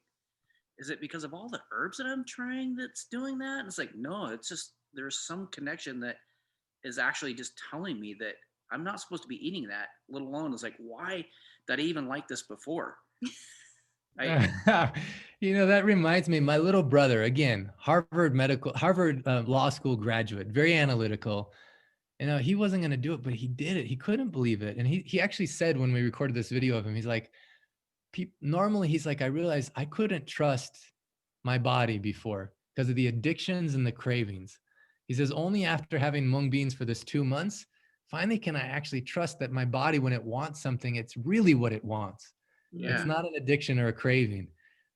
Is it because of all the herbs that I'm trying that's doing that? And it's like, no, it's just, there's some connection that is actually just telling me that I'm not supposed to be eating that, let alone it's like, why did I even like this before? That reminds me, my little brother, again, Harvard Law School graduate, very analytical. He wasn't going to do it, but he did it. He couldn't believe it. And he actually said when we recorded this video of him, he's like, normally he's like, I realized I couldn't trust my body before because of the addictions and the cravings. He says, only after having mung beans for this 2 months, finally can I actually trust that my body, when it wants something, it's really what it wants. Yeah. It's not an addiction or a craving.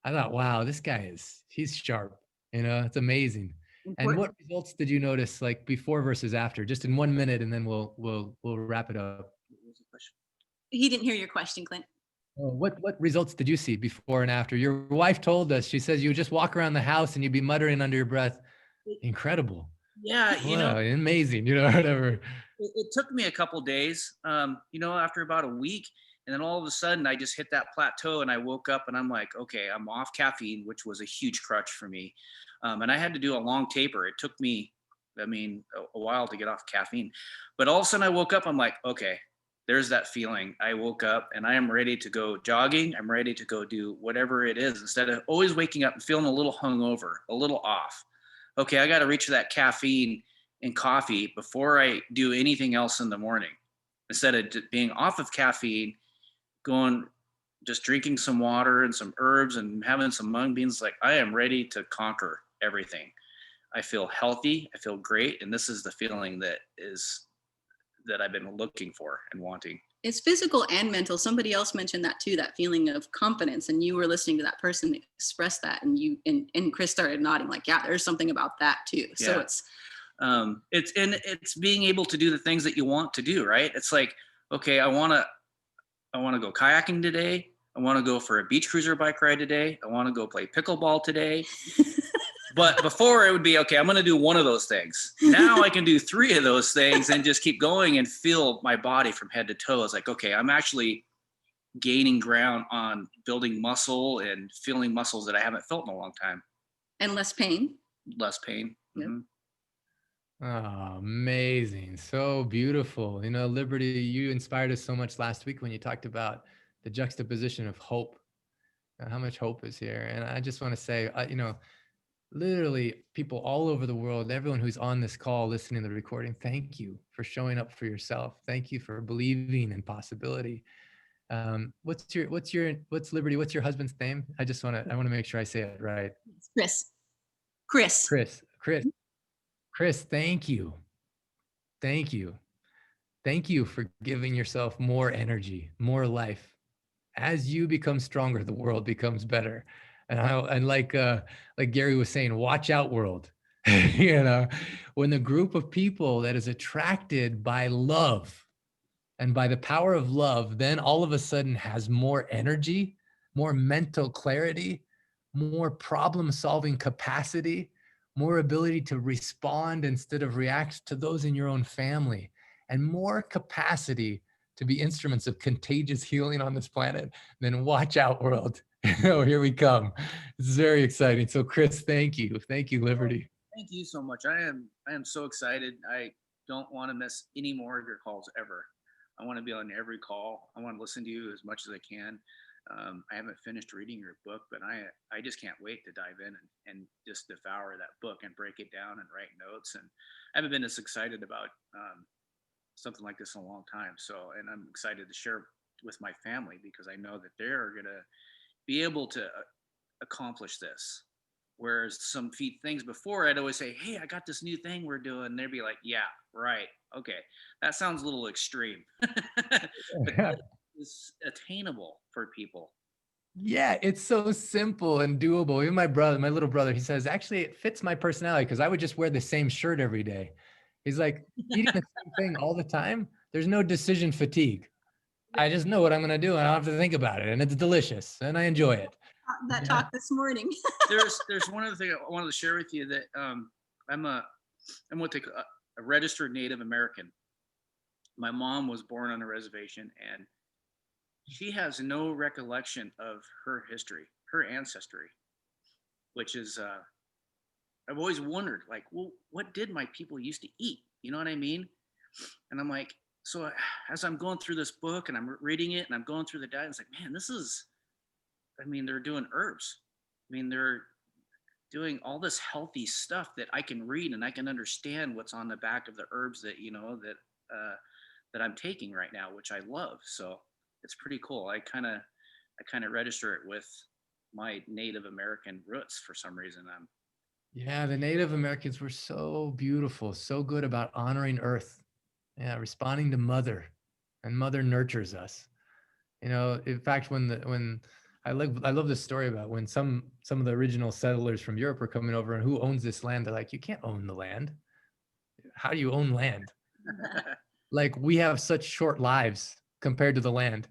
I thought, wow, this guy he's sharp. It's amazing. And what results did you notice, like before versus after, just in 1 minute, and then we'll wrap it up. He didn't hear your question, Clint. What results did you see before and after? Your wife told us, she says you would just walk around the house and you'd be muttering under your breath, incredible. Yeah, wow, amazing, whatever. It took me a couple days, after about a week. And then all of a sudden I just hit that plateau, and I woke up and I'm like, okay, I'm off caffeine, which was a huge crutch for me. And I had to do a long taper. It took me, a while to get off caffeine. But all of a sudden I woke up, I'm like, okay, there's that feeling. I woke up and I am ready to go jogging. I'm ready to go do whatever it is, instead of always waking up and feeling a little hungover, a little off. Okay, I got to reach that caffeine and coffee before I do anything else in the morning. Instead of being off of caffeine, just drinking some water and some herbs and having some mung beans, like I am ready to conquer everything. I feel healthy. I feel great. And this is the feeling that I've been looking for and wanting. It's physical and mental. Somebody else mentioned that too, that feeling of confidence. And you were listening to that person express that, and and Chris started nodding like, yeah, there's something about that too. Yeah. So it's being able to do the things that you want to do, right? It's like, okay, I want to go kayaking today. I want to go for a beach cruiser bike ride today. I want to go play pickleball today. But before it would be, okay, I'm going to do one of those things. Now I can do 3 of those things and just keep going and feel my body from head to toe. It's like, okay, I'm actually gaining ground on building muscle and feeling muscles that I haven't felt in a long time. And less pain. Less pain. Yep. Mm-hmm. Oh, amazing. So beautiful. Liberty, you inspired us so much last week when you talked about the juxtaposition of hope, how much hope is here. And I just want to say, literally people all over the world, everyone who's on this call listening to the recording, thank you for showing up for yourself. Thank you for believing in possibility. What's Liberty? What's your husband's name? I want to make sure I say it right. Chris, thank you. Thank you. Thank you for giving yourself more energy, more life. As you become stronger, the world becomes better. And like Gary was saying, watch out, world. When the group of people that is attracted by love and by the power of love, then all of a sudden has more energy, more mental clarity, more problem-solving capacity, more ability to respond instead of react to those in your own family, and more capacity to be instruments of contagious healing on this planet, then watch out, world. Here we come. It's very exciting. So Chris, thank you. Thank you, Liberty. Thank you so much. I am so excited. I don't want to miss any more of your calls ever. I want to be on every call. I want to listen to you as much as I can. I haven't finished reading your book, but I just can't wait to dive in and just devour that book and break it down and write notes. And I haven't been as excited about something like this in a long time. So, and I'm excited to share with my family because I know that they're going to be able to accomplish this. Whereas some things before, I'd always say, "Hey, I got this new thing we're doing." And they'd be like, "Yeah, right, okay, that sounds a little extreme," but it's attainable for people. Yeah, it's so simple and doable. Even my little brother, he says, actually, it fits my personality because I would just wear the same shirt every day. He's like, eating the same thing all the time, there's no decision fatigue. I just know what I'm going to do and I don't have to think about it. And it's delicious and I enjoy it. That talk this morning. there's one other thing I wanted to share with you that I'm what a registered Native American. My mom was born on a reservation and she has no recollection of her history, her ancestry, which is I've always wondered, like, well, what did my people used to eat? You know what I mean? And I'm like, so as I'm going through this book and I'm reading it and I'm going through the diet, it's like, man, they're doing herbs. I mean, they're doing all this healthy stuff that I can read and I can understand what's on the back of the herbs that, that I'm taking right now, which I love. So it's pretty cool. I kind of register it with my Native American roots for some reason. Yeah, the Native Americans were so beautiful, so good about honoring Earth. Yeah, responding to Mother, and Mother nurtures us. In fact, when I love this story about when some of the original settlers from Europe were coming over and who owns this land? They're like, you can't own the land. How do you own land? Like we have such short lives compared to the land.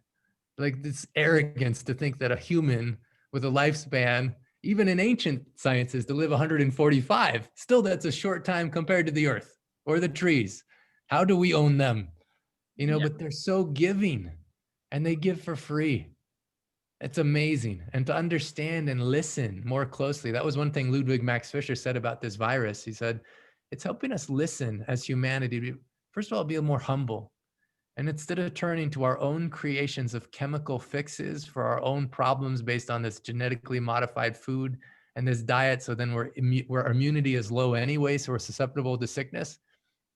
Like this arrogance to think that a human with a lifespan, even in ancient sciences, to live 145, still that's a short time compared to the earth or the trees. How do we own them? But they're so giving and they give for free. It's amazing. And to understand and listen more closely. That was one thing Ludwig Max Fischer said about this virus. He said, it's helping us listen as humanity. First of all, be more humble. And instead of turning to our own creations of chemical fixes for our own problems based on this genetically modified food and this diet, so then where our immunity is low anyway, so we're susceptible to sickness.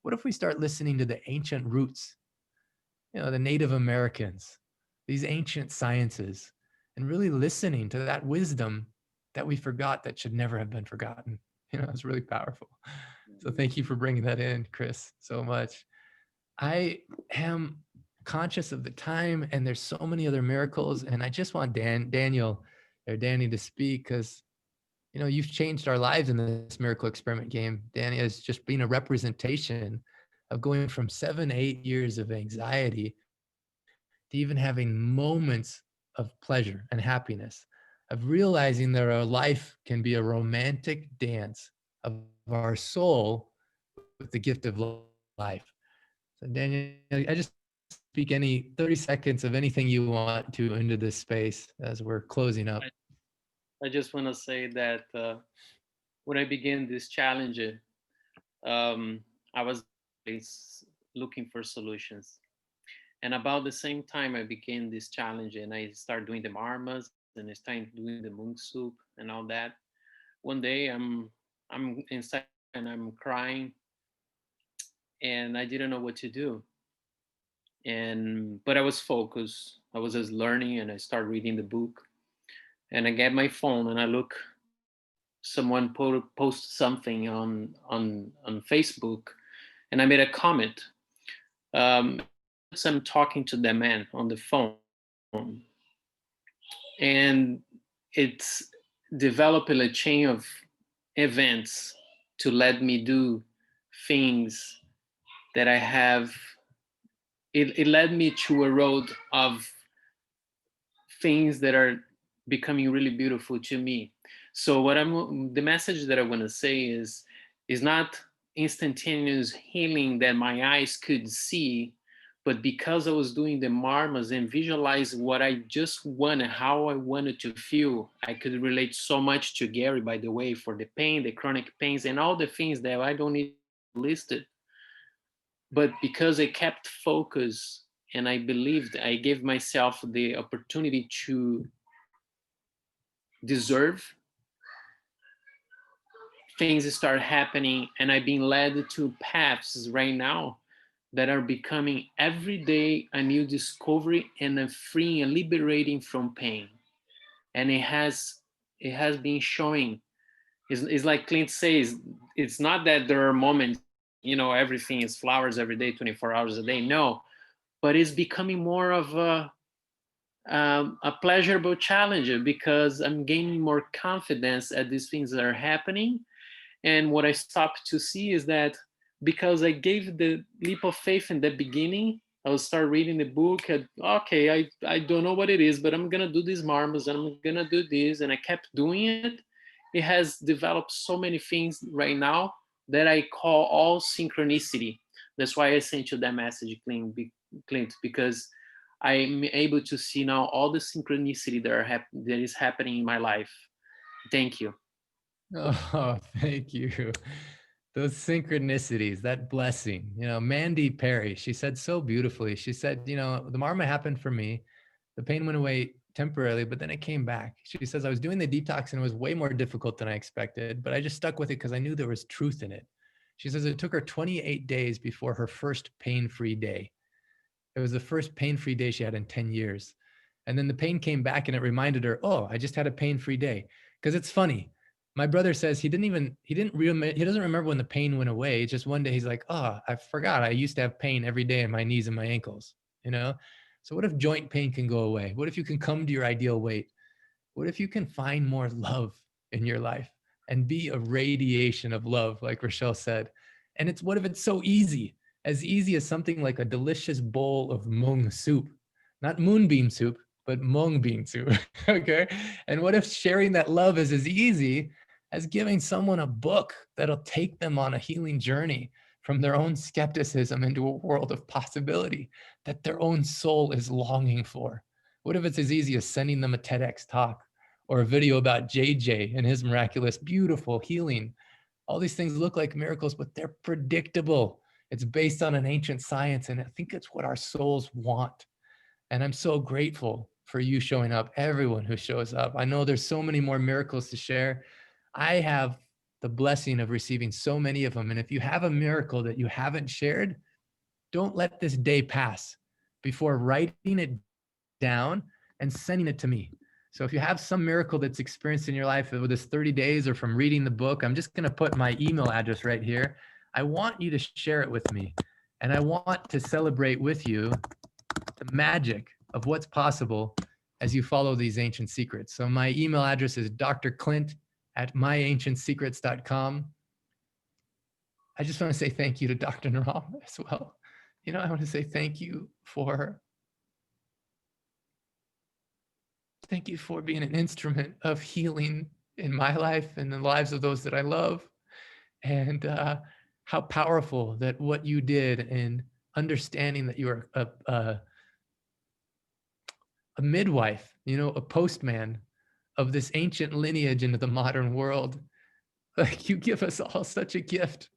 What if we start listening to the ancient roots, the Native Americans, these ancient sciences, and really listening to that wisdom that we forgot that should never have been forgotten? It's really powerful. So thank you for bringing that in, Chris, so much. I am conscious of the time and there's so many other miracles. And I just want Daniel or Danny to speak because, you've changed our lives in this miracle experiment game. Danny has just been a representation of going from 7-8 years of anxiety to even having moments of pleasure and happiness, of realizing that our life can be a romantic dance of our soul with the gift of life. So Daniel, I just speak any 30 seconds of anything you want to into this space as we're closing up. I just want to say that when I began this challenge, I was looking for solutions. And about the same time I began this challenge and I started doing the marmas and I started doing the mung soup and all that. One day I'm inside and I'm crying and I didn't know what to do. But I was focused. I was just learning and I started reading the book. And I get my phone and I look, someone post something on Facebook and I made a comment. I'm talking to the man on the phone and it's developing a chain of events to let me do things that I have. It led me to a road of things that are becoming really beautiful to me. So the message that I want to say is not instantaneous healing that my eyes could see, but because I was doing the marmas and visualize what I just wanted, how I wanted to feel, I could relate so much to Gary, by the way, for the pain, the chronic pains, and all the things that I don't need listed. But because I kept focus and I believed, I gave myself the opportunity to deserve, things start happening and I've been led to paths right now that are becoming every day a new discovery and a freeing and liberating from pain. And it has been showing. It's like Clint says, it's not that there are moments, everything is flowers every day, 24 hours a day. No, but it's becoming more of a pleasurable challenge because I'm gaining more confidence at these things that are happening. And what I stopped to see is that because I gave the leap of faith in the beginning, I'll start reading the book. Okay, I don't know what it is, but I'm gonna do these marbles and I'm gonna do this. And I kept doing it. It has developed so many things right now that I call all synchronicity. That's why I sent you that message, Clint, because I'm able to see now all the synchronicity that is happening in my life. Thank you. Oh, thank you. Those synchronicities, that blessing. Mandy Perry, she said so beautifully. She said, the marma happened for me. The pain went away temporarily, but then it came back. She says, I was doing the detox and it was way more difficult than I expected, but I just stuck with it because I knew there was truth in it. She says it took her 28 days before her first pain-free day. It was the first pain-free day she had in 10 years. And then the pain came back and it reminded her, oh, I just had a pain-free day. Because it's funny. My brother says he doesn't remember when the pain went away. It's just one day he's like, oh, I forgot. I used to have pain every day in my knees and my ankles, So what if joint pain can go away? What if you can come to your ideal weight? What if you can find more love in your life and be a radiation of love, like Rochelle said? And what if it's so easy? As easy as something like a delicious bowl of mung soup, not moonbeam soup, but mung bean soup, okay? And what if sharing that love is as easy as giving someone a book that'll take them on a healing journey from their own skepticism into a world of possibility that their own soul is longing for? What if it's as easy as sending them a TEDx talk or a video about JJ and his miraculous, beautiful healing? All these things look like miracles, but they're predictable. It's based on an ancient science, and I think it's what our souls want. And I'm so grateful for you showing up, everyone who shows up. I know there's so many more miracles to share. I have the blessing of receiving so many of them. And if you have a miracle that you haven't shared, don't let this day pass before writing it down and sending it to me. So if you have some miracle that's experienced in your life over this 30 days or from reading the book, I'm just going to put my email address right here. I want you to share it with me. And I want to celebrate with you the magic of what's possible as you follow these ancient secrets. So my email address is drclint@myancientsecrets.com. I just want to say thank you to Dr. Naram as well. I want to say thank you for being an instrument of healing in my life and the lives of those that I love. And how powerful that what you did in understanding that you're a midwife, a postman of this ancient lineage into the modern world. Like, you give us all such a gift,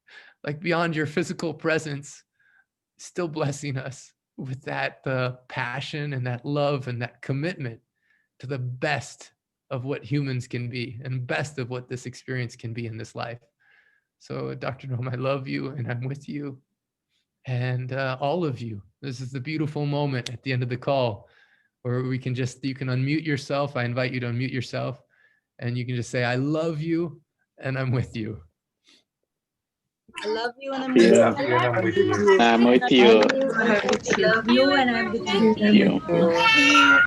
like beyond your physical presence, still blessing us with that passion and that love and that commitment to the best of what humans can be and best of what this experience can be in this life. So Dr. Noam, I love you and I'm with you. And all of you, this is the beautiful moment at the end of the call where you can unmute yourself. I invite you to unmute yourself and you can just say, I love you and I'm with you. I love you and I'm with you. I'm with you. I'm with you. I love you and I'm with you.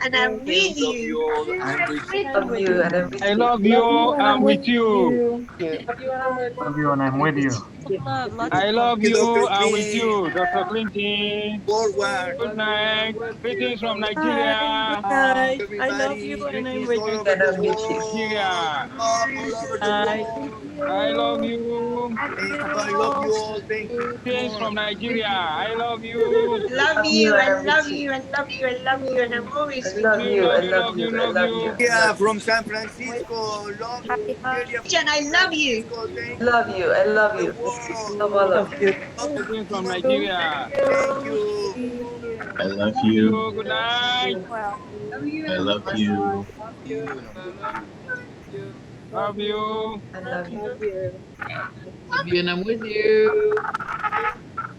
And I'm with you. I'm with you. Love you and I'm with I you. love you. I'm with you. Love you and I'm with you. Love, lots I of love. love you. I'm with you, Dr. Clinton. Forward. Good night. Greetings from Bye. Nigeria. Good night. I love you and I'm with you. And I'm with you. Nigeria. All over the Bye. world. I love you. I love you all. Thank you. Greetings from Nigeria. I love you. Love you. I love you. I love you. I love you. And I'm always with you. Love you. Love you. Love you. Yeah, from San Francisco. Love you. And I love you. Thank Love you. I love you. Love all of you. Greetings from Nigeria. Thank you. I love you. Good night. I love you. Love you. I love you. Love you and I'm with you.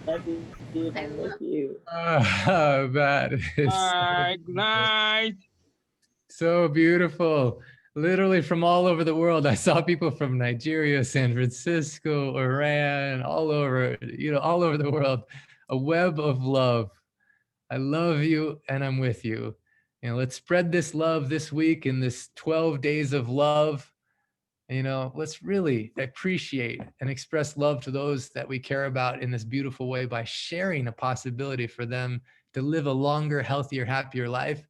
Love you. I'm with you. That is Good night. so beautiful. Literally from all over the world. I saw people from Nigeria, San Francisco, Iran, all over, all over the world. A web of love. I love you and I'm with you. Let's spread this love this week in this 12 days of love. Let's really appreciate and express love to those that we care about in this beautiful way by sharing a possibility for them to live a longer, healthier, happier life.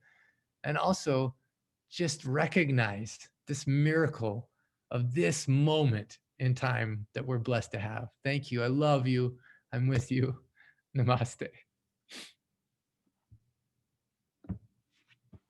And also just recognize this miracle of this moment in time that we're blessed to have. Thank you. I love you. I'm with you. Namaste.